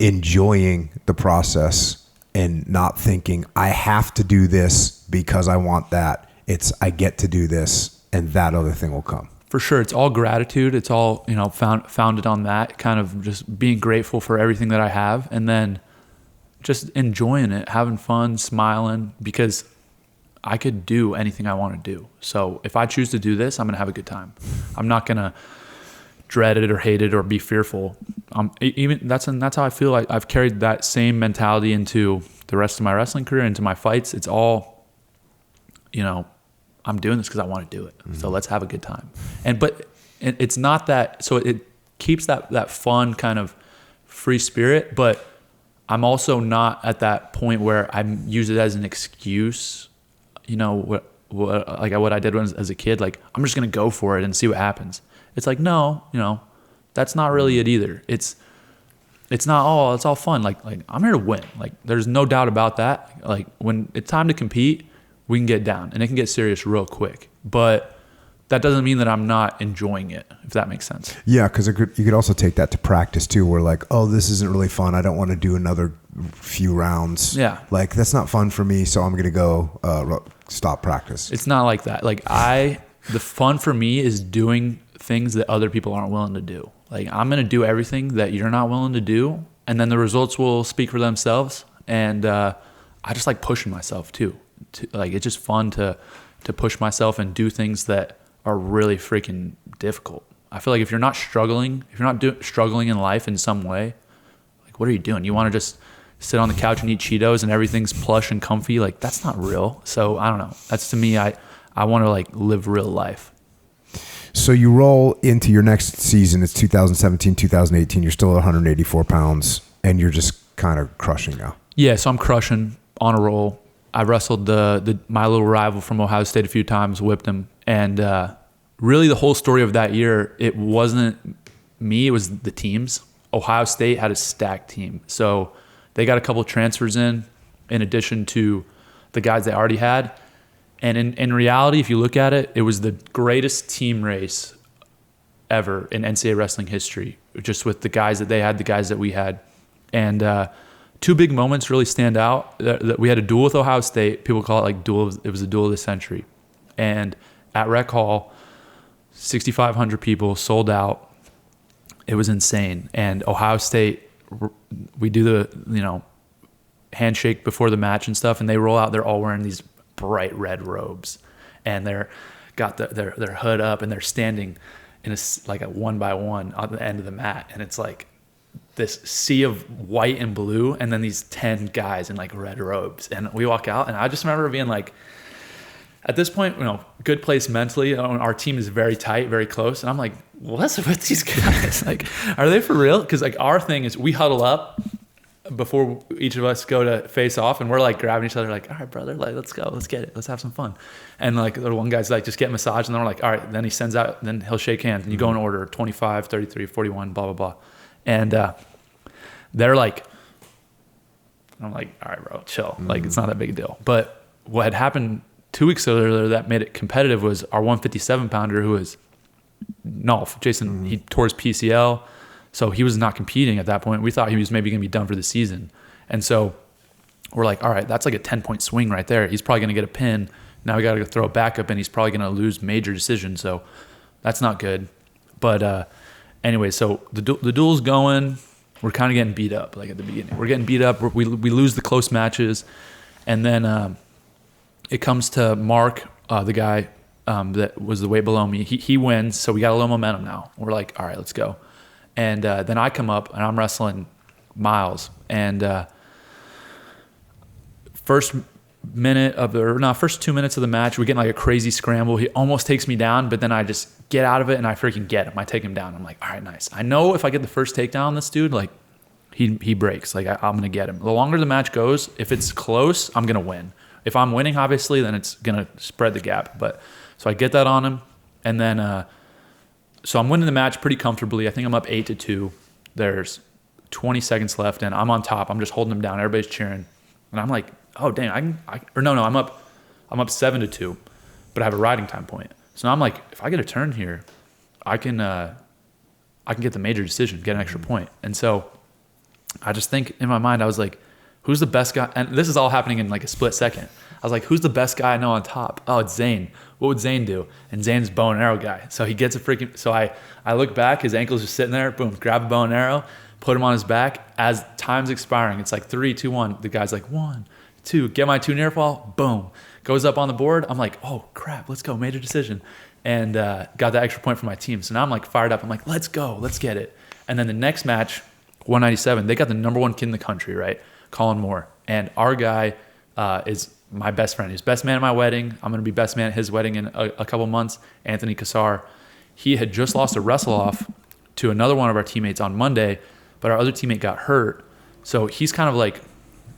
enjoying the process and not thinking I have to do this because I want that. It's I get to do this and that other thing will come. For sure. It's all gratitude. It's all, founded on that kind of just being grateful for everything that I have, and then just enjoying it, having fun, smiling, because I could do anything I want to do. So if I choose to do this, I'm going to have a good time. I'm not going to dread it or hate it or be fearful. That's how I feel like I've carried that same mentality into the rest of my wrestling career, into my fights. It's all, I'm doing this because I want to do it. Mm-hmm. So let's have a good time. But it's not that, so it keeps that fun kind of free spirit, but I'm also not at that point where I use it as an excuse, what I did as a kid. Like, I'm just going to go for it and see what happens. It's like, no, that's not really it either. It's not, it's all fun. Like I'm here to win. Like, there's no doubt about that. Like, when it's time to compete, we can get down and it can get serious real quick. But that doesn't mean that I'm not enjoying it, if that makes sense. Yeah, because you could also take that to practice too, where like, oh, this isn't really fun. I don't want to do another few rounds. Yeah. Like, that's not fun for me, so I'm going to go stop practice. It's not like that. Like, the fun for me is doing things that other people aren't willing to do. Like, I'm going to do everything that you're not willing to do, and then the results will speak for themselves. And I just like pushing myself too. Like, it's just fun to push myself and do things that are really freaking difficult. I feel like if you're not struggling in life in some way, like, what are you doing? You want to just sit on the couch and eat Cheetos and everything's plush and comfy? Like, that's not real. So I don't know. That's, to me, I want to like live real life. So you roll into your next season. It's 2017, 2018. You're still 184 pounds and you're just kind of crushing now. Yeah. So I'm crushing, on a roll. I wrestled my little rival from Ohio State a few times, whipped him. And really the whole story of that year, it wasn't me, it was the teams. Ohio State had a stacked team. So they got a couple transfers in addition to the guys they already had. And in reality, if you look at it, it was the greatest team race ever in NCAA wrestling history, just with the guys that they had, the guys that we had. And two big moments really stand out. That we had a duel with Ohio State. People call it like it was a duel of the century. And at Rec Hall, 6,500 people, sold out. It was insane. And Ohio State, we do the handshake before the match and stuff, and they roll out. They're all wearing these bright red robes, and they're got their hood up, and they're standing in a 1-by-1 on the end of the mat, and it's like this sea of white and blue, and then these 10 guys in like red robes, and we walk out, and I just remember being like, at this point, good place mentally. Our team is very tight, very close, and I'm like, what's with these guys? Like, are they for real? Because like our thing is we huddle up before each of us go to face off, and we're like grabbing each other, like, all right, brother, like, let's go, let's get it, let's have some fun. And like the one guy's like, just get massaged, and then we're like, all right. Then he sends out, then he'll shake hands, and you go in order 25, 33, 41, blah blah blah, and they're like, I'm like, all right, bro, chill. Like, it's not that big a deal. But what had happened 2 weeks earlier that made it competitive was our 157 pounder, who was Nolf. Jason, he tore his PCL. So he was not competing at that point. We thought he was maybe going to be done for the season. And so we're like, all right, that's like a 10-point swing right there. He's probably going to get a pin. Now we got to throw a backup, and he's probably going to lose major decision. So that's not good. But anyway, so the duel's going. We're kind of getting beat up, like at the beginning. We're getting beat up. We lose the close matches. And then it comes to Mark, the guy that was the weight below me. He wins, so we got a little momentum now. We're like, all right, let's go. And then I come up, and I'm wrestling Miles. And first 2 minutes of the match, we get in like a crazy scramble. He almost takes me down, but then I just get out of it, and I freaking get him. I take him down. I'm like, all right, nice. I know if I get the first takedown on this dude, like he breaks. Like I'm gonna get him. The longer the match goes, if it's close, I'm gonna win. If I'm winning, obviously, then it's gonna spread the gap. But so I get that on him, and then. So I'm winning the match pretty comfortably. I think I'm up 8-2. There's 20 seconds left, and I'm on top. I'm just holding him down. Everybody's cheering, and I'm like, oh dang, I'm up 7-2, but I have a riding time point. So now I'm like, if I get a turn here, I can get the major decision, get an extra point. And so I just think in my mind, I was like, who's the best guy? And this is all happening in like a split second. I was like, who's the best guy I know on top? Oh, it's Zane. What would Zane do? And Zane's bow and arrow guy. So he gets a freaking, so I look back, his ankle's just sitting there, boom, grab a bow and arrow, put him on his back. As time's expiring, it's like 3, 2, 1. The guy's like 1, 2, get my 2 near fall, boom. Goes up on the board. I'm like, oh crap, let's go, major decision. And got that extra point for my team. So now I'm like fired up. I'm like, let's go, let's get it. And then the next match, 197, they got the number 1 kid in the country, right? Colin Moore. And our guy is my best friend. He's best man at my wedding. I'm going to be best man at his wedding in a couple months. Anthony Cassar. He had just lost a wrestle off to another one of our teammates on Monday, but our other teammate got hurt. So he's kind of like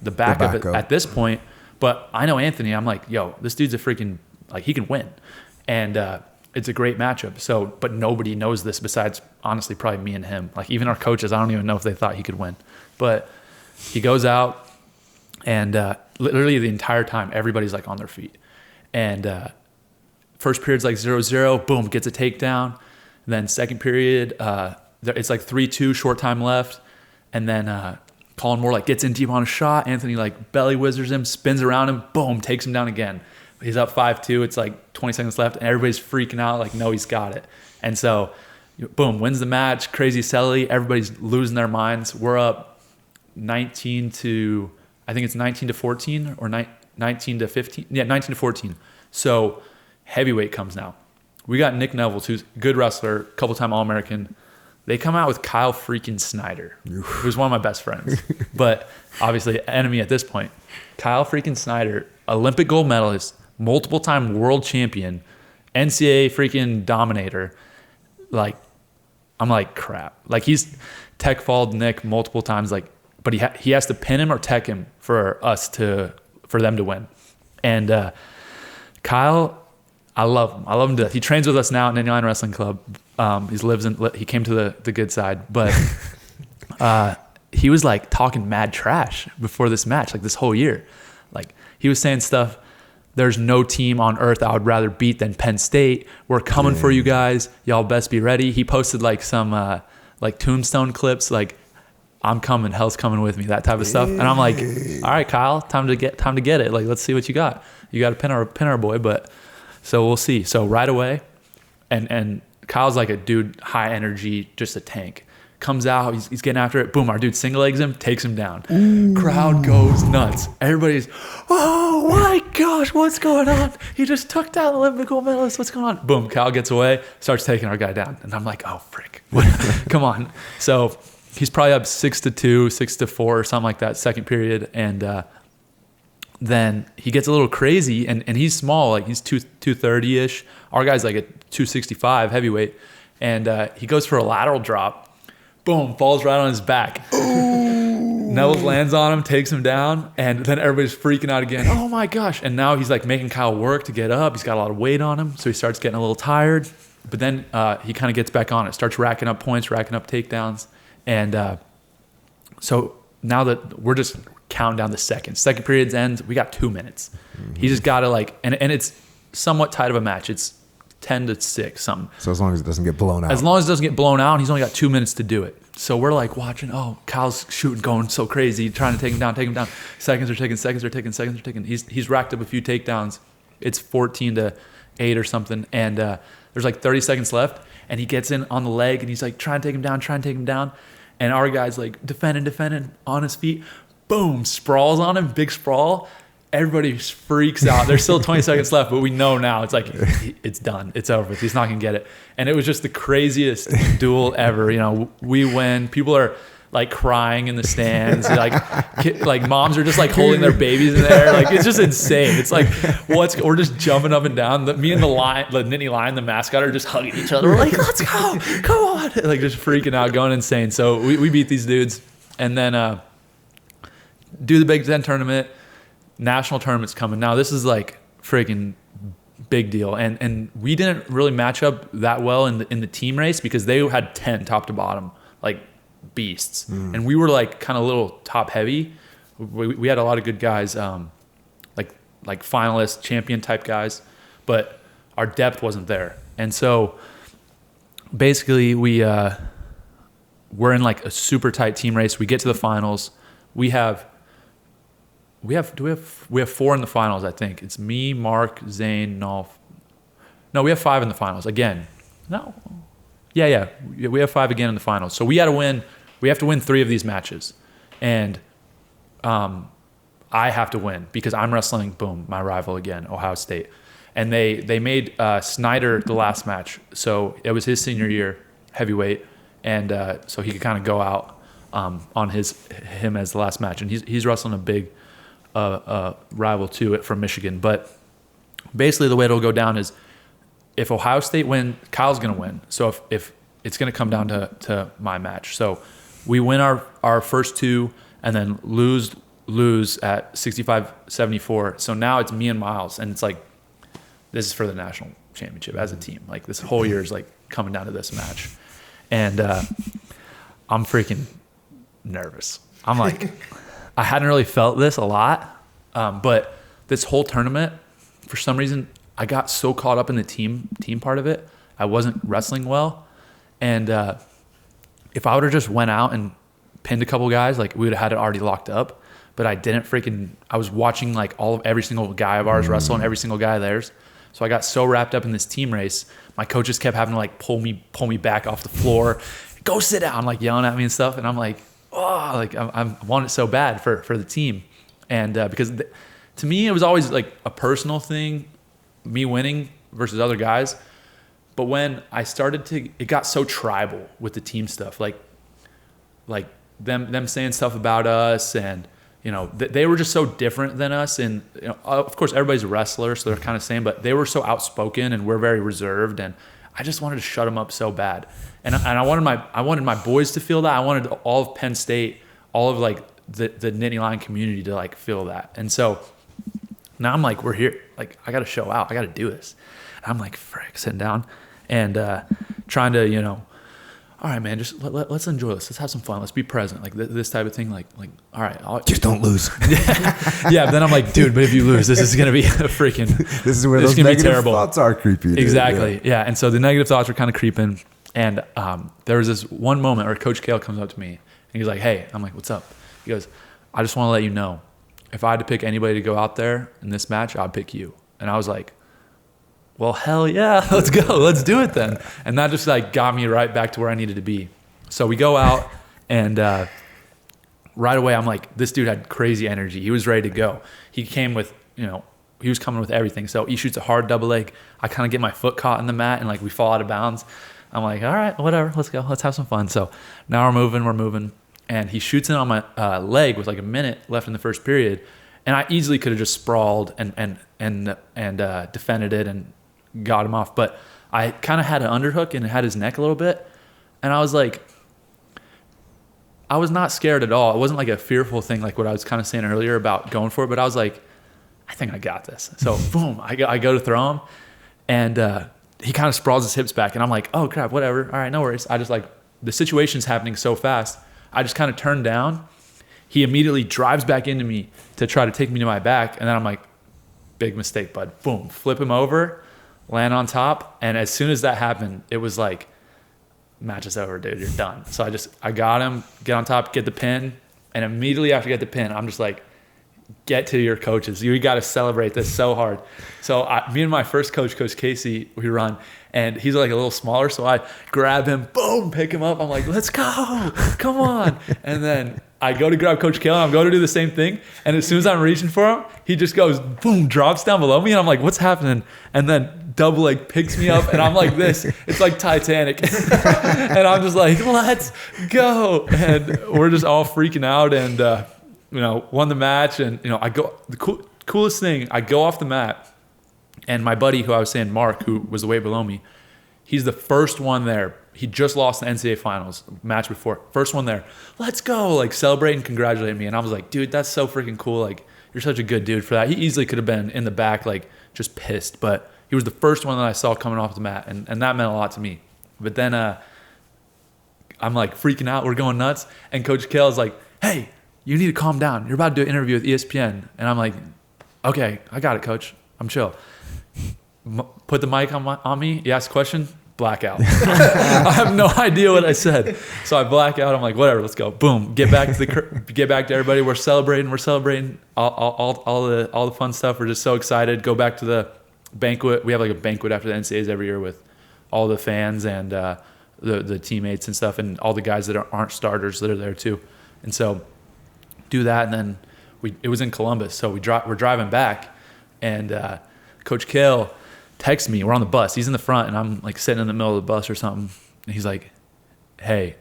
the backup at this point. But I know Anthony. I'm like, yo, this dude's a freaking, like, he can win. And it's a great matchup. So, but nobody knows this besides, honestly, probably me and him. Like, even our coaches, I don't even know if they thought he could win. But he goes out, and literally the entire time, everybody's like on their feet. And first period's like 0-0, boom, gets a takedown. And then second period, it's like 3-2, short time left. And then Colin Moore like gets in deep on a shot. Anthony like belly whizzers him, spins around him, boom, takes him down again. He's up 5-2. It's like 20 seconds left, and everybody's freaking out like, no, he's got it. And so, boom, wins the match. Crazy Selly. Everybody's losing their minds. We're up 19 to 14 or 19 to 15. Yeah, 19 to 14. So heavyweight comes now. We got Nick Nevels, who's a good wrestler, couple-time All-American. They come out with Kyle freaking Snyder, who's one of my best friends, but obviously enemy at this point. Kyle freaking Snyder, Olympic gold medalist, multiple-time world champion, NCAA freaking dominator. Like, I'm like, crap. Like, he's tech falled Nick multiple times, like, but he has to pin him or tech him for them to win. And Kyle, I love him. I love him to death. He trains with us now at Nittany Lions Wrestling Club. He came to the good side, but he was like talking mad trash before this match, like this whole year. Like, he was saying stuff. There's no team on earth I would rather beat than Penn State. We're coming for you guys. Y'all best be ready. He posted like some like tombstone clips, like, I'm coming, hell's coming with me, that type of stuff. And I'm like, all right, Kyle, time to get it. Like, let's see what you got. You got to pin our boy, but so we'll see. So right away, and Kyle's like a dude, high energy, just a tank. Comes out, he's getting after it. Boom, our dude single legs him, takes him down. Ooh. Crowd goes nuts. Everybody's, oh my gosh, what's going on? He just took down the Olympic gold medalist. What's going on? Boom, Kyle gets away, starts taking our guy down. And I'm like, oh, frick. Come on. So he's probably up 6-2, 6-4, or something like that, second period. And then he gets a little crazy, and he's small, like he's 230-ish. Our guy's like a 265 heavyweight. And he goes for a lateral drop. Boom, falls right on his back. Nevels lands on him, takes him down, and then everybody's freaking out again. Oh my gosh. And now he's like making Kyle work to get up. He's got a lot of weight on him, so he starts getting a little tired. But then he kind of gets back on it, starts racking up points, racking up takedowns. And so now that we're just counting down the seconds. Second period's ends, we got 2 minutes. Mm-hmm. He just got to like, and it's somewhat tight of a match. It's 10-6, something. So as long as it doesn't get blown out. As long as it doesn't get blown out, he's only got 2 minutes to do it. So we're like watching, oh, Kyle's shooting, going so crazy, trying to take him down. Seconds are ticking. He's racked up a few takedowns. It's 14-8 or something. And there's like 30 seconds left. And he gets in on the leg, and he's like trying to take him down. And our guy's like defending on his feet. Boom, sprawls on him, big sprawl. Everybody freaks out. There's still 20 seconds left, but we know now it's like, it's done. It's over. He's not going to get it. And it was just the craziest duel ever. You know, we win. People are like crying in the stands. Like moms are just like holding their babies in there. Like, it's just insane. It's like, we're just jumping up and down. Me and the Nittany Lion, the mascot, are just hugging each other. We're like, let's go. Come on. Like, just freaking out, going insane. So we beat these dudes, and then do the Big Ten tournament. National tournament's coming. Now, this is like freaking big deal. And we didn't really match up that well in the team race because they had 10 top to bottom, like beasts. And we were like kind of a little top heavy. We had a lot of good guys, like finalist, champion type guys. But our depth wasn't there. And so basically we're in like a super tight team race. We get to the finals. We have 4 in the finals, I think. It's me, Mark, Zane, Nolf. No, we have 5 in the finals again. No. Yeah. We have 5 again in the finals. So we got to win. We have to win 3 of these matches. And I have to win because I'm wrestling, boom, my rival again, Ohio State. And they made Snyder the last match. So it was his senior year, heavyweight. And so he could kind of go out on him as the last match. And he's wrestling a big rival too from Michigan. But basically the way it'll go down is if Ohio State win, Kyle's going to win. So if it's going to come down to my match. So we win our first 2 and then lose at 65-74. So now it's me and Miles. And it's like, this is for the national championship as a team. Like this whole year is like coming down to this match. And I'm freaking nervous. I'm like, I hadn't really felt this a lot. But this whole tournament, for some reason, I got so caught up in the team part of it. I wasn't wrestling well. And if I would have just went out and pinned a couple guys, like we would have had it already locked up. But I didn't I was watching like every single guy of ours wrestle and every single guy of theirs. So I got so wrapped up in this team race. My coaches kept having to like pull me back off the floor, go sit down, like yelling at me and stuff. And I'm like, oh, like I want it so bad for the team. And because to me, it was always like a personal thing, me winning versus other guys. But when I started it got so tribal with the team stuff, like them saying stuff about us, and you know, they were just so different than us. And you know, of course, everybody's a wrestler, so they're kind of same, but they were so outspoken and we're very reserved. And I just wanted to shut them up so bad. And I wanted my boys to feel that. I wanted all of Penn State, all of like the Nittany Lion community to like feel that. And so now I'm like, we're here. Like I got to show out. I got to do this. And I'm like, frick, sitting down and trying to, you know, all right, man, just let's enjoy this. Let's have some fun. Let's be present. Like this type of thing. Like, all right. Just don't lose. Yeah. But then I'm like, dude, but if you lose, this is going to be a freaking, this is where those negative thoughts are creepy. Exactly. Yeah. And so the negative thoughts are kind of creeping. And there was this one moment where Coach Cael comes up to me and he's like, hey, I'm like, what's up? He goes, I just want to let you know, if I had to pick anybody to go out there in this match, I'd pick you. And I was like, well, hell yeah, let's go. Let's do it then. And that just like got me right back to where I needed to be. So we go out and right away I'm like, this dude had crazy energy. He was ready to go. He came with, you know, he was coming with everything. So he shoots a hard double leg. I kind of get my foot caught in the mat and like we fall out of bounds. I'm like, all right, whatever, let's go. Let's have some fun. So now we're moving. And he shoots in on my leg with like a minute left in the first period. And I easily could have just sprawled and defended it and got him off. But I kind of had an underhook and it had his neck a little bit. And I was like, I was not scared at all. It wasn't like a fearful thing like what I was kind of saying earlier about going for it. But I was like, I think I got this. So boom, I go to throw him. And he kind of sprawls his hips back. And I'm like, oh crap, whatever. All right, no worries. I just like, the situation's happening so fast. I just kind of turned down. He immediately drives back into me to try to take me to my back. And then I'm like, big mistake, bud. Boom, flip him over, land on top. And as soon as that happened, it was like, match is over, dude. You're done. So I got him, get on top, get the pin. And immediately after I get the pin, I'm just like, get to your coaches. You got to celebrate this so hard. So me and my first coach, Coach Casey, we run. And he's like a little smaller. So I grab him, boom, pick him up. I'm like, let's go. Come on. And then I go to grab Coach Cael. I'm going to do the same thing. And as soon as I'm reaching for him, he just goes, boom, drops down below me. And I'm like, what's happening? And then double leg picks me up. And I'm like this. It's like Titanic. And I'm just like, let's go. And we're just all freaking out. And, you know, won the match. And, you know, the coolest thing, I go off the mat. And my buddy, who I was saying, Mark, who was the way below me, he's the first one there. He just lost the NCAA finals match before. First one there. Let's go. Like, celebrate and congratulate me. And I was like, dude, that's so freaking cool. Like, you're such a good dude for that. He easily could have been in the back, like, just pissed. But he was the first one that I saw coming off the mat. And that meant a lot to me. But then I'm, like, freaking out. We're going nuts. And Coach Cael is like, hey, you need to calm down. You're about to do an interview with ESPN. And I'm like, okay, I got it, Coach. I'm chill. put the mic on me. He asked a question, blackout. I have no idea what I said. So I black out. I'm like, whatever, let's go. Boom. Get back to everybody. We're celebrating. All the fun stuff. We're just so excited. Go back to the banquet. We have like a banquet after the NCAAs every year with all the fans and the teammates and stuff, and all the guys that aren't starters that are there too. And so do that, and then it was in Columbus. So we're driving back, and Coach Cael texts me. We're on the bus. He's in the front, and I'm like sitting in the middle of the bus or something. And he's like, "Hey,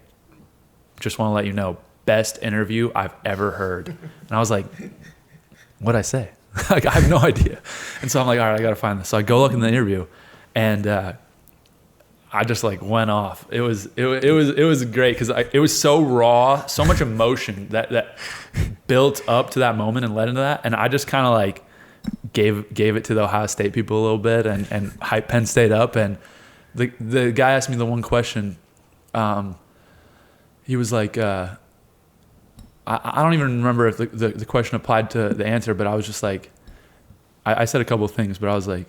just want to let you know, best interview I've ever heard." And I was like, "What'd I say?" Like, I have no idea. And so I'm like, all right, I got to find this. So I go look in the interview, and I just like went off. It was great because it was so raw, so much emotion that built up to that moment and led into that. And I just kind of like gave it to the Ohio State people a little bit and hyped Penn State up. And the guy asked me the one question. He was like, I don't even remember if the question applied to the answer, but I was just like, I said a couple of things, but I was like,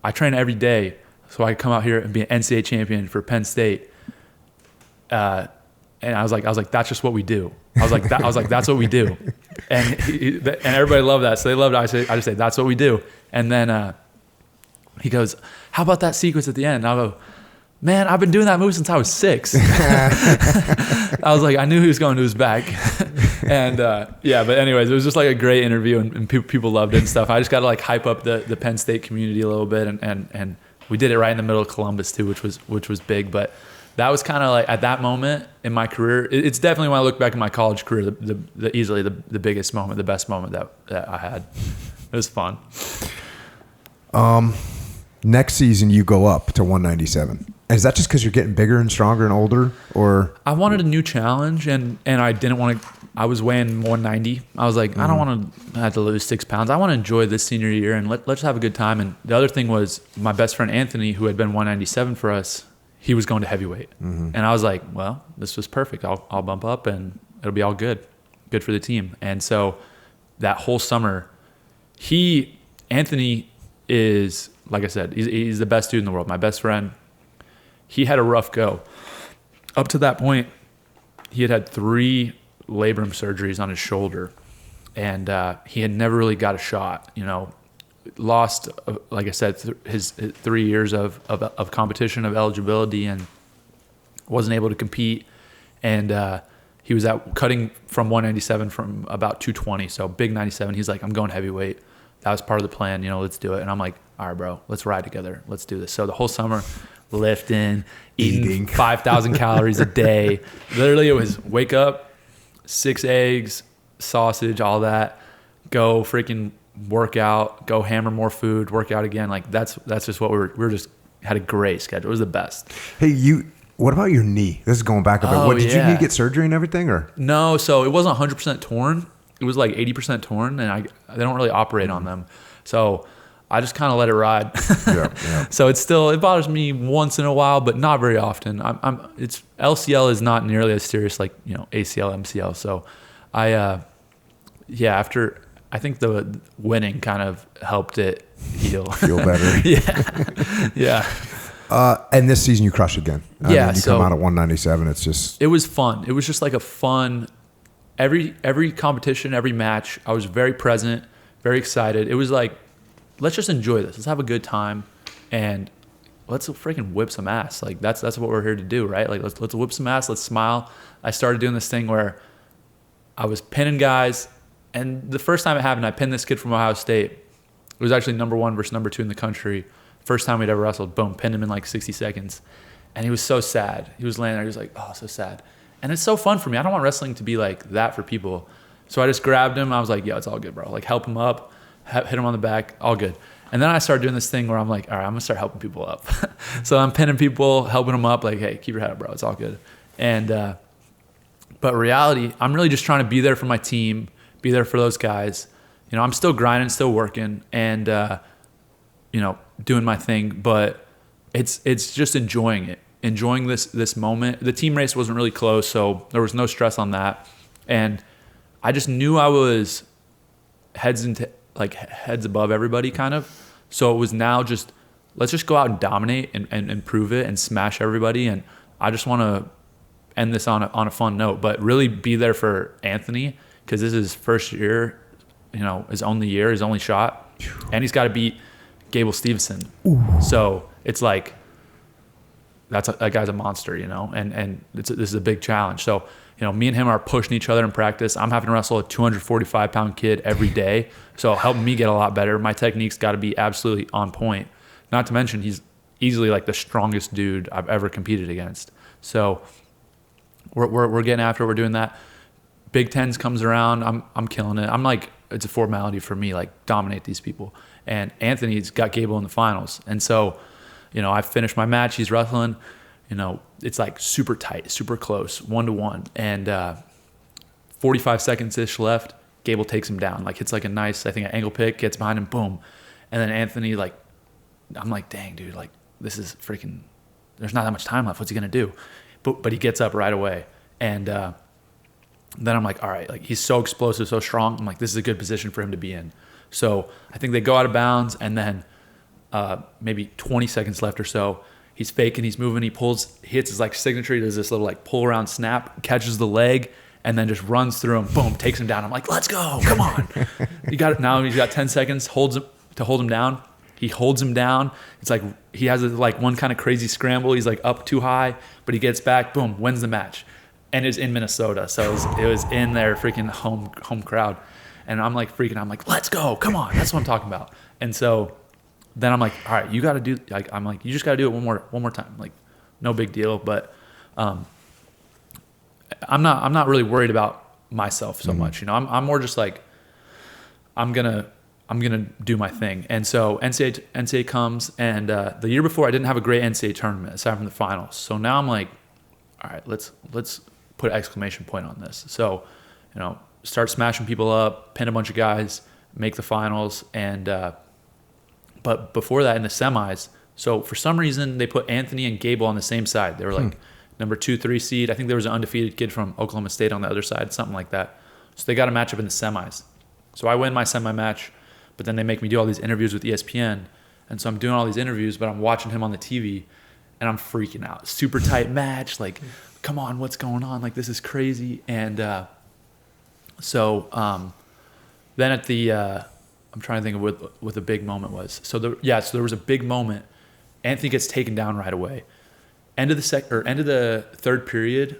I train every day so I can come out here and be an NCAA champion for Penn State. And I was like, that's just what we do. I was like, that's what we do. And everybody loved that. So they loved it. I just say, that's what we do. And then he goes, how about that sequence at the end? And I'll go, man, I've been doing that move since I was 6. I was like, I knew he was going to his back. And yeah, but anyways, it was just like a great interview, and people loved it and stuff. I just got to like hype up the Penn State community a little bit, and we did it right in the middle of Columbus too, which was big. But that was kind of like at that moment in my career. It's definitely when I look back in my college career, easily the biggest moment, the best moment that I had. It was fun. Next season you go up to 197. Is that just because you're getting bigger and stronger and older, or? I wanted a new challenge, and I didn't want to. I was weighing 190. I was like, I don't want to have to lose 6 pounds. I want to enjoy this senior year, and let's have a good time. And the other thing was my best friend Anthony, who had been 197 for us, he was going to heavyweight, and I was like, well, this was perfect. I'll bump up, and it'll be all good for the team. And so that whole summer, Anthony is, like I said, he's the best dude in the world. My best friend. He had a rough go. Up to that point, he had 3 labrum surgeries on his shoulder, and he had never really got a shot. Lost, like I said, his 3 years of competition, of eligibility, and wasn't able to compete. And he was cutting from 197 from about 220, so big 97. He's like, I'm going heavyweight. That was part of the plan. Let's do it. And I'm like, all right, bro, let's ride together. Let's do this. So the whole summer, lifting, eating 5,000 calories a day. Literally, it was wake up, 6 eggs, sausage, all that. Go freaking work out. Go hammer more food. Work out again. Like that's just what we were just had a great schedule. It was the best. Hey, what about your knee? This is going back a bit. What did you need to get surgery and everything, or? No, so it wasn't 100% torn. It was like 80% torn, and they don't really operate on them. So I just kind of let it ride. Yeah. So it bothers me once in a while, but not very often. It's LCL is not nearly as serious like ACL, MCL. So after I think the winning kind of helped it heal. Feel better. Yeah. And this season you crush again. I mean, you come out at 197. It's just. It was fun. It was just like a fun. Every competition, every match, I was very present, very excited. It was like, let's just enjoy this. Let's have a good time, and let's freaking whip some ass. Like that's what we're here to do, right? Like let's whip some ass. Let's smile. I started doing this thing where I was pinning guys, and the first time it happened, I pinned this kid from Ohio State. It was actually number 1 versus number 2 in the country. First time we'd ever wrestled. Boom, pinned him in like 60 seconds, and he was so sad. He was laying there. He was like, oh, so sad. And it's so fun for me. I don't want wrestling to be like that for people. So I just grabbed him. I was like, yeah, it's all good, bro. Like help him up. Hit him on the back, all good. And then I started doing this thing where I'm like, all right, I'm gonna start helping people up. So I'm pinning people, helping them up, like, hey, keep your head up, bro, it's all good. And but reality, I'm really just trying to be there for my team, be there for those guys. I'm still grinding, still working, and doing my thing. But it's just enjoying this moment. The team race wasn't really close, so there was no stress on that. And I just knew I was heads above everybody kind of. So it was now just let's just go out and dominate and prove it and smash everybody. And I just want to end this on a fun note, but really be there for Anthony, because this is his first year, his only shot, and he's got to beat Gable Stevenson. Ooh. So it's like, that guy's a monster, and this is a big challenge. So, me and him are pushing each other in practice. I'm having to wrestle a 245-pound kid every day, so helping me get a lot better. My technique's got to be absolutely on point. Not to mention, he's easily like the strongest dude I've ever competed against. So we're getting after it. We're doing that. Big Tens comes around. I'm killing it. I'm like, it's a formality for me, like dominate these people. And Anthony's got Gable in the finals, and so I finished my match. He's wrestling. It's like super tight, super close, 1-1, and 45 seconds-ish left. Gable takes him down, like hits like a nice, I think, an angle pick, gets behind him, boom. And then Anthony, like, I'm like, dang, dude, like, this is freaking, there's not that much time left. What's he going to do? But he gets up right away. And then I'm like, all right, like, he's so explosive, so strong. I'm like, this is a good position for him to be in. So I think they go out of bounds, and then maybe 20 seconds left or so, he's faking, he's moving, he hits his like signature, he does this little like pull around snap, catches the leg, and then just runs through him, boom, takes him down. I'm like, let's go, come on. You got it now. He's got 10 seconds, hold him down. He holds him down. It's like he has like one kind of crazy scramble. He's like up too high, but he gets back, boom, wins the match. And it's in Minnesota, so it was in their freaking home crowd. And I'm like freaking, I'm like, let's go, come on. That's what I'm talking about. And so then I'm like, all right, you got to do, like, I'm like, you just got to do it one more time. Like, no big deal. But I'm not really worried about myself so much. I'm more just like, I'm gonna do my thing. And so NCAA comes, and the year before I didn't have a great NCAA tournament aside from the finals. So now I'm like, all right, let's put an exclamation point on this. So, start smashing people up, pin a bunch of guys, make the finals, and but before that in the semis, so for some reason they put Anthony and Gable on the same side. They were like number 2, 3 seed. I think there was an undefeated kid from Oklahoma State on the other side, something like that. So they got a matchup in the semis. So I win my semi match, but then they make me do all these interviews with ESPN. And so I'm doing all these interviews, but I'm watching him on the TV, and I'm freaking out. Super tight match. Like, come on, what's going on? Like, this is crazy. And so then at the I'm trying to think of what the big moment was. So there was a big moment. Anthony gets taken down right away. End of the third period.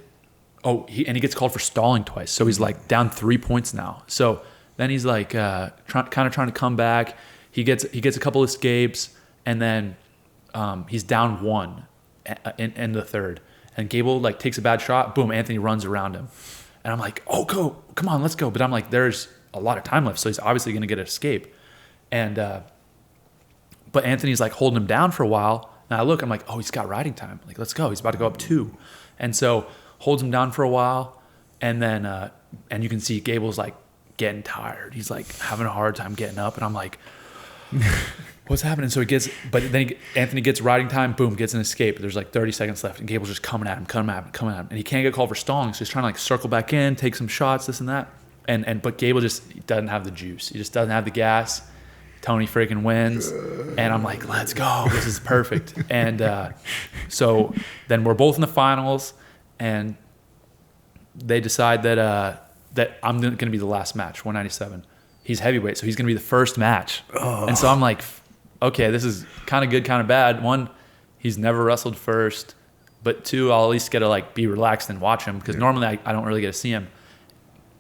He gets called for stalling twice. So he's like down 3 points now. So then he's like trying to come back. He gets a couple escapes, and then he's down 1 in the third. And Gable like takes a bad shot. Boom! Anthony runs around him, and I'm like, oh, go, come on, let's go. But I'm like, there's a lot of time left, so he's obviously going to get an escape. And but Anthony's like holding him down for a while. And I look, I'm like, oh, he's got riding time. Like, let's go. He's about to go up 2. And so holds him down for a while. And then and you can see Gable's like getting tired. He's like having a hard time getting up. And I'm like, what's happening? So Anthony gets riding time, boom, gets an escape. There's like 30 seconds left, and Gable's just coming at him. And he can't get called for stalling, so he's trying to like circle back in, take some shots, this and that. But Gable just doesn't have the juice. He just doesn't have the gas. Tony freaking wins. And I'm like, let's go. This is perfect. And so then we're both in the finals, and they decide that I'm going to be the last match, 197. He's heavyweight, so he's going to be the first match. Oh. And so I'm like, okay, this is kind of good, kind of bad. 1, he's never wrestled first. But 2, I'll at least get to like be relaxed and watch him, because normally I don't really get to see him.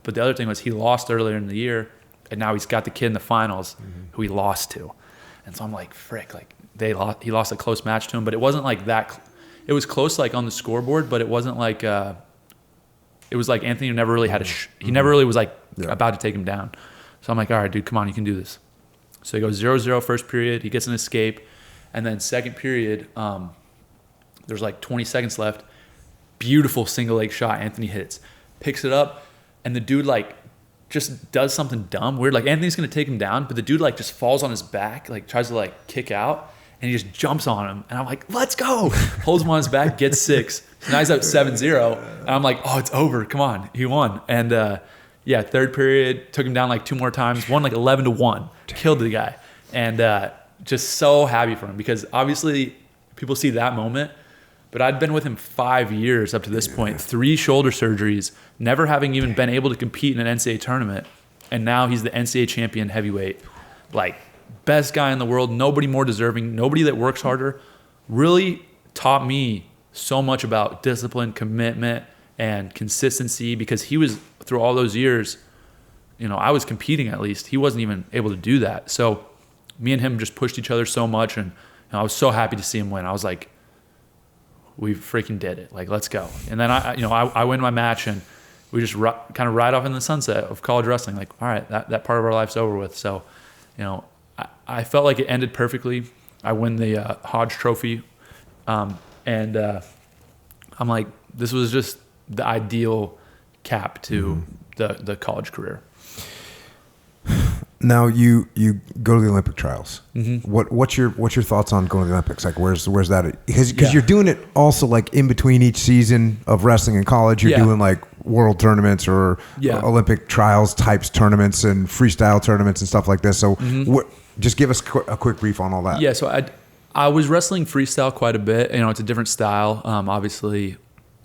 But the other thing was he lost earlier in the year, and now he's got the kid in the finals who he lost to. And so I'm like, frick, like he lost a close match to him, but it wasn't like that. It was close like on the scoreboard, but it wasn't like it was like Anthony never really had he never really was like about to take him down. So I'm like, all right, dude, come on, you can do this. So he goes 0-0 first period, he gets an escape, and then second period, there's like 20 seconds left. Beautiful single leg shot Anthony hits, picks it up. And the dude like just does something dumb, weird. Like Anthony's gonna take him down, but the dude like just falls on his back, like tries to like kick out, and he just jumps on him. And I'm like, let's go! Holds him on his back, gets 6. So now he's up 7-0. And I'm like, oh, it's over. Come on, he won. And third period, took him down like 2 more times, won like 11-1, killed the guy. And just so happy for him, because obviously people see that moment, but I'd been with him 5 years up to this point, 3 shoulder surgeries, never having even been able to compete in an NCAA tournament. And now he's the NCAA champion heavyweight. Like, best guy in the world, nobody more deserving, nobody that works harder. Really taught me so much about discipline, commitment, and consistency, because he was, through all those years, I was competing at least. He wasn't even able to do that. So me and him just pushed each other so much, and I was so happy to see him win. I was like, we freaking did it. Like, let's go. And then I win my match, and we just kind of ride off in the sunset of college wrestling. Like, all right, that part of our life's over with. So, I felt like it ended perfectly. I win the Hodge Trophy, and I'm like, this was just the ideal cap to the college career. Now you go to the Olympic trials. Mm-hmm. What's your thoughts on going to the Olympics? Like, where's that? Because you're doing it also like in between each season of wrestling in college. You're doing like world tournaments or Olympic trials types tournaments and freestyle tournaments and stuff like this. So just give us a quick brief on all that. Yeah. So I was wrestling freestyle quite a bit. It's a different style. Obviously,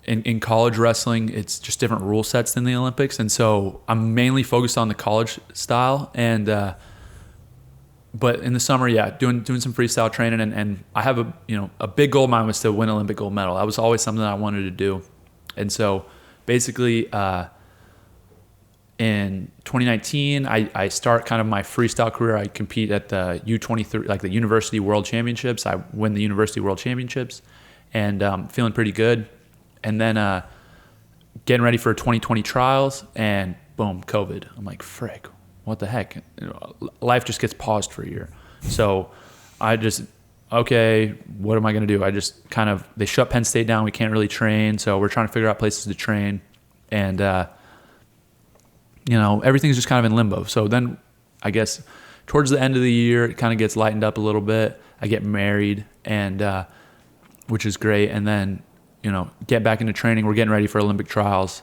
in college wrestling, it's just different rule sets than the Olympics, and so I'm mainly focused on the college style. And but in the summer, doing some freestyle training, and I have a big goal of mine was to win an Olympic gold medal. That was always something that I wanted to do, and so basically in 2019, I start kind of my freestyle career. I compete at the U23, like the University World Championships. I win the University World Championships, and feeling pretty good. And then getting ready for 2020 trials, and boom, COVID. I'm like, frick, what the heck? Life just gets paused for a year. So I just, okay, what am I going to do? I just they shut Penn State down. We can't really train. So we're trying to figure out places to train. And, everything's just kind of in limbo. So then I guess towards the end of the year, it kind of gets lightened up a little bit. I get married, and which is great. And then, get back into training. We're getting ready for Olympic trials.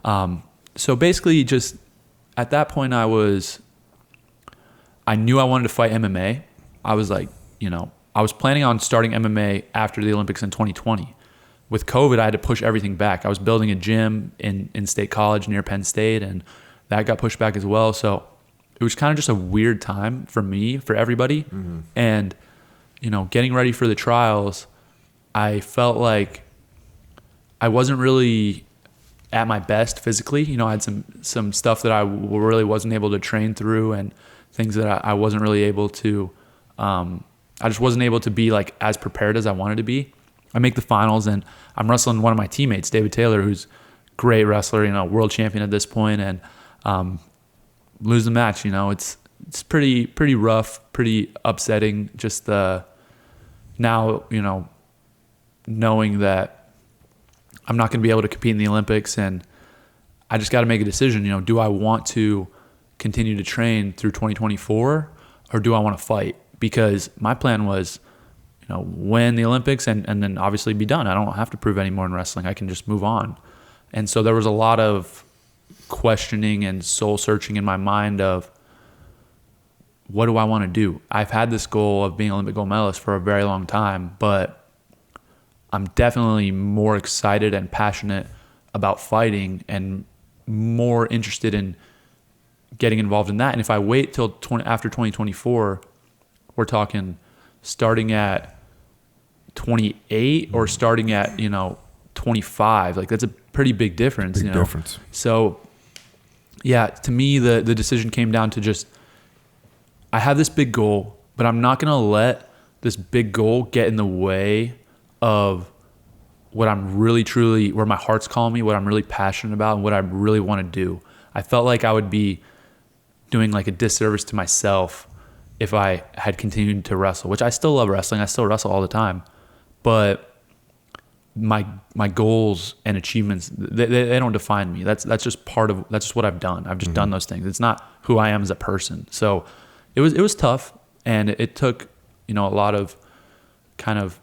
So basically just at that point I knew I wanted to fight MMA. I was like, I was planning on starting MMA after the Olympics in 2020. With COVID, I had to push everything back. I was building a gym in State College near Penn State, and that got pushed back as well. So it was kind of just a weird time for me, for everybody. Mm-hmm. And, getting ready for the trials, I felt like I wasn't really at my best physically. I had some stuff that I really wasn't able to train through, and things that I wasn't really able to, I just wasn't able to be like as prepared as I wanted to be. I make the finals, and I'm wrestling one of my teammates, David Taylor, who's a great wrestler, world champion at this point, and lose the match. It's pretty rough, pretty upsetting. Just now, knowing that I'm not going to be able to compete in the Olympics, and I just got to make a decision. Do I want to continue to train through 2024, or do I want to fight? Because my plan was, win the Olympics and then obviously be done. I don't have to prove any more in wrestling. I can just move on. And so there was a lot of questioning and soul searching in my mind of, what do I want to do? I've had this goal of being an Olympic gold medalist for a very long time, but I'm definitely more excited and passionate about fighting and more interested in getting involved in that. And if I wait till after 2024, we're talking starting at 28 or starting at 25. Like, that's a pretty big difference. Big difference. So to me, the decision came down to just, I have this big goal, but I'm not going to let this big goal get in the way of what I'm really truly, where my heart's calling me, what I'm really passionate about, and what I really want to do. I felt like I would be doing like a disservice to myself if I had continued to wrestle, which I still love wrestling. I still wrestle all the time, but my goals and achievements, they don't define me. That's just what I've done. I've just done those things. It's not who I am as a person. So it was tough, and it took, a lot of kind of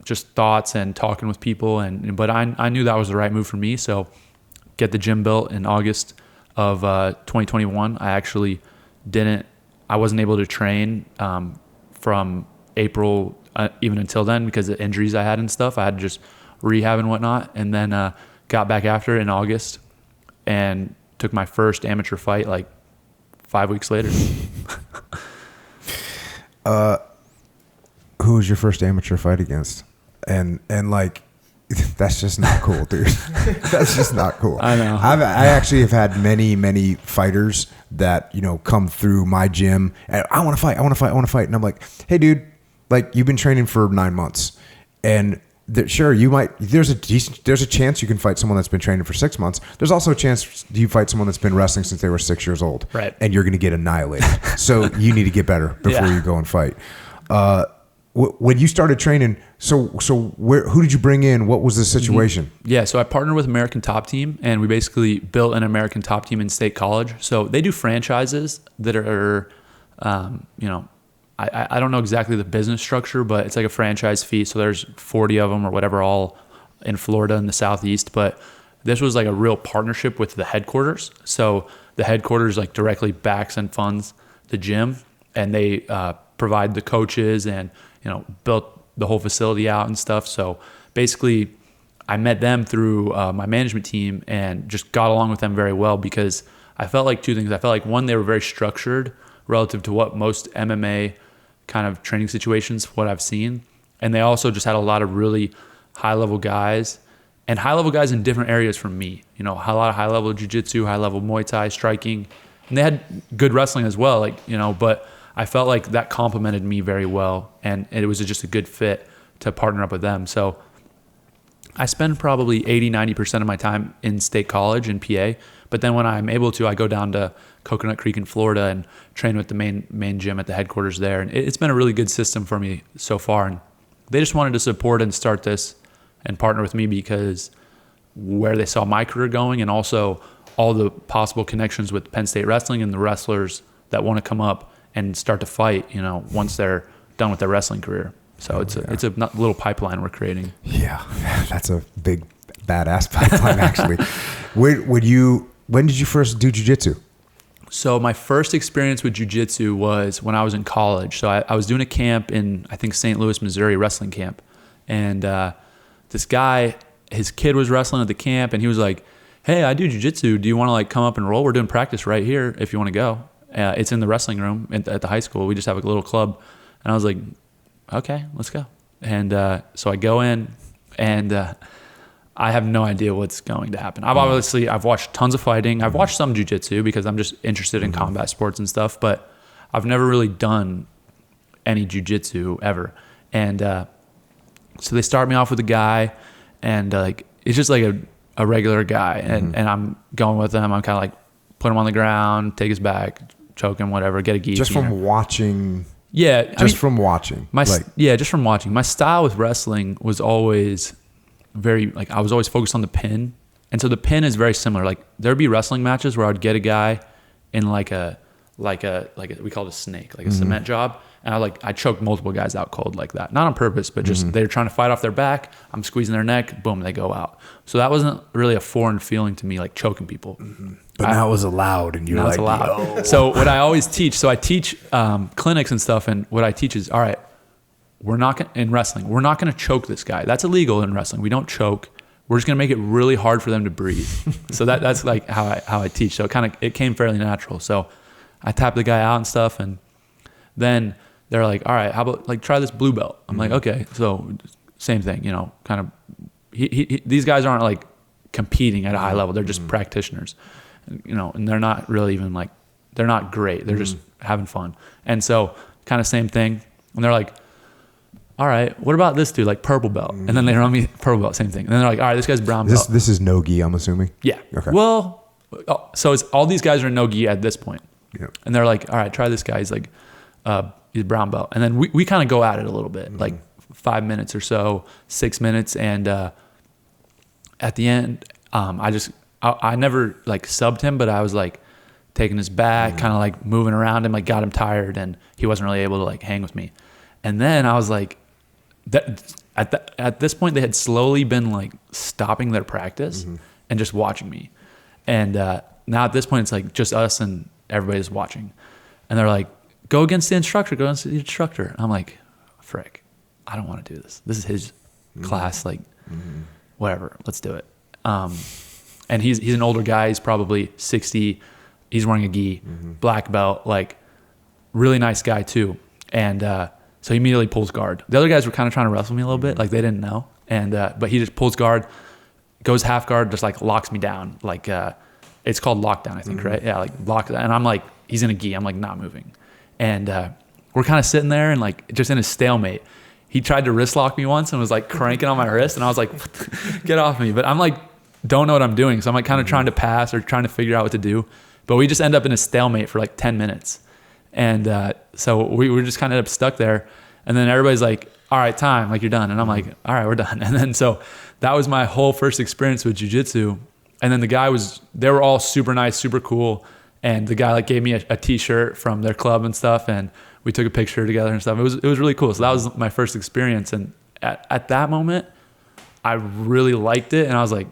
just thoughts and talking with people, but I knew that was the right move for me. So get the gym built in August of 2021. I wasn't able to train from April even until then because of injuries I had and stuff. I had to just rehab and whatnot, and then got back after in August and took my first amateur fight like 5 weeks later. Who was your first amateur fight against? And like, that's just not cool, dude. That's just not cool. I know. I actually have had many fighters that, you know, come through my gym and I want to fight. And I'm like, hey, dude, like, you've been training for 9 months, and sure, you might. There's a chance you can fight someone that's been training for 6 months. There's also a chance you fight someone that's been wrestling since they were 6 years old, right? And you're going to get annihilated. So you need to get better before you go and fight. When you started training, so who did you bring in? What was the situation? Yeah, so I partnered with American Top Team, and we basically built an American Top Team in State College. So they do franchises that are, you know, I don't know exactly the business structure, but it's like a franchise fee. So there's 40 of them or whatever, all in Florida in the Southeast. But this was like a real partnership with the headquarters. So the headquarters like directly backs and funds the gym, and they provide the coaches and, you know, built the whole facility out and stuff. So basically I met them through my management team and just got along with them very well because I felt like two things. I felt like, one, they were very structured relative to what most MMA kind of training situations, what I've seen. And they also just had a lot of really high-level guys, and high-level guys in different areas from me. You know, a lot of high-level jiu-jitsu, high-level Muay Thai, striking. And they had good wrestling as well, like, you know, but I felt like that complemented me very well, and it was just a good fit to partner up with them. So I spend probably 80-90% of my time in State College in PA, but then when I'm able to, I go down to Coconut Creek in Florida and train with the main gym at the headquarters there. And it's been a really good system for me so far. And they just wanted to support and start this and partner with me because where they saw my career going, and also all the possible connections with Penn State wrestling and the wrestlers that want to come up and start to fight, you know, once they're done with their wrestling career. So it's a little pipeline we're creating. Yeah, that's a big badass pipeline actually. When did you first do jiu-jitsu? So my first experience with jiu-jitsu was when I was in college. So I was doing a camp in, I think, St. Louis, Missouri, wrestling camp. And this guy, his kid was wrestling at the camp, and he was like, hey, I do jiu-jitsu. Do you want to like come up and roll? We're doing practice right here if you want to go. It's in the wrestling room at the high school. We just have a little club. And I was like, okay, let's go. And so I go in, and I have no idea what's going to happen. I've watched tons of fighting. I've watched some jiu-jitsu because I'm just interested in combat sports and stuff, but I've never really done any jiu-jitsu ever. And so they start me off with a guy, and like it's just like a regular guy, and I'm going with him. I'm kind of like put him on the ground, take his back, choke him, whatever, get a gi. Just from watching. Yeah, just from watching. Just from watching. My style with wrestling was always very, like, I was always focused on the pin. And so the pin is very similar. Like, there'd be wrestling matches where I'd get a guy in we call it a snake, like a cement job. And I choke multiple guys out cold like that. Not on purpose, but just they're trying to fight off their back. I'm squeezing their neck, boom, they go out. So that wasn't really a foreign feeling to me, like choking people. But now it was allowed, and you're like, allowed. Oh. So what I always teach, I teach clinics and stuff, and what I teach is, all right, in wrestling, we're not going to choke this guy. That's illegal in wrestling. We don't choke. We're just going to make it really hard for them to breathe. So that's like how I teach. So it came fairly natural. So I tap the guy out and stuff, and then they're like, all right, how about like try this blue belt? I'm like, okay. So same thing, you know, kind of these guys aren't like competing at a high level. They're just practitioners, you know, and they're not really even like, they're not great. They're just having fun. And so kind of same thing. And they're like, all right, what about this dude, like purple belt? And then they run me purple belt, same thing. And then they're like, all right, this guy's brown belt. This is no-gi, I'm assuming? Yeah. Okay. Well, so it's all these guys are no-gi at this point. Yeah. And they're like, all right, try this guy. He's like, he's brown belt. And then we kind of go at it a little bit, like 5 minutes or so, 6 minutes. And at the end, I never like subbed him, but I was like taking his back, kind of like moving around him, like got him tired, and he wasn't really able to like hang with me. And then I was like, at this point, they had slowly been like stopping their practice and just watching me. And now at this point, it's like just us and everybody's watching. And they're like, go against the instructor. And I'm like, frick, I don't want to do this. This is his class. Like, whatever, let's do it. And he's an older guy. He's probably 60. He's wearing a gi, black belt, like really nice guy too. And so he immediately pulls guard. The other guys were kind of trying to wrestle me a little bit, like they didn't know. And but he just pulls guard, goes half guard, just like locks me down. Like it's called lockdown, I think, right? Yeah, like lock. And I'm like, he's in a gi. I'm like not moving. And we're kind of sitting there and like just in a stalemate. He tried to wrist lock me once and was like cranking on my wrist, and I was like, get off me. But I'm like, don't know what I'm doing. So I'm like kind of trying to pass or trying to figure out what to do. But we just end up in a stalemate for like 10 minutes. And so we were just kind of stuck there. And then everybody's like, all right, time, like you're done. And I'm like, all right, we're done. And then so that was my whole first experience with jiu-jitsu. And then they were all super nice, super cool. And the guy like gave me a t-shirt from their club and stuff. And we took a picture together and stuff. It was really cool. So that was my first experience. And at that moment, I really liked it. And I was like,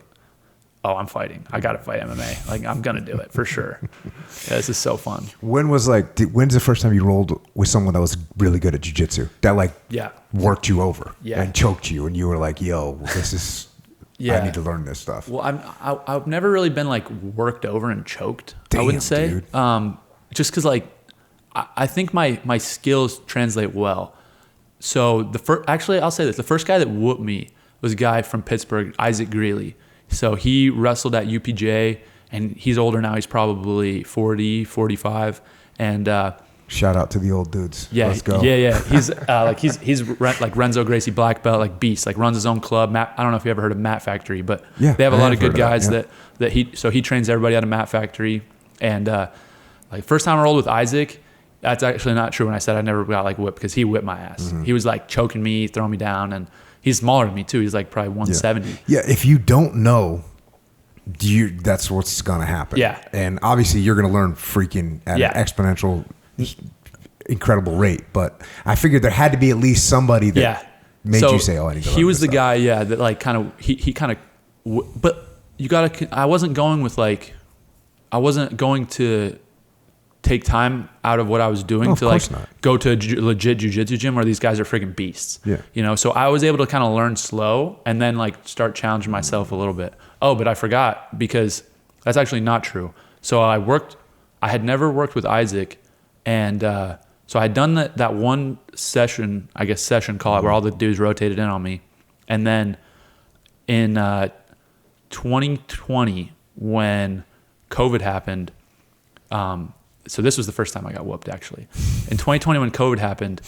oh, I'm fighting. I got to fight MMA. Like, I'm going to do it for sure. Yeah, this is so fun. When's the first time you rolled with someone that was really good at jiu-jitsu? That worked you over and choked you, and you were like, yo, this is, I need to learn this stuff. Well, I've never really been like worked over and choked, I wouldn't say. Dude. Just because like, I think my skills translate well. So actually, I'll say this. The first guy that whooped me was a guy from Pittsburgh, Isaac Greeley. So he wrestled at UPJ, and he's older now. He's probably 40, 45. And shout out to the old dudes. Yeah, let's go. Yeah. He's like Renzo Gracie black belt, like beast. Like runs his own club. I don't know if you ever heard of Mat Factory, but they have a lot of good guys that he trains everybody out of Mat Factory. And like first time I rolled with Isaac, that's actually not true when I said I never got like whipped, because he whipped my ass. He was like choking me, throwing me down, and he's smaller than me too. He's like probably 170. Yeah, if you don't know, that's what's gonna happen. Yeah, and obviously you're gonna learn freaking at an exponential, incredible rate. But I figured there had to be at least somebody that made you say, "Oh, I need to learn." He was the stuff. guy, that like kind of he kind of. But you gotta. I wasn't going to take time out of what I was doing to like go to a legit jiu-jitsu gym where these guys are freaking beasts. Yeah. So I was able to kind of learn slow and then like start challenging myself a little bit. Oh, but I forgot, because that's actually not true. So I had never worked with Isaac, and so I had done that one session call it, where all the dudes rotated in on me. And then in 2020, when COVID happened, so this was the first time I got whooped, actually. In 2020, when COVID happened,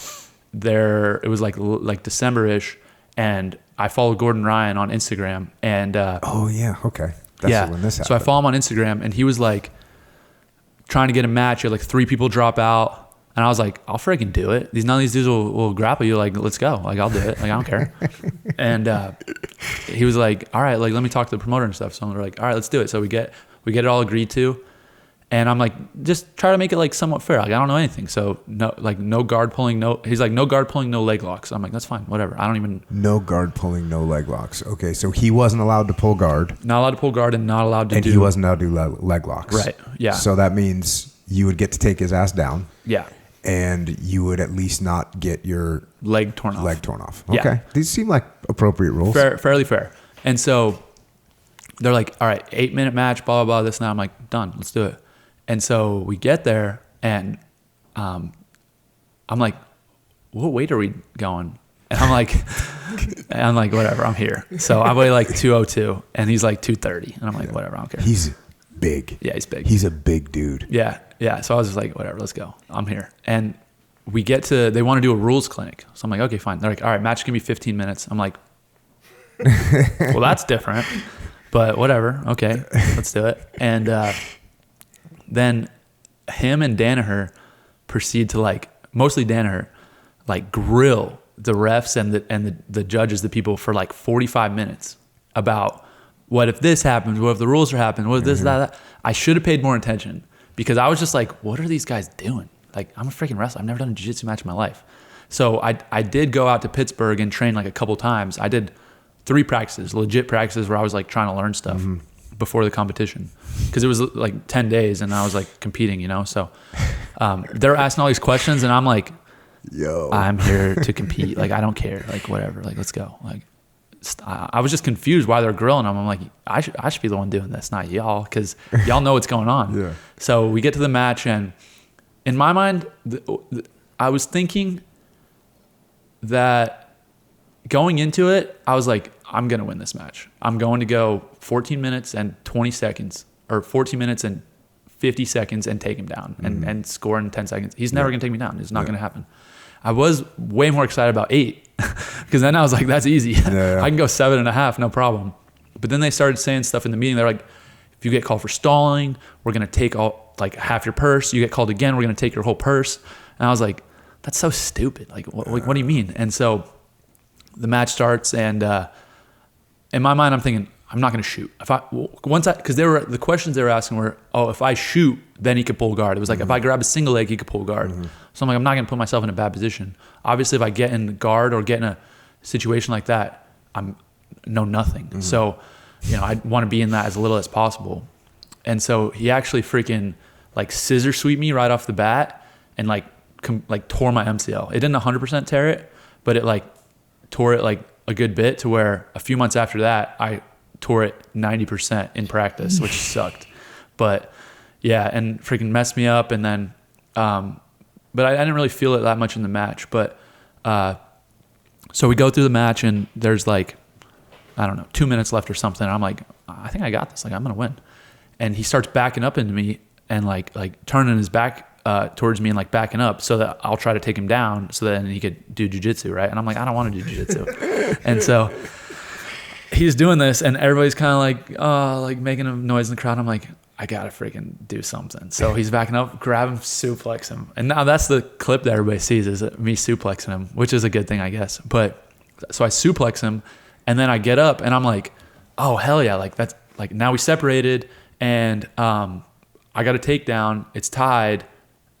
it was like December-ish, and I followed Gordon Ryan on Instagram, and oh yeah, okay, that's when this happened. So I follow him on Instagram, and he was like trying to get a match. He had like 3 people drop out, and I was like, I'll freaking do it. None of these dudes will grapple you. Like, let's go. Like, I'll do it. Like, I don't care. And he was like, all right, like let me talk to the promoter and stuff. So I'm like, all right, let's do it. So we get it all agreed to. And I'm like, just try to make it like somewhat fair. Like, I don't know anything. So no guard pulling, he's like, no guard pulling, no leg locks. I'm like, that's fine, whatever. I don't even. No guard pulling, no leg locks. Okay. So he wasn't allowed to pull guard. Not allowed to pull guard, and not allowed to he wasn't allowed to do leg locks. Right. Yeah. So that means you would get to take his ass down. Yeah. And you would at least not get your leg torn off. Yeah. Okay. These seem like appropriate rules. Fairly fair. And so they're like, all right, 8-minute match, blah, blah, blah, this and that. I'm like, done. Let's do it. And so we get there, and I'm like, what weight are we going? And I'm like, whatever, I'm here. So I weigh like 202, and he's like 230. And I'm like, whatever, I don't care. He's big. Yeah, he's big. He's a big dude. Yeah. So I was just like, whatever, let's go. I'm here. And we get they want to do a rules clinic. So I'm like, okay, fine. They're like, all right, match can be 15 minutes. I'm like, well, that's different, but whatever. Okay, let's do it. And then him and Danaher proceed to mostly Danaher, grill the refs and the judges, the people, for 45 minutes about what if this happens, what if the rules are happening, what if this, that. I should have paid more attention, because I was just like, what are these guys doing? Like, I'm a freaking wrestler. I've never done a jiu-jitsu match in my life. So I did go out to Pittsburgh and train a couple times. I did 3 practices, legit practices, where I was trying to learn stuff before the competition, because it was 10 days and I was competing, so They're asking all these questions, and I'm like, Yo, I'm here to compete. Like, I don't care. Like, whatever. Like, let's go. Like, I was just confused why they're grilling them. I'm like, I should be the one doing this, not y'all, because y'all know what's going on. Yeah. So we get to the match, and in my mind, I was thinking that going into it, I was like, I'm going to win this match. I'm going to go 14 minutes and 20 seconds, or 14 minutes and 50 seconds and take him down and score in 10 seconds. He's never going to take me down. It's not going to happen. I was way more excited about 8 because then I was like, that's easy. I can go 7.5, no problem. But then they started saying stuff in the meeting. They're like, if you get called for stalling, we're going to take all like half your purse. You get called again, we're going to take your whole purse. And I was like, that's so stupid. Like, what do you mean? And so the match starts, and in my mind, I'm thinking, I'm not going to shoot. Because the questions they were asking were, oh, if I shoot, then he could pull guard. It was like, if I grab a single leg, he could pull guard. So I'm like, I'm not going to put myself in a bad position. Obviously, if I get in guard or get in a situation like that, I'm know nothing. So, I want to be in that as little as possible. And so he actually freaking like scissor sweep me right off the bat and like tore my MCL. It didn't 100% tear it, but it like tore it like a good bit, to where a few months after that, I tore it 90% in practice, which sucked. But yeah, and freaking messed me up. And then, but I didn't really feel it that much in the match. But so we go through the match, and there's like, I don't know, 2 minutes left or something. I'm like, I think I got this. Like, I'm gonna win. And he starts backing up into me and like turning his back towards me and like backing up so that I'll try to take him down so then he could do jiu-jitsu, right? And I'm like, I don't want to do jiu-jitsu. And so he's doing this, and everybody's kind of like making a noise in the crowd. I'm like, I gotta freaking do something. So he's backing up, grab him, suplex him. And now that's the clip that everybody sees, is me suplexing him, which is a good thing, I guess. But so I suplex him, and then I get up, and I'm like, oh, hell yeah. Like, that's like, now we separated, and I got a takedown. It's tied.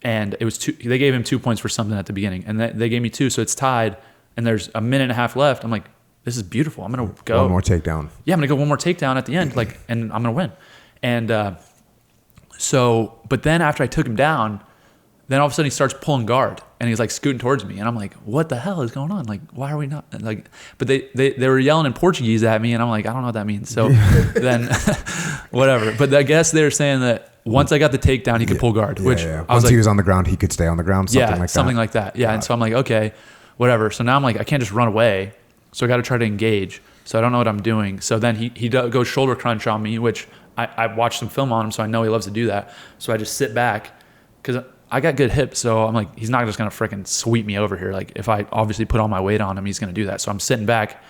And it was they gave him 2 points for something at the beginning, and they gave me 2. So it's tied, and there's a minute and a half left. I'm like, this is beautiful. I'm going to go one more takedown. Yeah, I'm going to go one more takedown at the end, like, and I'm going to win. And so, but then after I took him down, then all of a sudden he starts pulling guard, and he's like scooting towards me, and I'm like, what the hell is going on? Like, why are we not like? But they were yelling in Portuguese at me, and I'm like, I don't know what that means. So then, whatever. But I guess they're saying that once I got the takedown, he could pull guard. Which I was once like, he was on the ground, he could stay on the ground. Something like that. Yeah. And so I'm like, okay, whatever. So now I'm like, I can't just run away. So I got to try to engage. So I don't know what I'm doing. So then he goes shoulder crunch on me, which I watched some film on him, so I know he loves to do that. So I just sit back because I got good hips. So I'm like, he's not just going to freaking sweep me over here. Like, if I obviously put all my weight on him, he's going to do that. So I'm sitting back,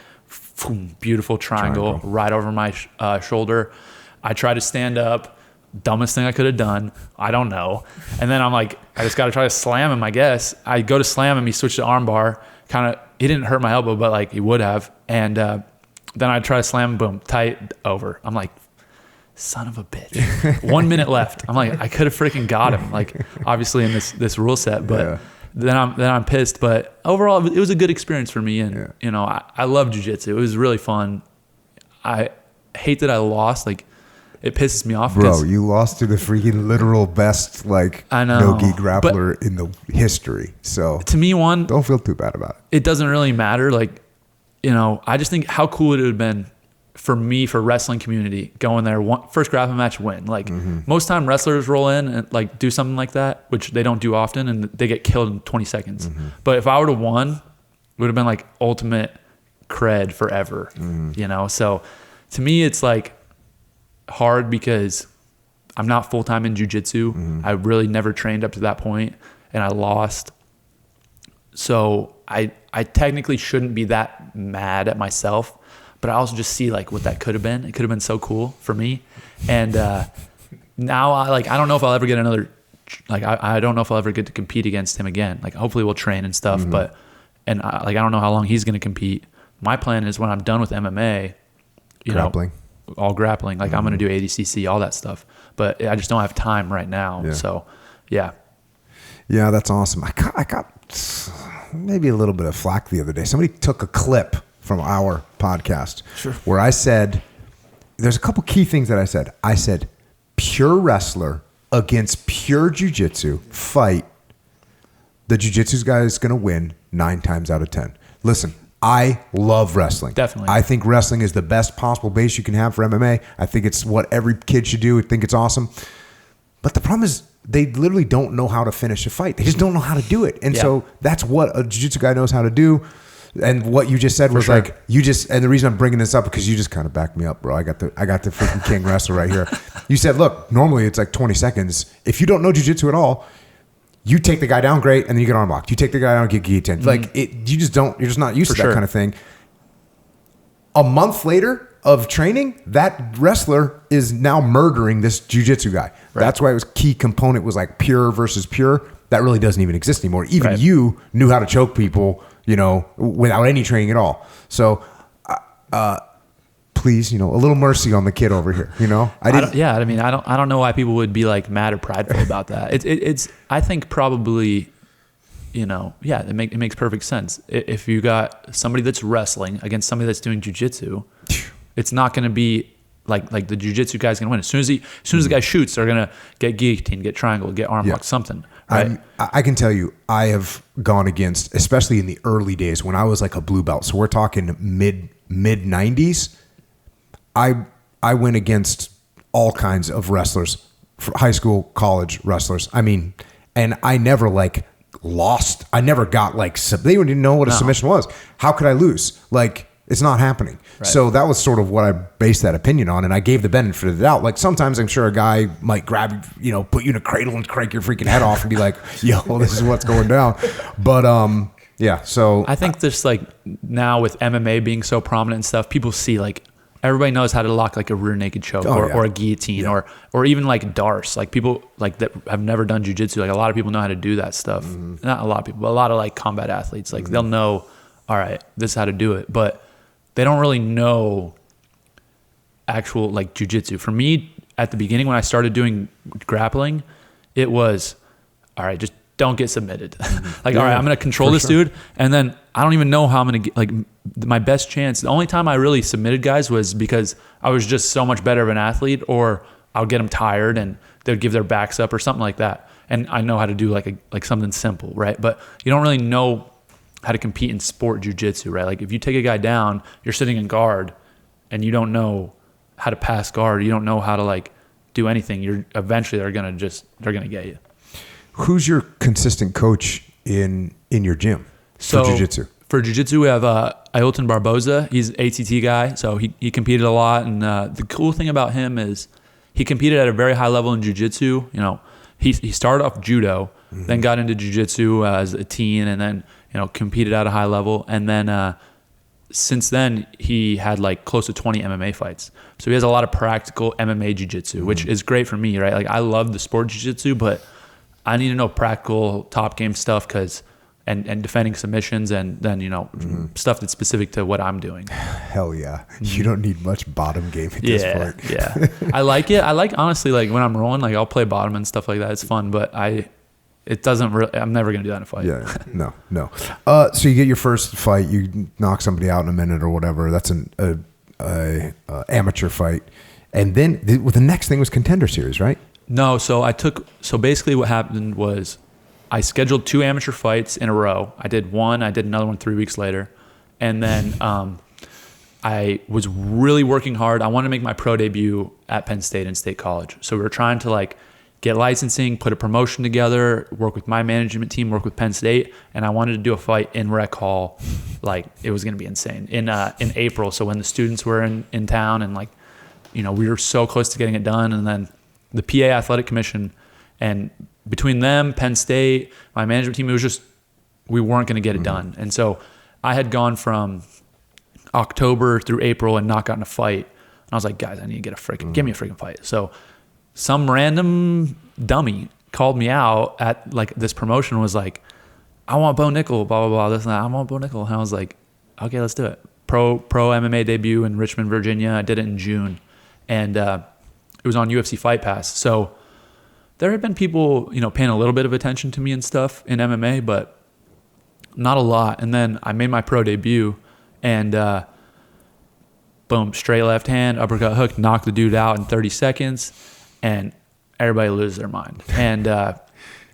beautiful triangle right over my shoulder. I try to stand up. Dumbest thing I could have done. I don't know. And then I'm like, I just got to try to slam him, I guess. I go to slam him. He switched to arm bar. He didn't hurt my elbow, but like he would have. And then I try to slam him, boom, tight over. I'm like, son of a bitch. 1 minute left. I'm like, I could have freaking got him. Like, obviously in this rule set, but then I'm pissed. But overall, it was a good experience for me. And, I love jiu-jitsu. It was really fun. I hate that I lost. Like, it pisses me off. Bro, you lost to the freaking literal best, like, no-gi grappler in the history. So to me, don't feel too bad about it. It doesn't really matter. Like, I just think how cool it would have been for me, for wrestling community, going there, first grappling match, win. Like, most time wrestlers roll in and like do something like that, which they don't do often, and they get killed in 20 seconds. But if I would have won, it would have been like ultimate cred forever, So to me, it's like hard because I'm not full-time in jiu-jitsu. I really never trained up to that point, and I lost. So I technically shouldn't be that mad at myself, but I also just see like what that could have been. It could have been so cool for me. And now I don't know if I'll ever get another, like, I don't know if I'll ever get to compete against him again. Like, hopefully we'll train and stuff, but I don't know how long he's going to compete. My plan is when I'm done with MMA, grappling. All grappling. Like, I'm going to do ADCC, all that stuff. But I just don't have time right now. Yeah. So, yeah. Yeah, that's awesome. I got maybe a little bit of flack the other day. Somebody took a clip from our podcast where I said, there's a couple key things that I said. I said, pure wrestler against pure jiu-jitsu fight, the jiu-jitsu guy is going to win 9 times out of 10. Listen, I love wrestling. Definitely. I think wrestling is the best possible base you can have for MMA. I think it's what every kid should do. I think it's awesome. But the problem is they literally don't know how to finish a fight. They just don't know how to do it. And so that's what a jiu-jitsu guy knows how to do. And what you just said was like, you just, and the reason I'm bringing this up because you just kind of backed me up, bro. I got the freaking king wrestler right here. You said, look, normally it's like 20 seconds. If you don't know jiu-jitsu at all, you take the guy down, great, and then you get arm locked. You take the guy down, get guillotined. Like you just don't. You're just not used to that kind of thing. A month later of training, that wrestler is now murdering this jiu-jitsu guy. Right. That's why it was key component was like pure versus pure. That really doesn't even exist anymore. Even you knew how to choke people, without any training at all. So, please, a little mercy on the kid over here. I don't know why people would be like mad or prideful about that. It's I think probably, it makes perfect sense. If you got somebody that's wrestling against somebody that's doing jiu-jitsu, it's not going to be like the jiu-jitsu guy's going to win. As soon as the guy shoots, they're going to get guillotine, get triangle, get arm lock, something. Right? I can tell you, I have gone against, especially in the early days when I was like a blue belt. So we're talking mid 90s. I went against all kinds of wrestlers, high school, college wrestlers. I mean, and I never like lost. I never got like, they didn't even know what a submission was. How could I lose? Like, it's not happening. Right. So that was sort of what I based that opinion on. And I gave the benefit of the doubt. Like sometimes I'm sure a guy might grab, put you in a cradle and crank your freaking head off and be like, yo, this is what's going down. But, yeah. So I think this like now with MMA being so prominent and stuff, people see like everybody knows how to lock like a rear naked choke or a guillotine or even like Darce. Like people like that have never done jiu-jitsu. Like a lot of people know how to do that stuff. Not a lot of people, but a lot of like combat athletes. Like they'll know, all right, this is how to do it. But they don't really know actual like jiu-jitsu. For me, at the beginning when I started doing grappling, it was, all right, just don't get submitted. All right, I'm going to control this dude. And then I don't even know how I'm going to get, like my best chance. The only time I really submitted guys was because I was just so much better of an athlete, or I'll get them tired and they'd give their backs up or something like that. And I know how to do like something simple, right? But you don't really know how to compete in sport jiu-jitsu, right? Like if you take a guy down, you're sitting in guard and you don't know how to pass guard. You don't know how to like do anything. Eventually they're going to get you. Who's your consistent coach in your gym for jiu-jitsu? For jiu-jitsu, we have Ailton Barboza. He's an ATT guy, so he competed a lot. And the cool thing about him is he competed at a very high level in jiu-jitsu. He started off judo, then got into jiu-jitsu as a teen, and then competed at a high level. And then since then, he had like close to 20 MMA fights. So he has a lot of practical MMA jiu-jitsu, which is great for me, right? Like I love the sport jiu-jitsu, but I need to know practical top game stuff and defending submissions and then, stuff that's specific to what I'm doing. Hell yeah. You don't need much bottom game at this point. Yeah. I like it. I like, honestly, like when I'm rolling, like I'll play bottom and stuff like that. It's fun, but it doesn't really, I'm never going to do that in a fight. Yeah. No. So you get your first fight, you knock somebody out in a minute or whatever. That's an amateur fight. And then the next thing was Contender Series, right? No. So basically what happened was I scheduled 2 amateur fights in a row. I did one, I did another one 3 weeks later. And then I was really working hard. I wanted to make my pro debut at Penn State and State College. So we were trying to like get licensing, put a promotion together, work with my management team, work with Penn State, and I wanted to do a fight in Rec Hall. Like it was going to be insane in April. So when the students were in town and like, we were so close to getting it done. And then the PA Athletic Commission, and between them, Penn State, my management team, it was just, we weren't going to get it done. And so I had gone from October through April and not gotten a fight. And I was like, guys, I need to give me a freaking fight. So some random dummy called me out at like this promotion, was like, I want Bo Nickal, blah, blah, blah, this and that. I want Bo Nickal. And I was like, okay, let's do it. Pro MMA debut in Richmond, Virginia. I did it in June. And it was on UFC Fight Pass. So there had been people, paying a little bit of attention to me and stuff in MMA, but not a lot. And then I made my pro debut and boom, straight left hand, uppercut hook, knocked the dude out in 30 seconds. And everybody loses their mind. And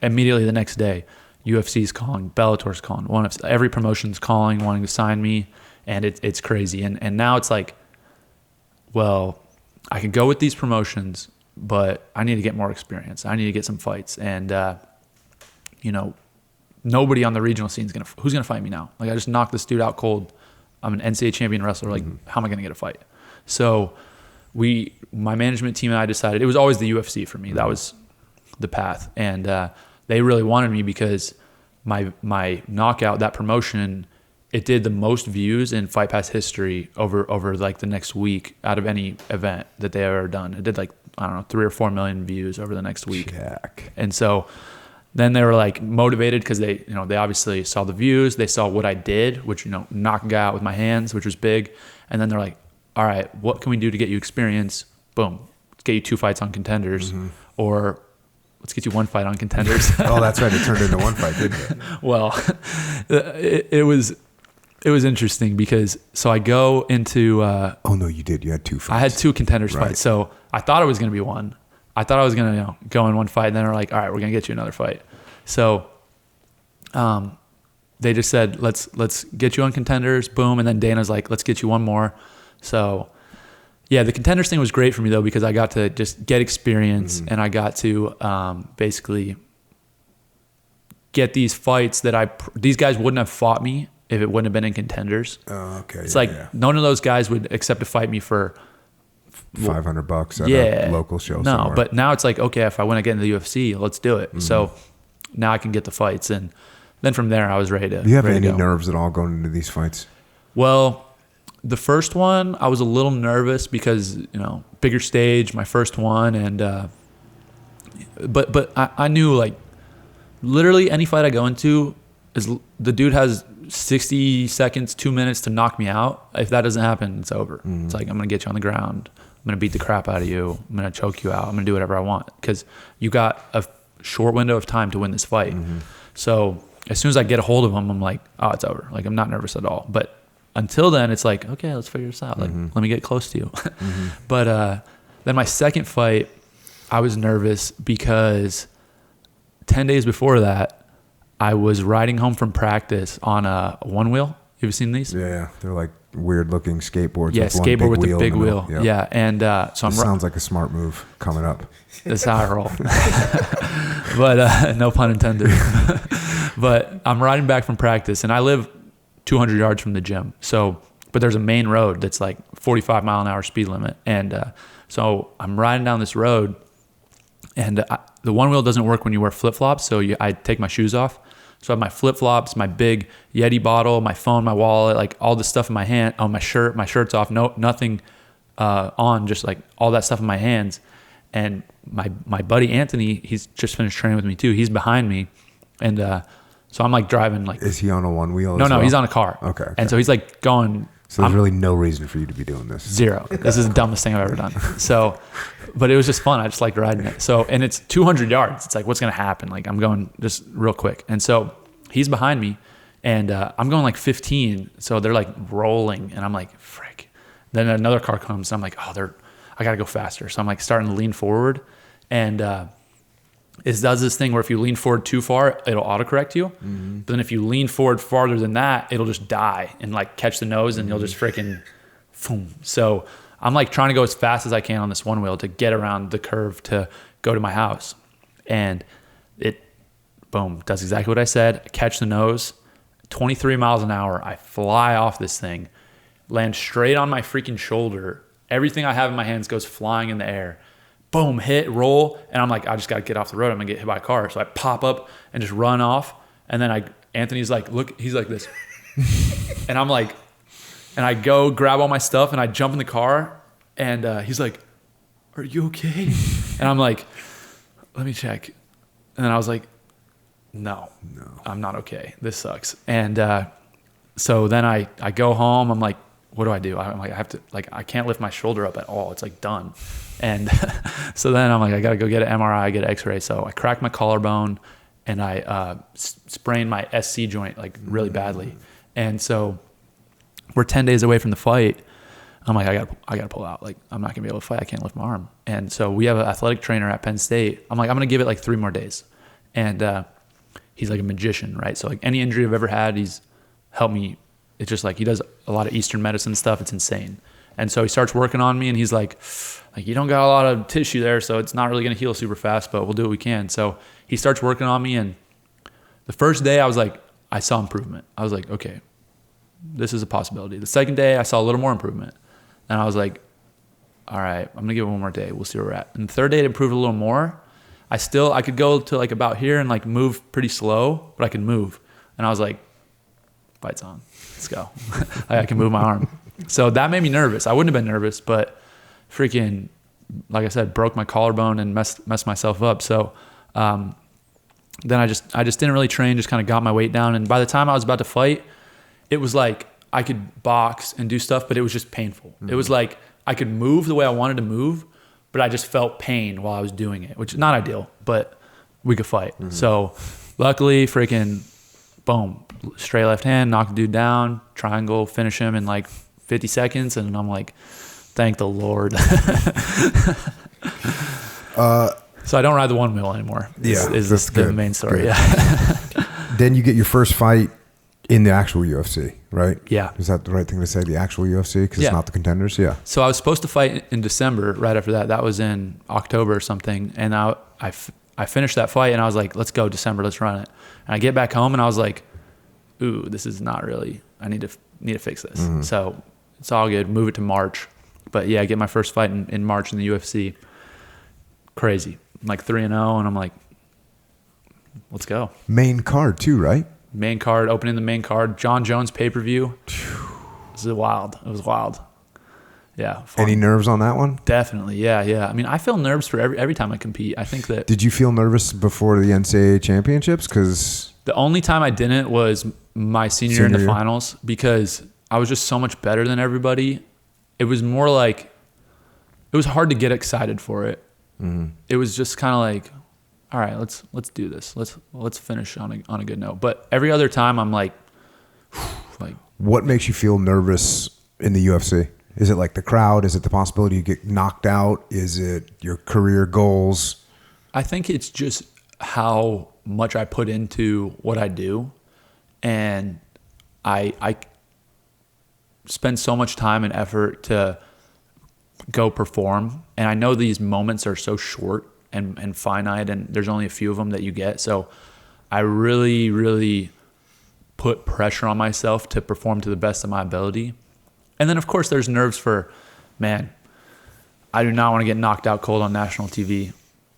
immediately the next day, UFC's calling, Bellator's calling, every promotion's calling, wanting to sign me, and it's crazy. And now it's like, well, I could go with these promotions, but I need to get more experience. I need to get some fights. And, nobody on the regional scene who's going to fight me now? Like, I just knocked this dude out cold. I'm an NCAA champion wrestler. Like, how am I going to get a fight? So my management team and I decided, it was always the UFC for me. That was the path. And they really wanted me because my knockout, that promotion, it did the most views in Fight Pass history over like the next week out of any event that they ever done. It did like, I don't know, 3 or 4 million views over the next week. Jack. And so then they were like motivated because they obviously saw the views, they saw what I did, which, knock a guy out with my hands, which was big. And then they're like, all right, what can we do to get you experience? Boom. Let's get you 2 fights on Contenders, or let's get you 1 fight on Contenders. Oh, that's right. It turned into 1 fight, didn't it? Well, it was interesting because, so I go into... oh, no, you did. You had 2 fights. I had 2 Contenders fights. So I thought it was going to be 1. I thought I was going to go in 1 fight, and then they're like, all right, we're going to get you another fight. So they just said, let's get you on Contenders, boom. And then Dana's like, let's get you 1 more. So yeah, the Contenders thing was great for me though, because I got to just get experience, and I got to basically get these fights that these guys wouldn't have fought me if it wouldn't have been in Contenders. Oh, okay. It's none of those guys would accept to fight me for $500 at a local show somewhere. No, but now it's like, okay, if I want to get into the UFC, let's do it. So now I can get the fights, and then from there I was ready to. Do you have any nerves at all going into these fights? Well, the first one I was a little nervous because bigger stage, my first one, and but I knew, like, literally any fight I go into is the dude has 60 seconds, 2 minutes to knock me out. If that doesn't happen, it's over. It's like, I'm gonna get you on the ground. I'm going to beat the crap out of you. I'm going to choke you out. I'm going to do whatever I want, because you got a short window of time to win this fight. So as soon as I get a hold of him, I'm like, oh, it's over. Like, I'm not nervous at all. But until then, it's like, okay, let's figure this out. Like, let me get close to you. But then my second fight, I was nervous because 10 days before that, I was riding home from practice on a one wheel. You ever seen these? Yeah, they're like weird looking skateboards. Yeah, with skateboard with the big wheel. Yep. Yeah, and so sounds like a smart move coming up. That's how I roll. But no pun intended. But I'm riding back from practice, and I live 200 yards from the gym. But there's a main road that's like 45 mile an hour speed limit, and so I'm riding down this road, and the one wheel doesn't work when you wear flip flops. So I take my shoes off. So I have my flip-flops, my big Yeti bottle, my phone, my wallet, like all this stuff in my hand, on my shirt, my shirt's off, nothing on, just like all that stuff in my hands. And my buddy Anthony, he's just finished training with me too. He's behind me. And so I'm like driving like... Is he on a one wheel? No, he's on a car. Okay. And so he's like going... So there's really no reason for you to be doing this. Zero. This is the dumbest thing I've ever done. So, but it was just fun. I just liked riding it. So, and it's 200 yards. It's like, what's going to happen? Like, I'm going just real quick. And so he's behind me, and I'm going like 15. So they're like rolling, and I'm like, frick. Then another car comes, and I'm like, I got to go faster. So I'm like starting to lean forward, and it does this thing where if you lean forward too far, it'll autocorrect you. But then if you lean forward farther than that, it'll just die and like catch the nose, and you'll just freaking boom. So I'm like trying to go as fast as I can on this one wheel to get around the curve to go to my house. And it, boom, does exactly what I said. I catch the nose, 23 miles an hour. I fly off this thing, land straight on my freaking shoulder. Everything I have in my hands goes flying in the air. Boom, hit, roll, and I'm like, I just got to get off the road. I'm going to get hit by a car. So I pop up and just run off, and then Anthony's like, look, he's like this. And I'm like, and I go grab all my stuff, and I jump in the car, and he's like, are you okay? And I'm like, let me check. And then I was like, no, I'm not okay. This sucks. And so then I go home. I'm like, what do? I'm like, I can't lift my shoulder up at all. It's like done. And so then I'm like, I got to go get an MRI, get an x-ray. So I cracked my collarbone, and I sprained my SC joint like really badly. And so we're 10 days away from the fight. I'm like, I gotta pull out. Like, I'm not gonna be able to fight. I can't lift my arm. And so we have an athletic trainer at Penn State. I'm like, I'm gonna give it like 3 more days. And he's like a magician, right? So like any injury I've ever had, he's helped me. It's just like he does a lot of Eastern medicine stuff. It's insane. And so he starts working on me, and he's like, you don't got a lot of tissue there, so it's not really gonna heal super fast, but we'll do what we can. So he starts working on me, and the first day I was like, I saw improvement. I was like, okay, this is a possibility. The second day I saw a little more improvement. And I was like, all right, I'm gonna give it 1 more day. We'll see where we're at. And the third day it improved a little more. I could go to like about here and like move pretty slow, but I could move. And I was like, fight's on, let's go. I can move my arm. So that made me nervous. I wouldn't have been nervous, but freaking, like I said, broke my collarbone and messed myself up. So then I just didn't really train, just kind of got my weight down. And by the time I was about to fight, it was like I could box and do stuff, but it was just painful. Mm-hmm. It was like I could move the way I wanted to move, but I just felt pain while I was doing it, which is not ideal, but we could fight. Mm-hmm. So luckily, freaking boom, straight left hand, knock the dude down, triangle, finish him in like 50 seconds. And I'm like, thank the Lord. So I don't ride the 1 mil anymore. Is the main story. Good. Yeah. Then you get your first fight in the actual UFC, right? Yeah. Is that the right thing to say? The actual UFC? Because Yeah. it's not the Contenders? Yeah. So I was supposed to fight in December right after that. That was in October or something. And I finished that fight and I was like, let's go December, let's run it. And I get back home and I was like, ooh, this is not really, I need to fix this. Mm-hmm. So it's all good. Move it to March. But yeah, I get my first fight in March in the UFC. Crazy. I'm like 3-0 and I'm like, let's go. Main card too, right? Main card, opening the main card. John Jones pay-per-view. This is wild. It was wild. Yeah. Fun. Any nerves on that one? Definitely. Yeah. I mean, I feel nerves for every time I compete. I think that. Did you feel nervous before the NCAA championships? Because the only time I didn't was my senior year in the finals, because I was just so much better than everybody. It was more like, it was hard to get excited for it. Mm-hmm. It was just kind of like, all right, let's do this. Let's finish on a good note. But every other time I'm like. What makes you feel nervous in the UFC? Is it like the crowd? Is it the possibility you get knocked out? Is it your career goals? I think it's just how much I put into what I do, and I spend so much time and effort to go perform, and I know these moments are so short and finite, and there's only a few of them that you get. So I really, really put pressure on myself to perform to the best of my ability. And then, of course, there's nerves for, man, I do not want to get knocked out cold on national TV.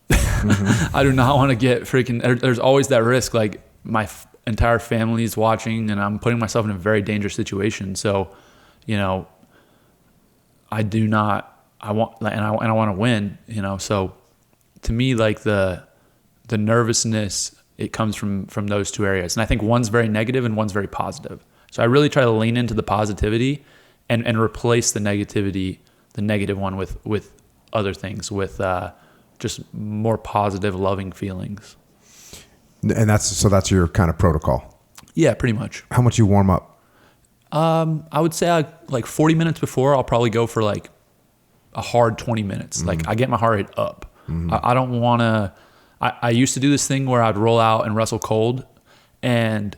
Mm-hmm. I do not want to get freaking, there's always that risk. Like, my entire family's watching, and I'm putting myself in a very dangerous situation. So, I want to win, so to me, like the nervousness, it comes from those two areas. And I think one's very negative and one's very positive. So I really try to lean into the positivity and replace the negative one with other things, with just more positive, loving feelings. And that's your kind of protocol. Yeah, pretty much. How much you warm up? I would say like 40 minutes before, I'll probably go for like a hard 20 minutes. Mm-hmm. Like I get my heart rate up. Mm-hmm. I don't want to. I used to do this thing where I'd roll out and wrestle cold, and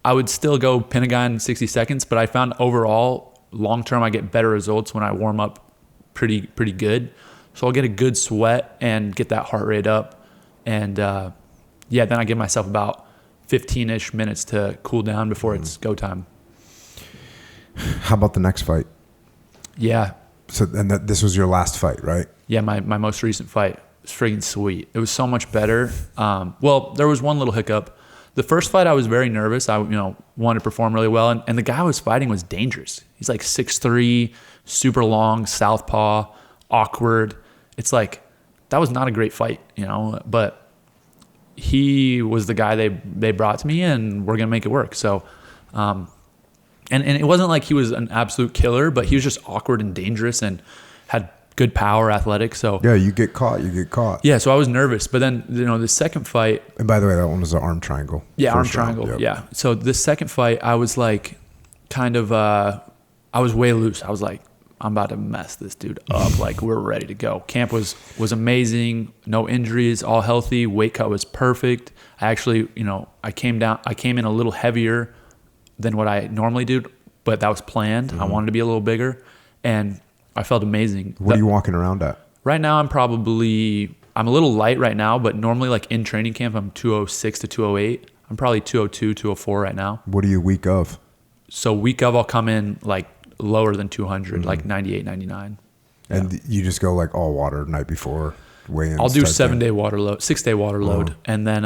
I would still go pin a guy in 60 seconds. But I found overall, long term, I get better results when I warm up pretty good. So I'll get a good sweat and get that heart rate up, and then I give myself about 15-ish minutes to cool down before it's go time. How about the next fight? Yeah. So this was your last fight, right? Yeah, my most recent fight was freaking sweet. It was so much better. Well, there was one little hiccup. The first fight, I was very nervous. I wanted to perform really well, and the guy I was fighting was dangerous. He's like 6'3", super long, southpaw, awkward. It's like, that was not a great fight, but he was the guy they brought to me, and we're gonna make it work. So, and it wasn't like he was an absolute killer, but he was just awkward and dangerous and had good power, athletic. So yeah, you get caught. Yeah, so I was nervous. But then, the second fight. And by the way, that one was an arm triangle. Yeah, arm triangle. Yep. Yeah. So the second fight, I was like, kind of, I was way loose. I was like, I'm about to mess this dude up. Like, we're ready to go. Camp was amazing. No injuries, all healthy. Weight cut was perfect. I actually, I came in a little heavier than what I normally do, but that was planned. I wanted to be a little bigger, and I felt amazing. What are you walking around at? Right now, I'm a little light right now, but normally, like, in training camp, I'm 206 to 208. I'm probably 202, 204 right now. What are you week of? So week of, I'll come in like lower than 200, like 98, 99. Yeah. And you just go like all water night before weigh-ins? I'll do 6-day water load. And then,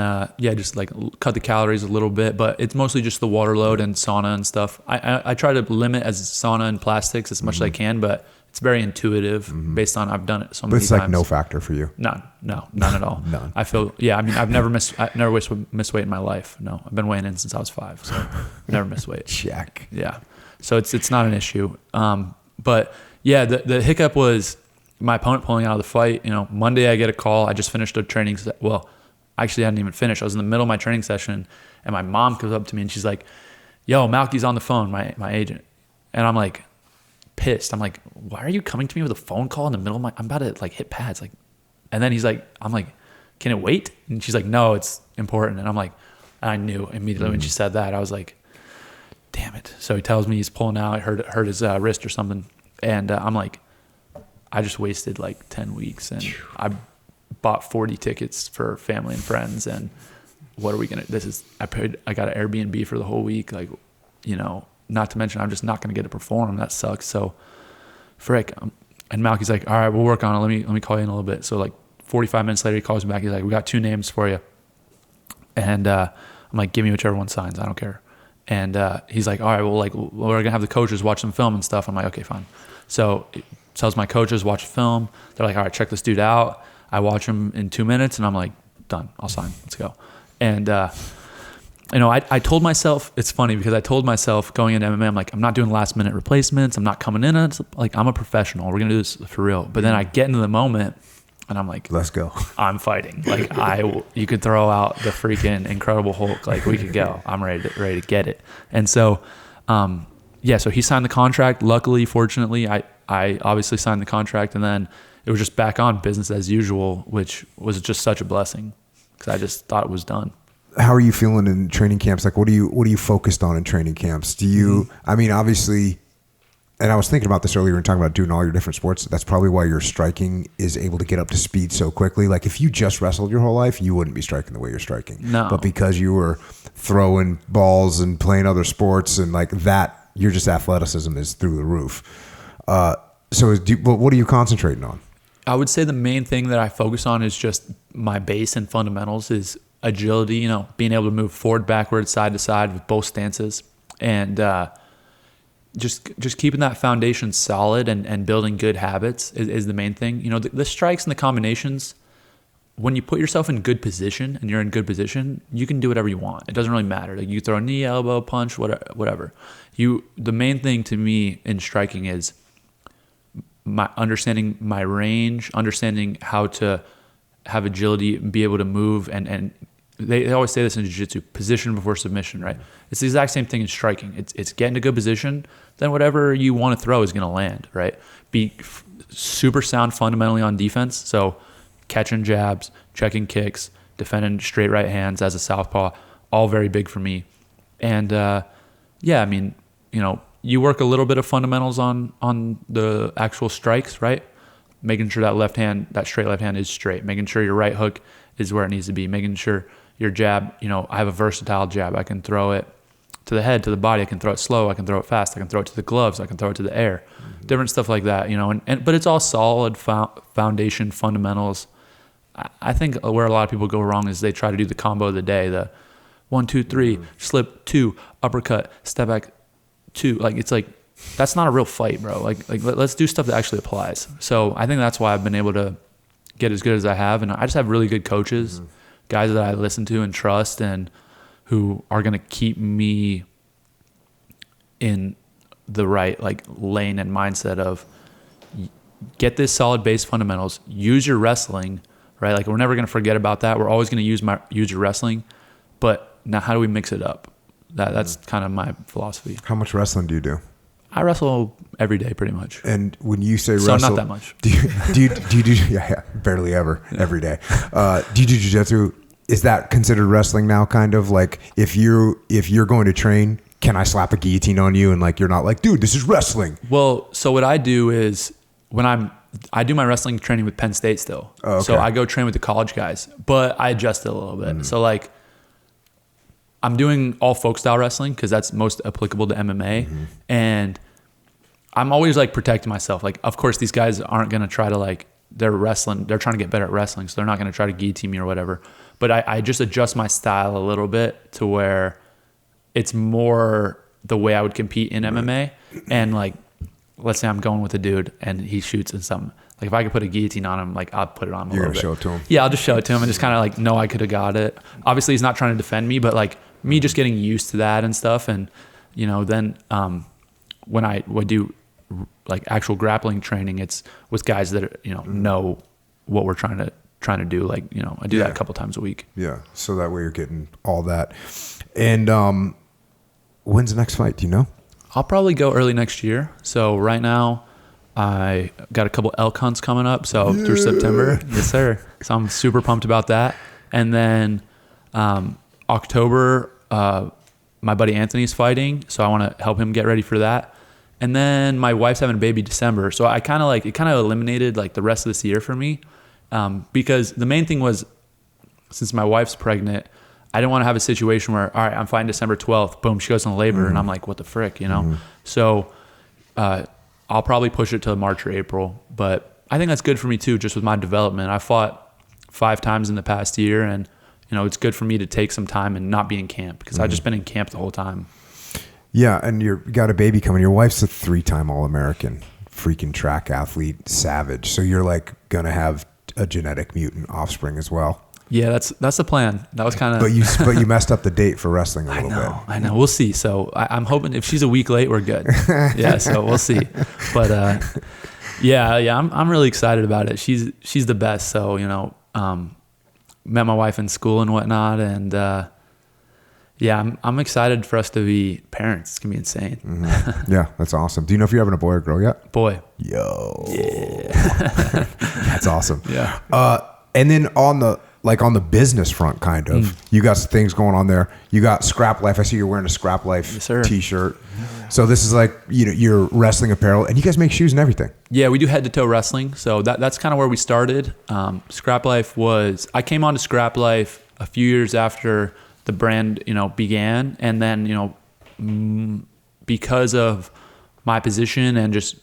just like cut the calories a little bit, but it's mostly just the water load and sauna and stuff. I try to limit as sauna and plastics as much as I can, but it's very intuitive based on I've done it so many times. But it's like no factor for you? None at all. None. I feel, I've never missed weight in my life. No, I've been weighing in since I was 5, so never missed weight. Check. Yeah. So it's not an issue. But yeah, the hiccup was my opponent pulling out of the fight. Monday I get a call. I just finished a training. Well, actually I hadn't even finished. I was in the middle of my training session, and my mom comes up to me and she's like, "Yo, Malky's on the phone, my agent." And I'm like, pissed. I'm like, "Why are you coming to me with a phone call in the middle of I'm about to like hit pads." And then I'm like, "Can it wait?" And she's like, "No, it's important." And I'm like, I knew immediately when she said that. I was like, damn it. So he tells me he's pulling out. I hurt his wrist or something. And I'm like, I just wasted like 10 weeks, and I bought 40 tickets for family and friends. And what are we going to, I got an Airbnb for the whole week. Like, not to mention, I'm just not going to get to perform. That sucks. So frick. And Malky's like, "All right, we'll work on it. Let me call you in a little bit." So like 45 minutes later, he calls me back. He's like, "We got 2 names for you." And I'm like, "Give me whichever one signs. I don't care." And he's like, "All right, well, like, we're going to have the coaches watch some film and stuff." I'm like, "Okay, fine." So he tells my coaches, watch the film. They're like, "All right, check this dude out." I watch him in 2 minutes, and I'm like, "Done. I'll sign. Let's go." And, I told myself, it's funny because I told myself going into MMA, I'm like, I'm not doing last minute replacements. I'm not coming in. It's like, I'm a professional. We're going to do this for real. But then I get into the moment, and I'm like, let's go. I'm fighting. Like, you could throw out the freaking Incredible Hulk. Like, we could go. I'm ready to get it. And so, so he signed the contract. Luckily, fortunately, I obviously signed the contract, and then it was just back on business as usual, which was just such a blessing because I just thought it was done. How are you feeling in training camps? Like, what are you focused on in training camps? Do you, I mean, obviously, and I was thinking about this earlier and talking about doing all your different sports. That's probably why your striking is able to get up to speed so quickly. Like, if you just wrestled your whole life, you wouldn't be striking the way you're striking. No. But because you were throwing balls and playing other sports and like that, your just athleticism is through the roof. So what are you concentrating on? I would say the main thing that I focus on is just my base and fundamentals is agility, being able to move forward, backward, side to side with both stances, and just keeping that foundation solid and building good habits is the main thing. The strikes and the combinations, when you put yourself in good position and you're in good position, you can do whatever you want. It doesn't really matter. Like, you throw a knee, elbow, punch, whatever. The main thing to me in striking is understanding my range, understanding how to have agility, be able to move, and they always say this in jiu-jitsu, position before submission, right? It's the exact same thing in striking. It's get into good position, then whatever you want to throw is going to land, right? Be super sound fundamentally on defense, so catching jabs, checking kicks, defending straight right hands as a southpaw, all very big for me. And you work a little bit of fundamentals on the actual strikes, right? Making sure that straight left hand is straight, making sure your right hook is where it needs to be, making sure your jab, I have a versatile jab. I can throw it to the head, to the body. I can throw it slow. I can throw it fast. I can throw it to the gloves. I can throw it to the air. Different stuff like that, but it's all solid foundation fundamentals. I think where a lot of people go wrong is they try to do the combo of the day, the 1, 2, 3, slip, 2, uppercut, step back, 2. Like, it's like, that's not a real fight, bro. Like let's do stuff that actually applies. So I think that's why I've been able to get as good as I have. And I just have really good coaches, guys that I listen to and trust, and who are going to keep me in the right lane and mindset of get this solid base fundamentals, use your wrestling, right? Like, we're never going to forget about that. We're always going to use your wrestling, but now how do we mix it up? That's kind of my philosophy. How much wrestling do you do? I wrestle every day pretty much. And when you say So wrestle, not that much. Do you do yeah, barely ever, every day. Do you do jiu-jitsu? Is that considered wrestling now? Kind of like if you're going to train, can I slap a guillotine on you and like you're not like, dude, this is wrestling? Well, so what I do is when I do my wrestling training with Penn State still. Oh, okay. So I go train with the college guys, but I adjust it a little bit. So like I'm doing all folk style wrestling because that's most applicable to MMA. And I'm always like protecting myself. Like, of course, these guys aren't going to try to like, they're trying to get better at wrestling. So they're not going to try to guillotine me or whatever. But I just adjust my style a little bit to where it's more the way I would compete in MMA. And like, let's say I'm going with a dude and he shoots in something. Like if I could put a guillotine on him, like I'll put it on him a little bit. You're going to show it to him? Yeah, I'll just show it to him and just kind of like know I could have got it. Obviously, he's not trying to defend me, but like me just getting used to that and stuff. And, you know, then when I would do like actual grappling training, it's with guys that, you know what we're trying to do. Like, you know, I do that a couple times a week. Yeah. So that way you're getting all that. And when's the next fight? Do you know? I'll probably go early next year. So right now I got a couple elk hunts coming up. So through September. Yes, sir. So I'm super pumped about that. And then October, my buddy Anthony's fighting. So I want to help him get ready for that. And then my wife's having a baby December. So it kind of eliminated like the rest of this year for me. Because the main thing was, since my wife's pregnant, I didn't want to have a situation where, all right, I'm fighting December 12th, boom, she goes into labor, and I'm like, what the frick, you know? So I'll probably push it to March or April, but I think that's good for me too, just with my development. I fought 5 times in the past year, and you know, it's good for me to take some time and not be in camp, because I've just been in camp the whole time. Yeah, and you got a baby coming. Your wife's a 3-time All-American, freaking track athlete, savage. So you're like gonna have a genetic mutant offspring as well. Yeah, that's the plan. That was kind of. But you messed up the date for wrestling a little bit. I know. We'll see. So I'm hoping if she's a week late, we're good. Yeah. So we'll see. But yeah, I'm really excited about it. She's the best. So you know, met my wife in school and whatnot, and yeah, I'm excited for us to be parents. It's gonna be insane. Yeah, that's awesome. Do you know if you're having a boy or girl yet? Boy. Yo. Yeah. That's awesome. Yeah. And then on the business front, kind of, you got some things going on there. You got Scrap Life. I see you're wearing a Scrap Life t-shirt. So this is like, you know, your wrestling apparel, and you guys make shoes and everything. Yeah, we do head to toe wrestling. So that's kind of where we started. Scrap Life I came on to Scrap Life a few years after the brand, you know, began. And then, you know, because of my position and just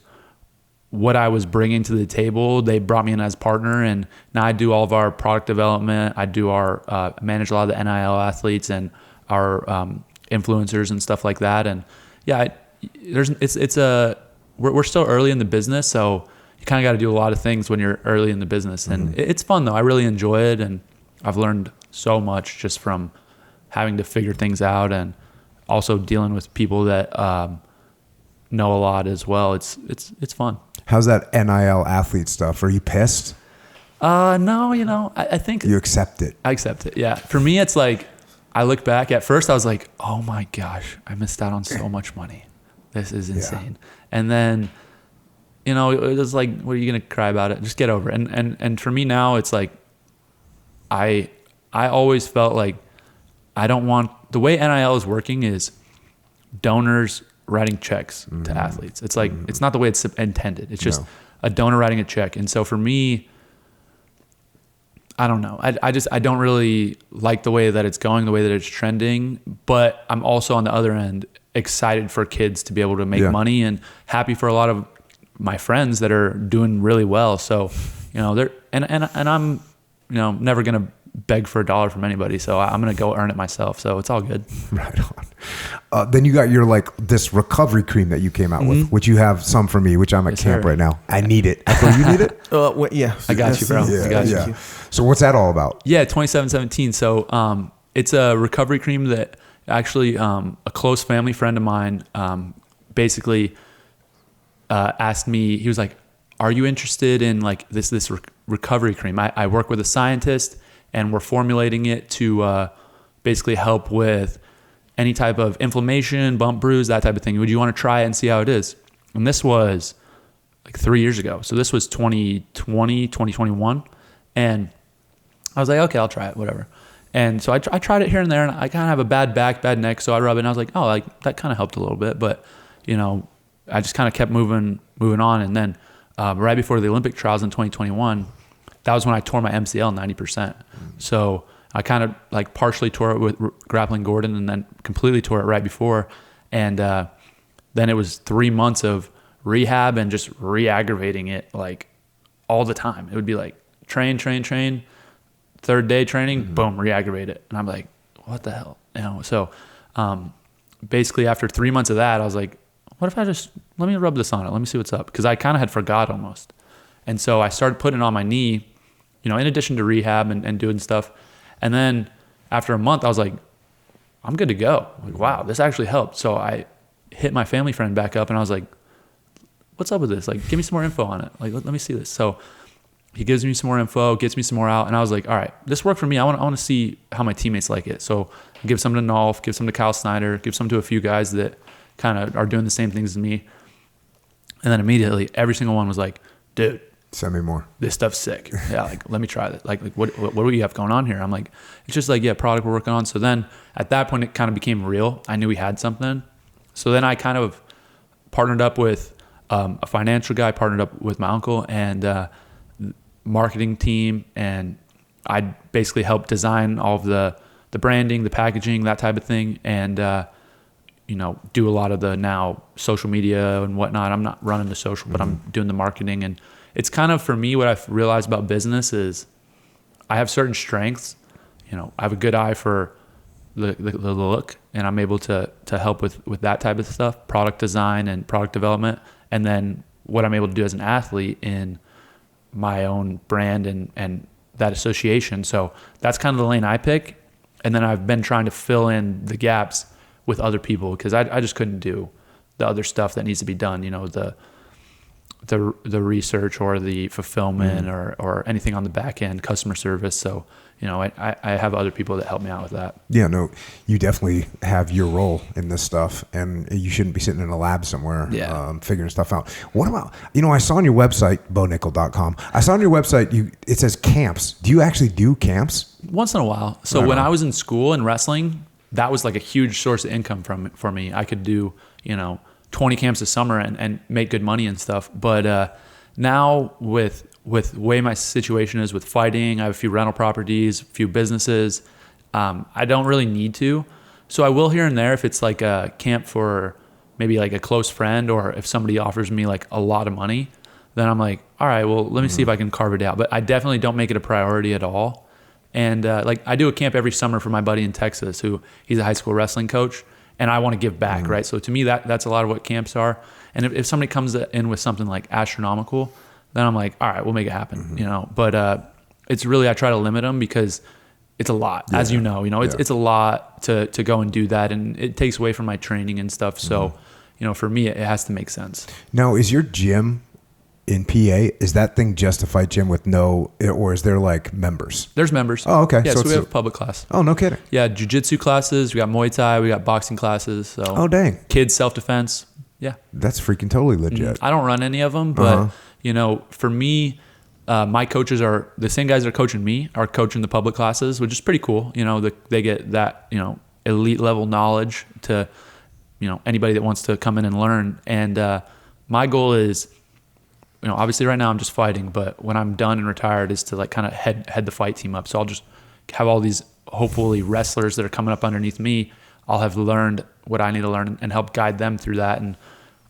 what I was bringing to the table, they brought me in as partner, and now I do all of our product development. I do manage a lot of the NIL athletes and our influencers and stuff like that. And yeah, we're still early in the business, so you kind of got to do a lot of things when you're early in the business, and it's fun though. I really enjoy it, and I've learned so much just from having to figure things out, and also dealing with people that know a lot as well. It's fun. How's that NIL athlete stuff? Are you pissed? No, you know, I think you accept it. I accept it. Yeah. For me, it's like, I look back at first, I was like, oh my gosh, I missed out on so much money. This is insane. Yeah. And then, you know, it was like, what are you going to cry about it? Just get over it. And for me now, it's like, I always felt like I don't want, the way NIL is working is donors writing checks to athletes. It's like, it's not the way it's intended. It's just a donor writing a check. And so for me, I don't know. I don't really like the way that it's going, the way that it's trending, but I'm also on the other end excited for kids to be able to make money, and happy for a lot of my friends that are doing really well. So, you know, and I'm, you know, never going to beg for $1 from anybody. So I'm going to go earn it myself. So it's all good. Right on. Then you got your, like, this recovery cream that you came out with, which you have some for me, which I'm at camp right now. I need it. I thought you need it? Yeah. I got you, bro. Yeah, I got you. So what's that all about? Yeah, 2717. So it's a recovery cream that actually a close family friend of mine basically asked me. He was like, are you interested in like this recovery cream? I work with a scientist, and we're formulating it to basically help with any type of inflammation, bump, bruise, that type of thing. Would you want to try it and see how it is? And this was like 3 years ago. So this was 2020, 2021. And I was like, okay, I'll try it, whatever. And so I tried it here and there, and I kind of have a bad back, bad neck, so I rub it, and I was like, oh, like that kind of helped a little bit. But, you know, I just kind of kept moving on. And then right before the Olympic trials in 2021, that was when I tore my MCL 90%. So I kind of like partially tore it with Grappling Gordon, and then completely tore it right before. And then it was 3 months of rehab and just re-aggravating it like all the time. It would be like train, third day training, boom, re-aggravate it. And I'm like, what the hell? You know, so basically after 3 months of that, I was like, what if I just, let me rub this on it. Let me see what's up. Because I kind of had forgot almost. And so I started putting it on my knee, you know, in addition to rehab and doing stuff. And then after a month, I was like, I'm good to go. Like, wow, this actually helped. So I hit my family friend back up, and I was like, what's up with this? Like, give me some more info on it. Like, let me see this. So he gives me some more info, gets me some more out. And I was like, all right, this worked for me. I want to see how my teammates like it. So I give some to Nolf, give some to Cael Snyder, give some to a few guys that kind of are doing the same things as me. And then immediately every single one was like, dude, send me more. This stuff's sick. Yeah, like, let me try that. Like what do you have going on here? I'm like, it's just like, yeah, product we're working on. So then at that point, it kind of became real. I knew we had something. So then I kind of partnered up with a financial guy, partnered up with my uncle and marketing team, and I basically helped design all of the branding, the packaging, that type of thing, and you know, do a lot of the now social media and whatnot. I'm not running the social, but I'm doing the marketing. And it's kind of, for me, what I've realized about business is I have certain strengths. You know, I have a good eye for the look, and I'm able to help with that type of stuff, product design and product development. And then what I'm able to do as an athlete in my own brand and that association. So that's kind of the lane I pick. And then I've been trying to fill in the gaps with other people, because I just couldn't do the other stuff that needs to be done, you know, the research or the fulfillment or anything on the back end, customer service. So, you know, I have other people that help me out with that. Yeah, no, you definitely have your role in this stuff, and you shouldn't be sitting in a lab somewhere figuring stuff out. What about, you know, I saw on your website, bonickal.com, I saw on your website, it says camps. Do you actually do camps? Once in a while. So when I was in school and wrestling, that was like a huge source of income for me. I could do, you know, 20 camps a summer and make good money and stuff. But now with the way my situation is with fighting, I have a few rental properties, a few businesses. I don't really need to. So I will here and there if it's like a camp for maybe like a close friend, or if somebody offers me like a lot of money, then I'm like, all right, well, let me see if I can carve it out. But I definitely don't make it a priority at all. And like I do a camp every summer for my buddy in Texas, he's a high school wrestling coach, and I want to give back, right? So to me, that's a lot of what camps are. And if somebody comes in with something like astronomical, then I'm like, all right, we'll make it happen, you know. But it's really, I try to limit them because it's a lot, as you know, it's a lot to go and do that, and it takes away from my training and stuff. So, you know, for me, it has to make sense. Now, is your gym in PA, is that thing just a fight gym with no, or is there like members? There's members. Oh, okay. Yeah, so we have a public class. Oh, no kidding. Yeah, Jiu Jitsu classes. We got Muay Thai. We got boxing classes. So oh, dang. Kids self-defense. Yeah. That's freaking totally legit. I don't run any of them, but you know, for me, my coaches are the same guys that are coaching me are coaching the public classes, which is pretty cool. You know, they get that, you know, elite level knowledge to, you know, anybody that wants to come in and learn. And my goal is, you know, obviously right now I'm just fighting, but when I'm done and retired is to like kind of head the fight team up. So I'll just have all these hopefully wrestlers that are coming up underneath me. I'll have learned what I need to learn and help guide them through that. And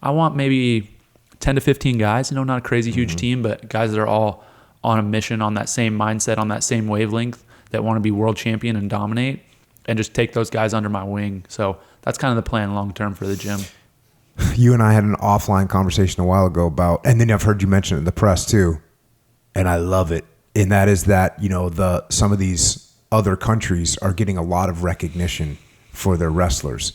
I want maybe 10 to 15 guys, you know, not a crazy huge team, but guys that are all on a mission, on that same mindset, on that same wavelength, that want to be world champion and dominate, and just take those guys under my wing. So that's kind of the plan long term for the gym. You and I had an offline conversation a while ago about, and then I've heard you mention it in the press too, and I love it. And that is that, you know, some of these other countries are getting a lot of recognition for their wrestlers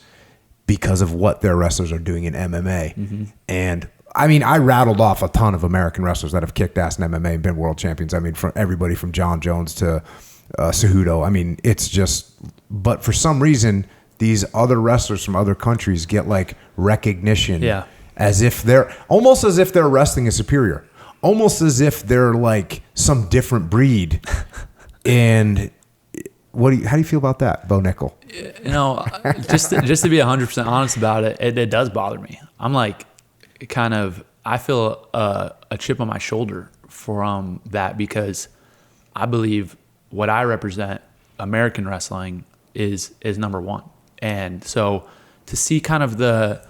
because of what their wrestlers are doing in MMA. And I mean, I rattled off a ton of American wrestlers that have kicked ass in MMA and been world champions. I mean, from everybody from John Jones to Cejudo. I mean, it's just, but for some reason, these other wrestlers from other countries get like recognition, Yeah. as if they're wrestling is superior, almost as if they're like some different breed. And how do you feel about that, Bo Nickal? You know, just to be 100% honest about it, it does bother me. I'm like, I feel a chip on my shoulder from that, because I believe what I represent, American wrestling, is number one. And so to see kind of the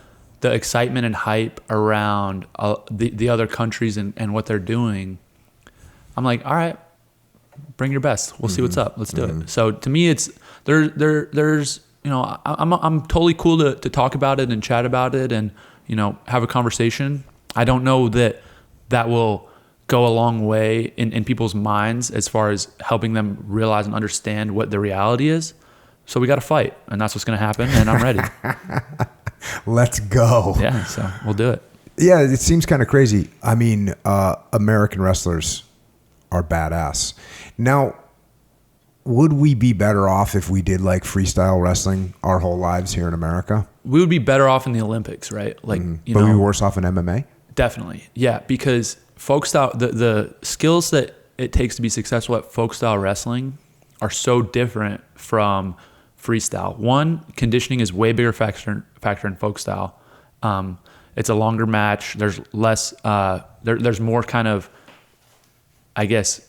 excitement and hype around the other countries and what they're doing, I'm like, all right, bring your best. We'll see what's up. Let's do it. So to me, it's there's you know, I'm totally cool to talk about it and chat about it and, you know, have a conversation. I don't know that will go a long way in people's minds as far as helping them realize and understand what the reality is. So we got to fight, and that's what's going to happen, and I'm ready. Let's go. Yeah, so we'll do it. Yeah, it seems kind of crazy. I mean, American wrestlers are badass. Now, would we be better off if we did like freestyle wrestling our whole lives here in America? We would be better off in the Olympics, right? Like, you but know, we'd be worse off in MMA? Definitely. Yeah, because folk style, the skills that it takes to be successful at folk style wrestling are so different from freestyle. One, conditioning is way bigger factor in folk style. It's a longer match. There's less, there's more kind of, I guess,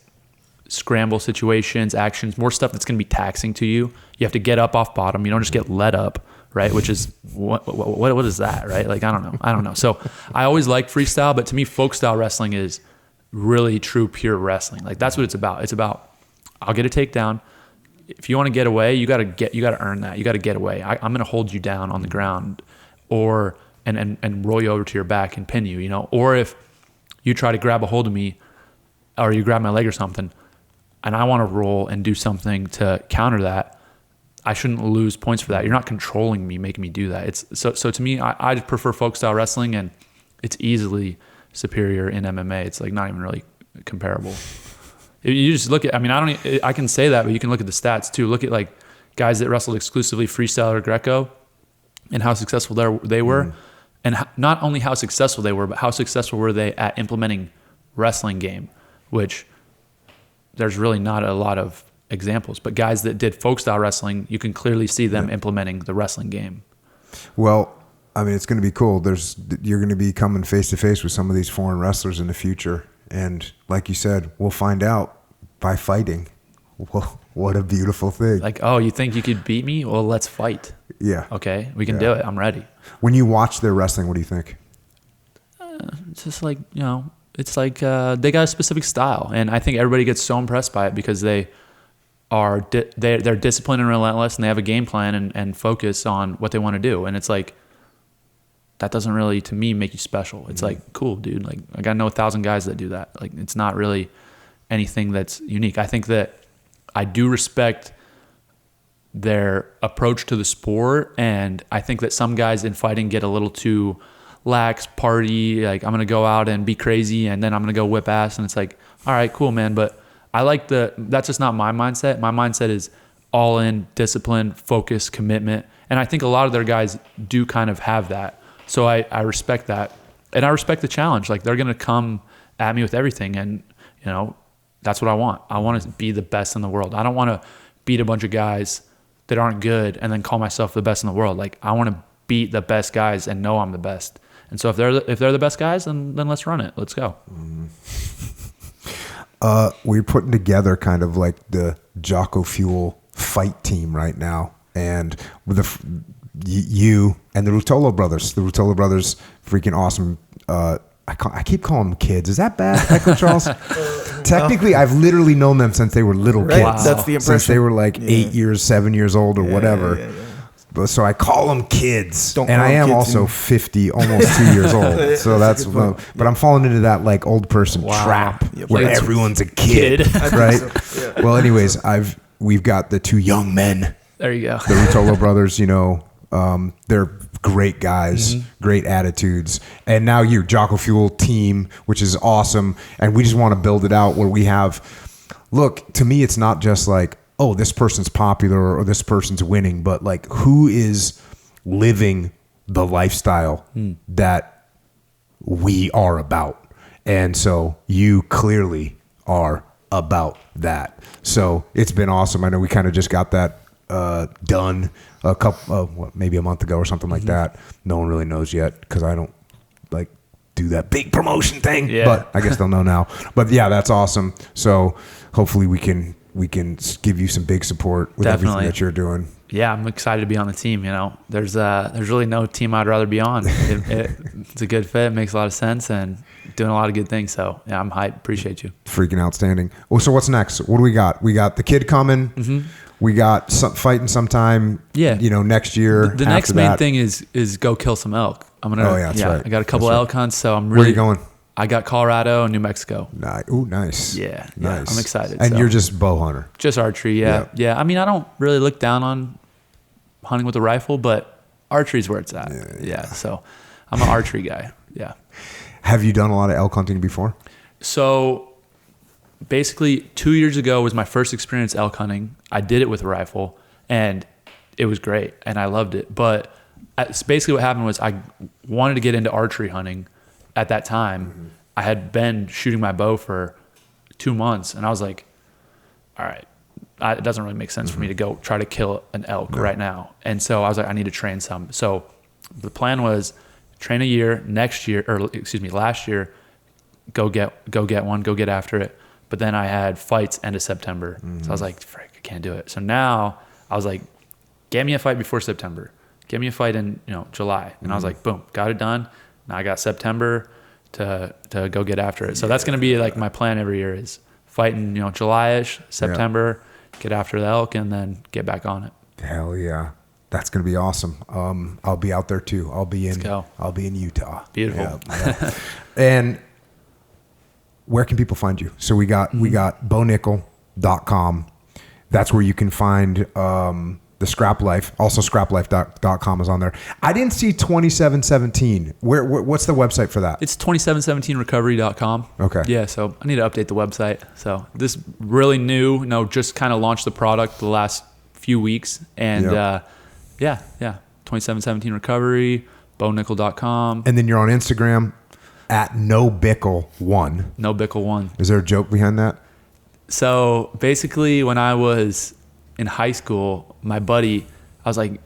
scramble situations, actions, more stuff that's going to be taxing to you. You have to get up off bottom. You don't just get let up, right? Which is, what is that, right? Like, I don't know. So I always liked freestyle, but to me, folk style wrestling is really true, pure wrestling. Like, that's what it's about. It's about, I'll get a takedown. If you want to get away, you got to earn that. You got to get away. I'm going to hold you down on the ground, or and roll you over to your back and pin you, you know. Or if you try to grab a hold of me, or you grab my leg or something, and I want to roll and do something to counter that, I shouldn't lose points for that. You're not controlling me, making me do that. It's so to me, I prefer folk style wrestling, and it's easily superior in MMA. It's like not even really comparable. You just look at, I mean, I can say that, but you can look at the stats too. Look at like guys that wrestled exclusively freestyle or Greco and how successful they were. And not only how successful they were, but how successful were they at implementing wrestling game, which there's really not a lot of examples. But guys that did folk style wrestling, you can clearly see them implementing the wrestling game. Well, I mean, it's going to be cool. You're going to be coming face to face with some of these foreign wrestlers in the future. And like you said, we'll find out by fighting. Well, what a beautiful thing. Like, oh, you think you could beat me? Well, let's fight. Yeah. Okay, we can do it. I'm ready. When you watch their wrestling, what do you think? It's just like, you know, it's like they got a specific style. And I think everybody gets so impressed by it because they're disciplined and relentless, and they have a game plan and focus on what they want to do. And it's like, that doesn't really, to me, make you special. It's like, cool, dude. Like, I got to know 1,000 guys that do that. Like, it's not really anything that's unique. I think that I do respect their approach to the sport, and I think that some guys in fighting get a little too lax, party, like, I'm going to go out and be crazy, and then I'm going to go whip ass, and it's like, all right, cool, man. But I like that's just not my mindset. My mindset is all in, discipline, focus, commitment, and I think a lot of their guys do kind of have that. So I respect that, and I respect the challenge. Like, they're going to come at me with everything, and, you know, that's what I want. I want to be the best in the world. I don't want to beat a bunch of guys that aren't good and then call myself the best in the world. Like, I want to beat the best guys and know I'm the best. And so if they're the best guys, then let's run it. Let's go. We're putting together kind of like the Jocko Fuel fight team right now, and with you and the Ruotolo brothers. The Ruotolo brothers, freaking awesome. I keep calling them kids. Is that bad, Echo Charles? Technically, I've literally known them since they were little kids. Wow. That's the impression. Since they were like 8 years, 7 years old, or whatever. Yeah. But so I call them kids, Don't and call I them am kids, also 50, almost 2 years old. So that's but I'm falling into that like old person trap where Like, everyone's a kid. Right? So, yeah. Well, anyways, we've got the two young men, There you go. the Ruotolo brothers. You know, they're great guys, great attitudes, and now your Jocko Fuel team, which is awesome, and we just want to build it out where we have. Look, to me, it's not just like, oh, this person's popular or this person's winning, but like who is living the lifestyle that we are about. And so you clearly are about that. So it's been awesome. I know we kind of just got that done a couple, maybe a month ago or something like that. No one really knows yet because I don't like do that big promotion thing, but I guess they'll know now. But yeah, that's awesome. So hopefully we can give you some big support with everything that you're doing. Yeah, I'm excited to be on the team. You know, there's really no team I'd rather be on. It's a good fit, it makes a lot of sense, and doing a lot of good things. So yeah, I'm hyped. Appreciate you. Freaking outstanding. Well, so what's next? What do we got? We got the kid coming. We got some fighting sometime. Yeah, next year. The next main thing is go kill some elk. I'm gonna. Oh yeah, that's right. I got a couple elk hunts, so I'm really. Where are you going? I got Colorado and New Mexico. Nice. Ooh, nice. Yeah, nice. I'm excited. And you're just bow hunter. Just archery. Yeah. I mean, I don't really look down on hunting with a rifle, but archery's where it's at. Yeah. So I'm an archery guy. Yeah. Have you done a lot of elk hunting before? So basically 2 years ago was my first experience elk hunting. I did it with a rifle and it was great and I loved it. But basically what happened was I wanted to get into archery hunting at that time. I had been shooting my bow for 2 months and I was like, all right, it doesn't really make sense for me to go try to kill an elk right now. And so I was like, I need to train some. So the plan was train a year, last year, go get one, go get after it. But then I had fights end of September. So I was like, frick, I can't do it. So now I was like, get me a fight before September. Get me a fight in July. And I was like, boom, got it done. Now I got September to go get after it. So that's going to be like my plan every year is fighting, July-ish, September, get after the elk, and then get back on it. Hell yeah. That's going to be awesome. I'll be out there too. I'll be in Utah. Beautiful. Yeah. And where can people find you? So we got bownickal.com. That's where you can find the Scrap Life. Also scraplife.com is on there. I didn't see 2717. What's the website for that? It's 2717recovery.com. Okay. Yeah, so I need to update the website. So this really new, just kind of launched the product the last few weeks. And 2717recovery, bownickal.com. And then you're on Instagram at NoBickle1. NoBickle1. Is there a joke behind that? So basically when I was in high school, my buddy, I was like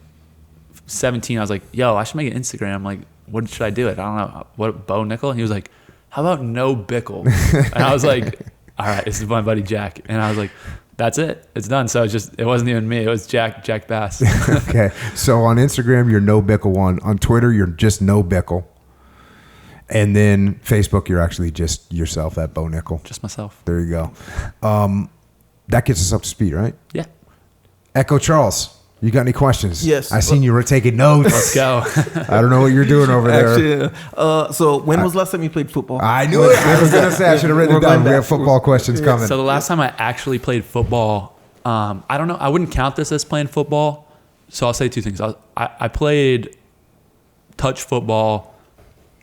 17. I was like, yo, I should make an Instagram. Like, what should I do it? I don't know. What, Bo Nickal? And he was like, how about No Bickle? And I was like, all right, this is my buddy Jack. And I was like, that's it. It's done. So it wasn't even me. It was Jack Bass. Okay. So on Instagram, you're No Bickle1. On Twitter, you're just No Bickle. And then Facebook, you're actually just yourself at Bo Nickal. Just myself. There you go. That gets us up to speed, right? Yeah. Echo Charles, you got any questions? Yes. I seen you were taking notes. Let's go. I don't know what you're doing over there. Actually, so when was the last time you played football? I knew it. I was going to say I should have written it down. We have football questions coming. So the last time I actually played football, I don't know. I wouldn't count this as playing football. So I'll say two things. I played touch football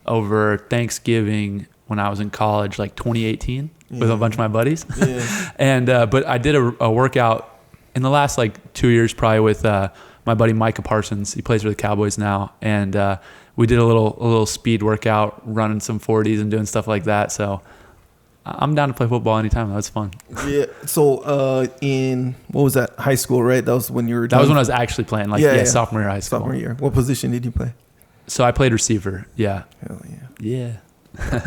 over Thanksgiving when I was in college, like 2018, with a bunch of my buddies. Yeah. And but I did a workout in the last like 2 years, probably with my buddy Micah Parsons. He plays for the Cowboys now, and we did a little speed workout, running some 40s and doing stuff like that. So I'm down to play football anytime. That's fun. Yeah. So in what was that, high school, right? That was when you were. That was when I was actually playing, sophomore year of high school. Sophomore year. What position did you play? So I played receiver. Yeah. Hell yeah. Yeah.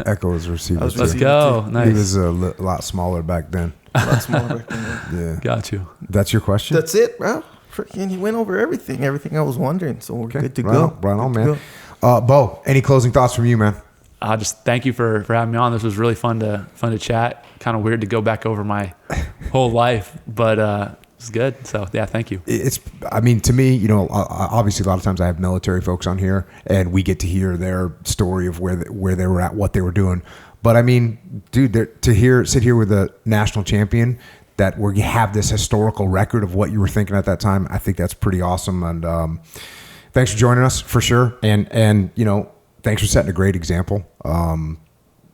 Echo was receiver. Let's go. Too. Nice. He was a lot smaller back then. A lot smaller back then. Yeah. Got you. That's your question? That's it, bro. Freaking, he went over everything I was wondering. So we're good to go. Right on, man. Bo, any closing thoughts from you, man? Just thank you for having me on. This was really fun to chat. Kind of weird to go back over my whole life, but it's good. So yeah, thank you. To me, obviously a lot of times I have military folks on here and we get to hear their story of where they were at, what they were doing. But I mean, dude, sit here with a national champion where you have this historical record of what you were thinking at that time. I think that's pretty awesome. And thanks for joining us for sure. And thanks for setting a great example.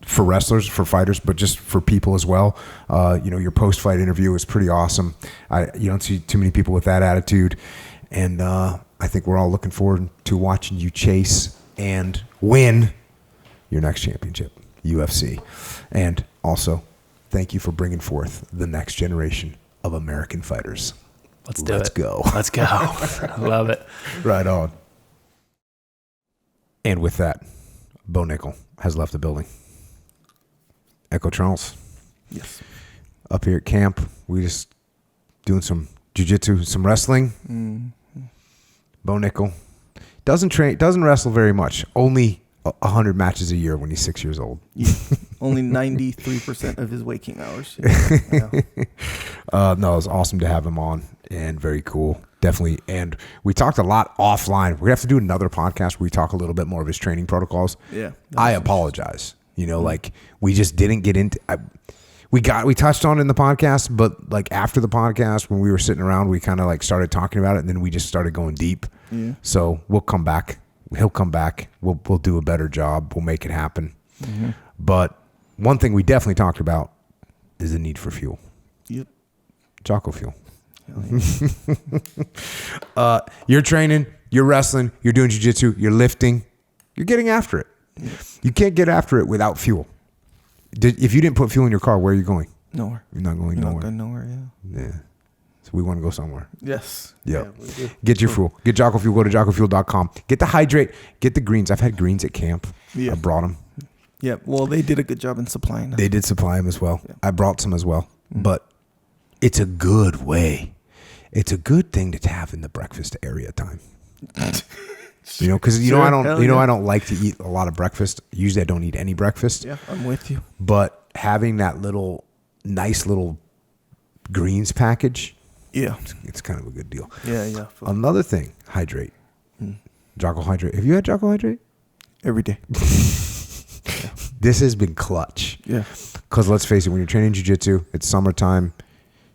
for wrestlers, for fighters, but just for people as well. Your post-fight interview was pretty awesome. You don't see too many people with that attitude. And I think we're all looking forward to watching you chase and win your next championship, UFC. And also, thank you for bringing forth the next generation of American fighters. Let's go. Let's go. I love it. Right on. And with that, Bo Nickal has left the building. Echo Charles. Yes. Up here at camp, we just doing some jiu-jitsu, some wrestling. Mm-hmm. Bo Nickal doesn't wrestle very much. Only 100 matches a year when he's 6 years old. Yeah. Only 93% of his waking hours. No, it was awesome to have him on and very cool. Definitely. And we talked a lot offline. We have to do another podcast where we talk a little bit more of his training protocols. Yeah. I apologize. Like we just didn't get into we touched on it in the podcast, but like after the podcast when we were sitting around, we kind of like started talking about it and then we just started going deep. Yeah. So we'll come back. He'll come back. We'll do a better job. We'll make it happen. Mm-hmm. But one thing we definitely talked about is the need for fuel. Yep. Jocko fuel. Yeah. You're training, you're wrestling, you're doing jiu-jitsu, you're lifting, you're getting after it. Yeah. You can't get after it without fuel. If you didn't put fuel in your car, where are you going? Nowhere. You're not going You're nowhere. not going nowhere, Yeah. So we want to go somewhere. Yes. Yep. Yeah, we do. Get your fuel. Get Jocko Fuel. Go to jockofuel.com. Get the hydrate. Get the greens. I've had greens at camp. Yeah. I brought them. Yeah. Well, they did a good job in supplying them. They did supply them as well. Yeah. I brought some as well. But it's a good way. It's a good thing to have in the breakfast area time. Because Sure, I yeah. don't like to eat a lot of breakfast. Usually I don't eat any breakfast. Yeah, I'm with you. But having that nice little greens package, Yeah. it's kind of a good deal. Yeah. Another thing, hydrate. Jocko Hydrate. Have you had Jocko Hydrate? Every day. This has been clutch. Yeah. Because let's face it, when you're training jiu-jitsu, it's summertime,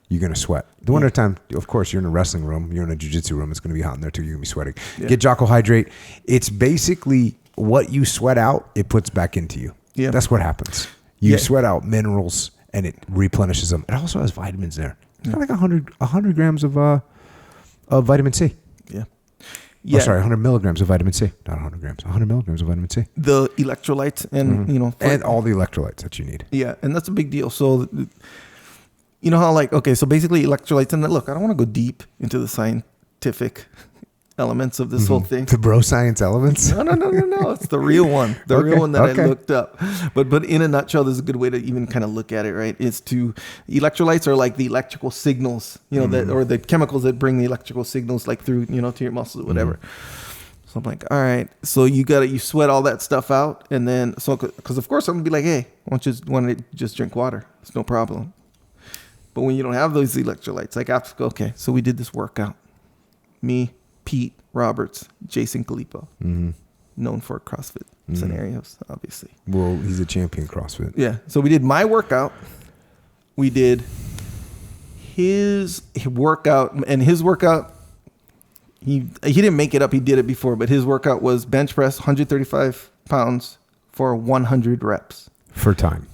you're going to sweat. The wintertime, of course, you're in a wrestling room, you're in a jiu-jitsu room, it's going to be hot in there too, you're going to be sweating. Yeah. Get Jocko Hydrate. It's basically what you sweat out, it puts back into you. Yeah. That's what happens. You sweat out minerals and it replenishes them. It also has vitamins there. It's got like 100 grams of vitamin C. Yeah. Oh, sorry, 100 milligrams of vitamin C. Not 100 grams. 100 milligrams of vitamin C. The electrolytes and, And all the electrolytes that you need. Yeah, and that's a big deal. So, you know how so basically electrolytes, and look, I don't want to go deep into the scientific elements of this whole thing. The bro science elements? No. It's the real one. The real one that okay. I looked up. But in a nutshell, this is a good way to even kind of look at it, right? Electrolytes are like the electrical signals, that or the chemicals that bring the electrical signals like through, to your muscles or whatever. So I'm like, all right, so you sweat all that stuff out. And then, because of course I'm going to be like, hey, why don't you just drink water? It's no problem. But when you don't have those electrolytes, like after, okay, so we did this workout. Me, Pete Roberts, Jason Calippo, known for CrossFit scenarios, obviously. Well, he's a champion CrossFit. Yeah. So we did my workout. We did his workout, and his workout, he didn't make it up. He did it before, but his workout was bench press, 135 pounds for 100 reps. For time.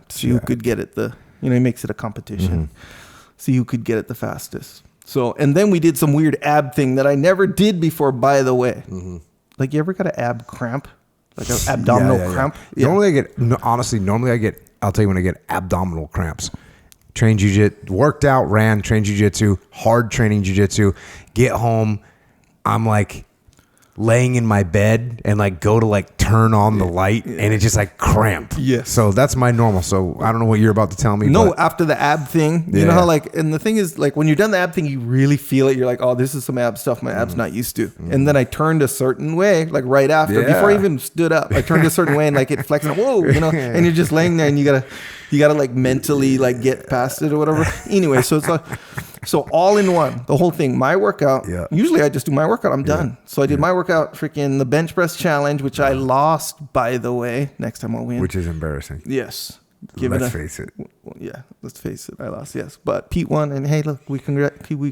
So you could get it he makes it a competition. So you could get it the fastest. So, and then we did some weird ab thing that I never did before, by the way. Like, you ever got an ab cramp? Like an abdominal cramp? Yeah. Normally I get, I'll tell you when I get abdominal cramps. Train jiu-jitsu, worked out, ran, train jiu-jitsu, hard training jiu-jitsu, get home, I'm like laying in my bed and like go to like turn on the light and it's just like cramp. Yes. So that's my normal. So I don't know what you're about to tell me. No, but after the ab thing, you know how and the thing is like when you're done the ab thing, you really feel it. You're like, oh, this is some ab stuff my ab's not used to. And then I turned a certain way, like right after, before I even stood up, I turned a certain way and like it flexed, whoa, and you're just laying there and you gotta like mentally like get past it or whatever. Anyway, so it's like, so all in one, the whole thing, my workout, usually I just do my workout, I'm done. So I did my workout, freaking the bench press challenge, which I lost, by the way. Next time I'll win. which is embarrassing. Yes. Let's face it. Well, yeah, let's face it. I lost, yes. But Pete won, and hey, look, we Good for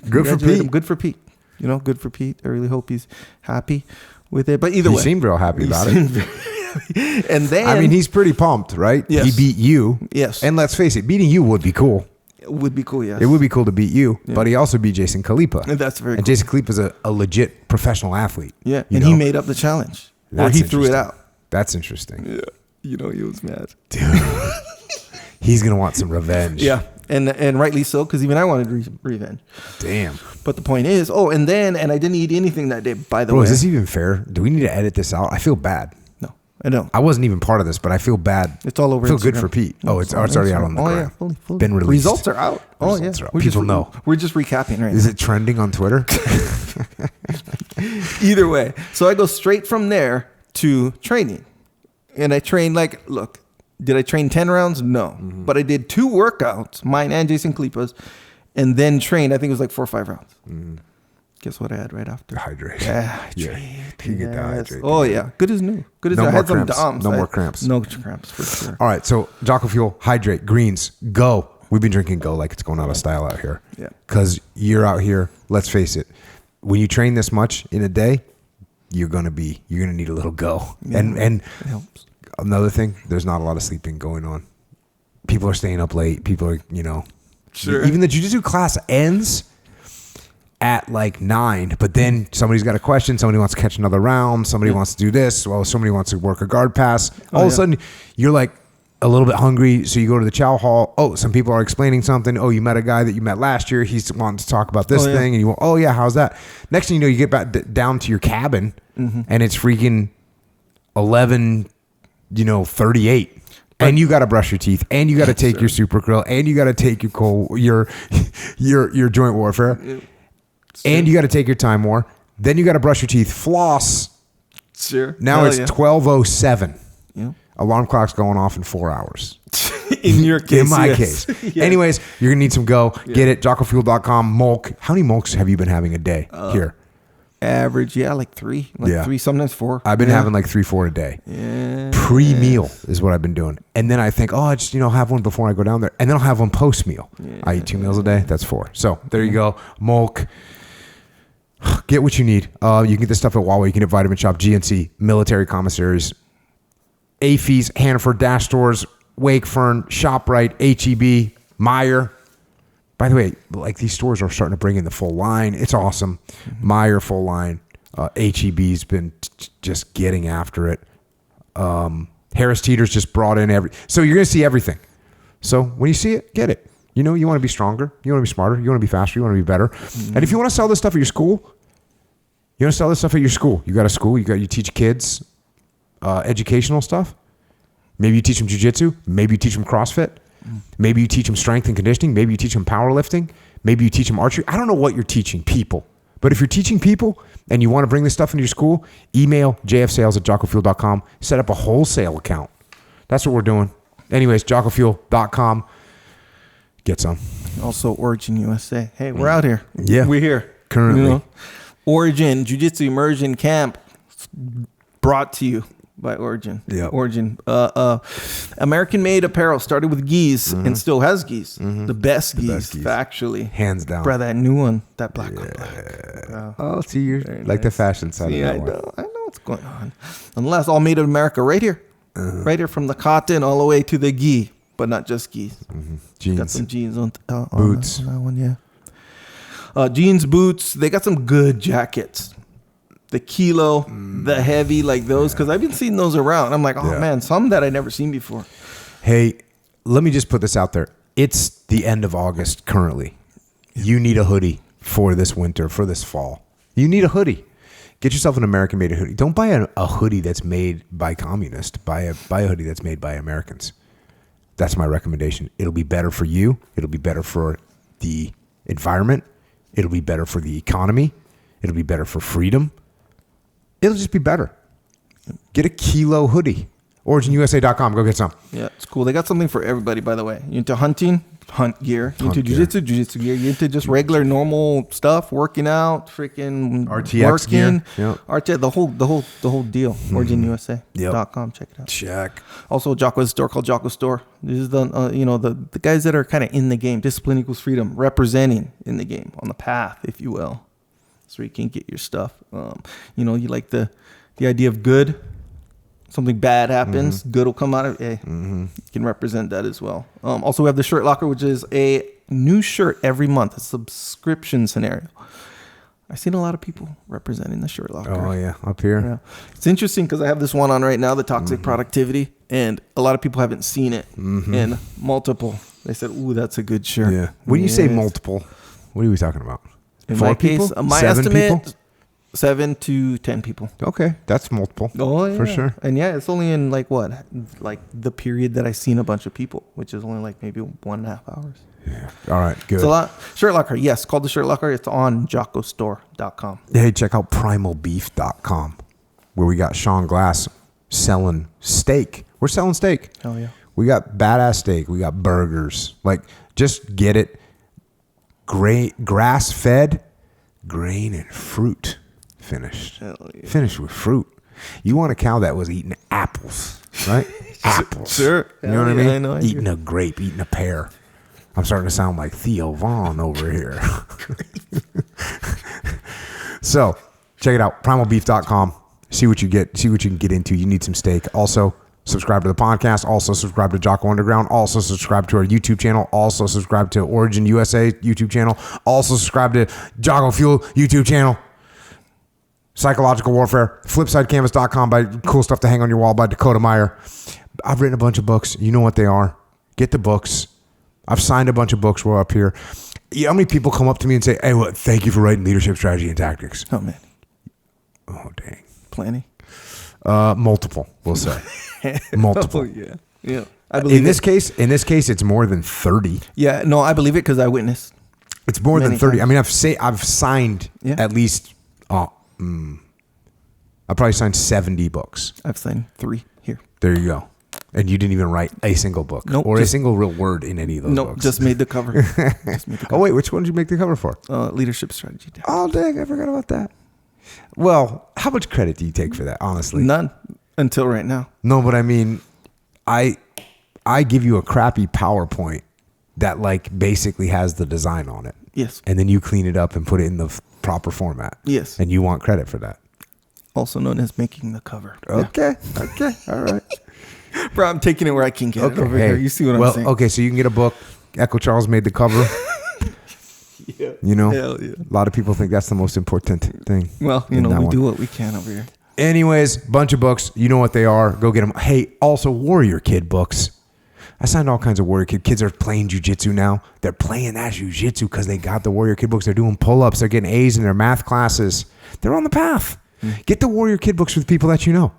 congratulate Pete. him. Good for Pete. Good for Pete. I really hope he's happy with it. But either way. You seem real happy about it. And then, I mean, he's pretty pumped, right? Yes. He beat you. Yes. And let's face it, beating you would be cool. it would be cool. Yes. It would be cool to beat you, but he also beat Jason Khalipa. And that's very And cool. Jason Khalipa's a legit professional athlete. Yeah. You And know? he made up the challenge. Or That's he threw it interesting. out. That's interesting. Yeah. You know, he was mad. Dude. He's going to want some revenge. Yeah. And rightly so, because even I wanted revenge. Damn. But the point is, and I didn't eat anything that day, by the Bro, way. is this even fair? Do we need to edit this out? I feel bad. No, I don't. I wasn't even part of this, but I feel bad. It's all over I feel good Instagram. for Pete. No, It's already out on the Oh, gram. yeah. Fully. Been released. Results are out. Results are out. We're People just, know. We're just recapping right Is now. it trending on Twitter? Either way. So I go straight from there to training. And I train look, did I train 10 rounds? No. Mm-hmm. But I did 2 workouts, mine and Jason Khalipa's, and then trained, I think it was like 4 or 5 rounds. Mm-hmm. Guess what I had right after? Hydration. Yeah, Yeah. You get dehydrated. Oh, yeah. Good as new. Good as No new. I more had some cramps. DOMs. No more cramps. No cramps, for sure. All right, so Jocko Fuel, hydrate, greens, go. We've been drinking go like it's going out of style out here. Yeah. Because you're out here, let's face it, when you train this much in a day, you're gonna need a little go. Yeah. And It helps. another thing, there's not a lot of sleeping going on. People are staying up late. People are, Sure. even the jiu-jitsu class ends at like 9, but then somebody's got a question, somebody wants to catch another round, somebody wants to do this, well, somebody wants to work a guard pass. All of a sudden, you're like a little bit hungry, so you go to the chow hall. Oh, some people are explaining something. Oh, you met a guy that you met last year. He's wanting to talk about this thing, and you go, oh yeah, how's that? Next thing you know, you get back down to your cabin, and it's freaking 11:38. And you got to brush your teeth, and you got to take your super grill, and you got to take your joint warfare, and you got to take your time war. Then you got to brush your teeth, floss. Sure. Now Hell it's yeah. 12:07. Yeah. Alarm clock's going off in 4 hours. In your case. In my yes. case. Yeah. Anyways, you're gonna need some go. Get it. JockoFuel.com. Mulk. How many mulks have you been having a day here? Average, like 3. Like 3, sometimes 4. I've been having like 3-4 a day. Yeah. Pre-meal is what I've been doing. And then I think, I just, have one before I go down there. And then I'll have one post-meal. I eat 2 meals a day. That's 4. So there you go. Mulk. Get what you need. You can get this stuff at Wawa. You can get Vitamin Shop, GNC, Military Commissaries, AFES, Hannaford, Dash Stores, Wakefern, ShopRite, HEB, Meijer. By the way, like these stores are starting to bring in the full line. It's awesome. Meijer full line. HEB's been just getting after it. Harris Teeter's just brought in so you're going to see everything. So when you see it, get it. You want to be stronger. You want to be smarter. You want to be faster. You want to be better. And if you want to sell this stuff at your school, you got a school. You teach kids educational stuff. Maybe you teach them jiu-jitsu. Maybe you teach them CrossFit. Maybe you teach them strength and conditioning. Maybe you teach them powerlifting. Maybe you teach them archery. I don't know what you're teaching people. But if you're teaching people and you want to bring this stuff into your school, email jfsales@jockofuel.com. Set up a wholesale account. That's what we're doing. Anyways, jockofuel.com. Get some. Also, Origin USA. Hey, we're out here. Yeah. We're here. Currently. Origin Jiu-Jitsu Immersion Camp brought to you by Origin. Yeah. Origin. American-made apparel started with gis and still has gis. The best gis, factually. Hands down. Bro, that new one, that black one. Black. Oh, see, you're like the fashion side See, of I that one. know what's going on. Unless all made in America, right here. Right here from the cotton all the way to the gi, but not just gis. Jeans. Got some jeans on Boots. on that one, yeah. Jeans, boots. They got some good jackets. The kilo, the heavy, like those, because I've been seeing those around. I'm like, man, some that I never seen before. Hey, let me just put this out there. It's the end of August currently. You need a hoodie for this winter, for this fall. You need a hoodie. Get yourself an American-made hoodie. Don't buy a hoodie that's made by communists. Buy a hoodie that's made by Americans. That's my recommendation. It'll be better for you. It'll be better for the environment. It'll be better for the economy. It'll be better for freedom. It'll just be better. Get a kilo hoodie. OriginUSA.com. Go get some. Yeah, it's cool. They got something for everybody, by the way. You into hunting? Hunt gear. You into jiu-jitsu? Jiu-jitsu gear. You into just regular, normal stuff? Working out? Freaking RTX working? gear. Yep. RTX, the whole deal. OriginUSA.com. Check it out. Check. Also, Jocko's store called Jocko Store. This is the guys that are kind of in the game. Discipline equals freedom. Representing in the game. On the path, if you will. So you can get your stuff. You like the idea of good. something bad happens, good will come out of it. You can represent that as well. Also, we have the Shirt Locker, which is a new shirt every month, a subscription scenario. I've seen a lot of people representing the Shirt Locker. Oh, yeah. Up here. Yeah. It's interesting because I have this one on right now, the Toxic Productivity, and a lot of people haven't seen it in multiple. They said, ooh, that's a good shirt. Yeah. When you say multiple, what are we talking about? In 4 my people? case, my 7 estimate, people? 7 to 10 people. Okay. That's multiple. Oh, yeah. For sure. And yeah, it's only in like the period that I've seen a bunch of people, which is only like maybe 1.5 hours. Yeah. All right. Good. It's a lot. Shirt Locker, yes, called the Shirt Locker. It's on jockostore.com. Hey, check out primalbeef.com, where we got Sean Glass selling steak. We're selling steak. Oh, yeah. We got badass steak. We got burgers. Like, just get it. Grass-fed, grain and fruit finished. Hell yeah. Finished with fruit. You want a cow that was eating apples, right? Apples. Sure. You know what I Hell mean? yeah, I know, I eating do. a grape, eating a pear. I'm starting to sound like Theo Vaughn over here. So, check it out. Primalbeef.com. See what you get. See what you can get into. You need some steak. Also, subscribe to the podcast. Also, subscribe to Jocko Underground. Also, subscribe to our YouTube channel. Also, subscribe to Origin USA YouTube channel. Also, subscribe to Jocko Fuel YouTube channel. Psychological Warfare. Flipsidecanvas.com by cool stuff to hang on your wall by Dakota Meyer. I've written a bunch of books. You know what they are. Get the books. I've signed a bunch of books while up here. You know how many people come up to me and say, hey, thank you for writing Leadership, Strategy, and Tactics? Oh, man. Oh, dang. Plenty. Multiple, we'll say. Multiple. Oh, yeah. Yeah. I believe In this case, it's more than 30. Yeah, no, I believe it because I witnessed. It's more than Many 30. times. I mean, I've signed at least, I probably signed 70 books. I've signed 3 here. There you go. And you didn't even write a single book or a single real word in any of those books. Just made the cover. Oh, wait, which one did you make the cover for? Leadership Strategy. Oh, dang, I forgot about that. Well, how much credit do you take for that, honestly? None until right now. No, but I mean, I give you a crappy PowerPoint that like basically has the design on it. Yes. And then you clean it up and put it in the proper format. Yes. And you want credit for that. Also known as making the cover. Okay. Yeah. Okay. All right. Bro, I'm taking it where I can get it over here. You see what I'm saying? Okay, so you can get a book. Echo Charles made the cover. Yeah. You know? Hell yeah. A lot of people think that's the most important thing. Well, we do what we can over here. Anyways, bunch of books. You know what they are. Go get them. Hey, also Warrior Kid books. I signed all kinds of Warrior Kid. Kids are playing jiu-jitsu now. They're playing that jiu-jitsu because they got the Warrior Kid books. They're doing pull-ups. They're getting A's in their math classes. They're on the path. Get the Warrior Kid books with people that you know.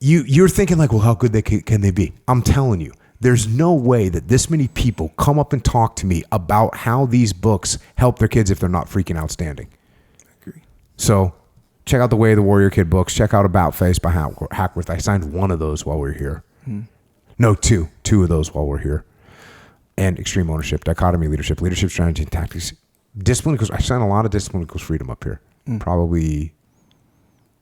You're thinking like, well, how good can they be? I'm telling you, there's no way that this many people come up and talk to me about how these books help their kids if they're not freaking outstanding. I agree. So check out the Way of the Warrior Kid books. Check out About Face by Hackworth. I signed one of those while we were here. No, two of those while we're here. And Extreme Ownership, Dichotomy Leadership, Leadership Strategy and Tactics, Discipline Equals. I signed a lot of Discipline Equals Freedom up here. Probably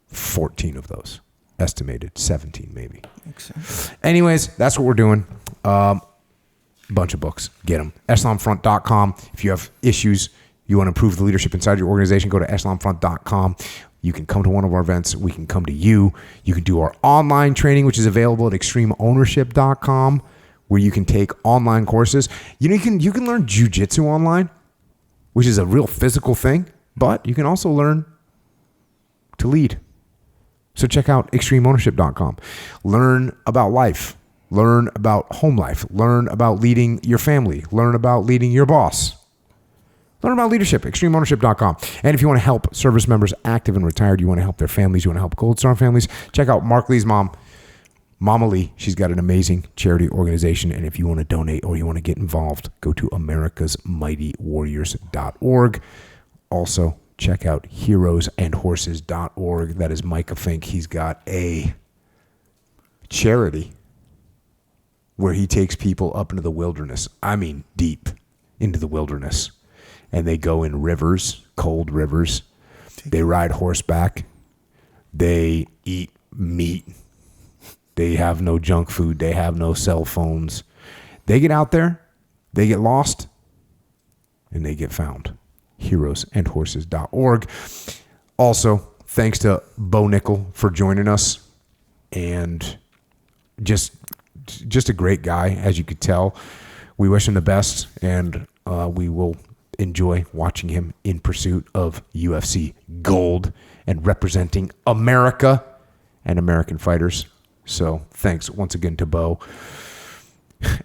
14 of those. Estimated 17 maybe. Makes sense. Anyways, that's what we're doing. Bunch of books. Get them. EchelonFront.com. If you have issues, you want to improve the leadership inside your organization, go to EchelonFront.com. You can come to one of our events. We can come to you. You can do our online training, which is available at ExtremeOwnership.com, where you can take online courses. You can learn jiu-jitsu online, which is a real physical thing, but you can also learn to lead. So check out ExtremeOwnership.com. Learn about life. Learn about home life. Learn about leading your family. Learn about leading your boss. Learn about leadership. ExtremeOwnership.com. And if you want to help service members, active and retired, you want to help their families, you want to help Gold Star families, check out Mark Lee's mom, Mama Lee. She's got an amazing charity organization. And if you want to donate or you want to get involved, go to americasmightywarriors.org. Also, check out heroesandhorses.org. That is Micah Fink. He's got a charity where he takes people up into the wilderness. I mean, deep into the wilderness. And they go in rivers, cold rivers. They ride horseback. They eat meat. They have no junk food. They have no cell phones. They get out there. They get lost. And they get found. heroesandhorses.org. Also, thanks to Bo Nickal for joining us. and just a great guy, as you could tell. We wish him the best, and we will enjoy watching him in pursuit of UFC gold and representing America and American fighters. So thanks once again to Bo.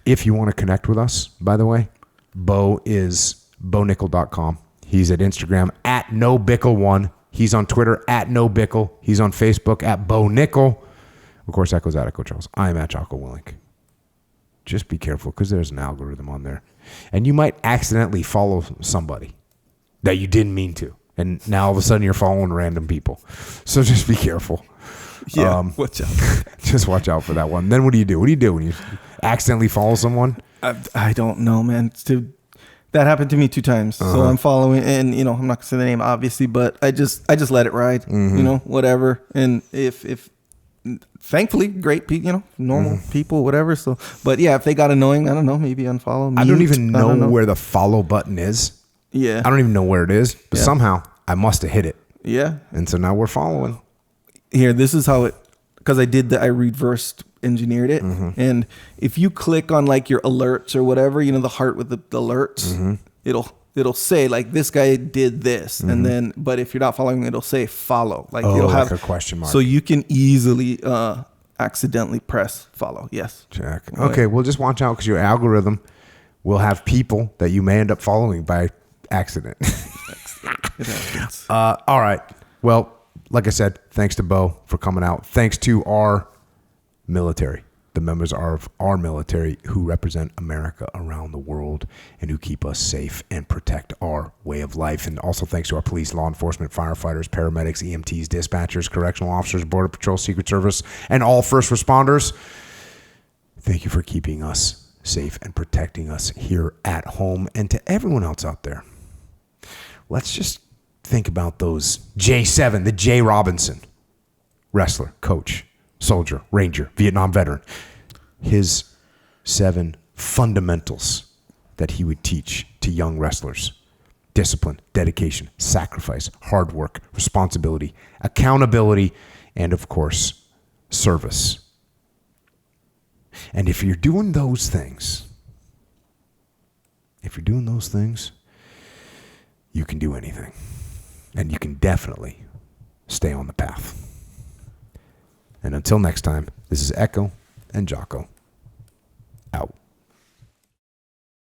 If you want to connect with us, by the way, Bo is bonickal.com. He's at Instagram at NoBickle1. He's on Twitter at NoBickle. He's on Facebook at Bo Nickal. Of course, that goes out Echo Charles. I'm at Jocko Willink. Just be careful because there's an algorithm on there. And you might accidentally follow somebody that you didn't mean to. And now all of a sudden you're following random people. So just be careful. Yeah, watch out. Just watch out for that one. Then what do you do? What do you do when you accidentally follow someone? I don't know, man. That happened to me 2 times. So I'm following, and I'm not gonna say the name obviously, but I just let it ride. Whatever. And if thankfully great people, normal people, whatever. So, but yeah, if they got annoying, I don't know, maybe unfollow. Mute, I don't even know where the follow button is. Yeah, I don't even know where it is, but somehow I must have hit it. Yeah, and so now we're following. Here, this is how it, because I reversed engineered it, and if you click on like your alerts or whatever, the heart with the alerts, it'll say like this guy did this, and then but if you're not following, it'll say follow, like it'll have a question mark, so you can easily accidentally press follow. Yes, check. Okay, well just watch out because your algorithm will have people that you may end up following by accident. It happens. All right, well. Like I said, thanks to Bo for coming out. Thanks to our military, the members of our military who represent America around the world and who keep us safe and protect our way of life. And also thanks to our police, law enforcement, firefighters, paramedics, EMTs, dispatchers, correctional officers, Border Patrol, Secret Service, and all first responders. Thank you for keeping us safe and protecting us here at home. And to everyone else out there, let's just think about those J7, the J Robinson, wrestler, coach, soldier, ranger, Vietnam veteran. His 7 fundamentals that he would teach to young wrestlers: discipline, dedication, sacrifice, hard work, responsibility, accountability, and of course, service. And if you're doing those things, you can do anything. And you can definitely stay on the path. And until next time, this is Echo and Jocko out.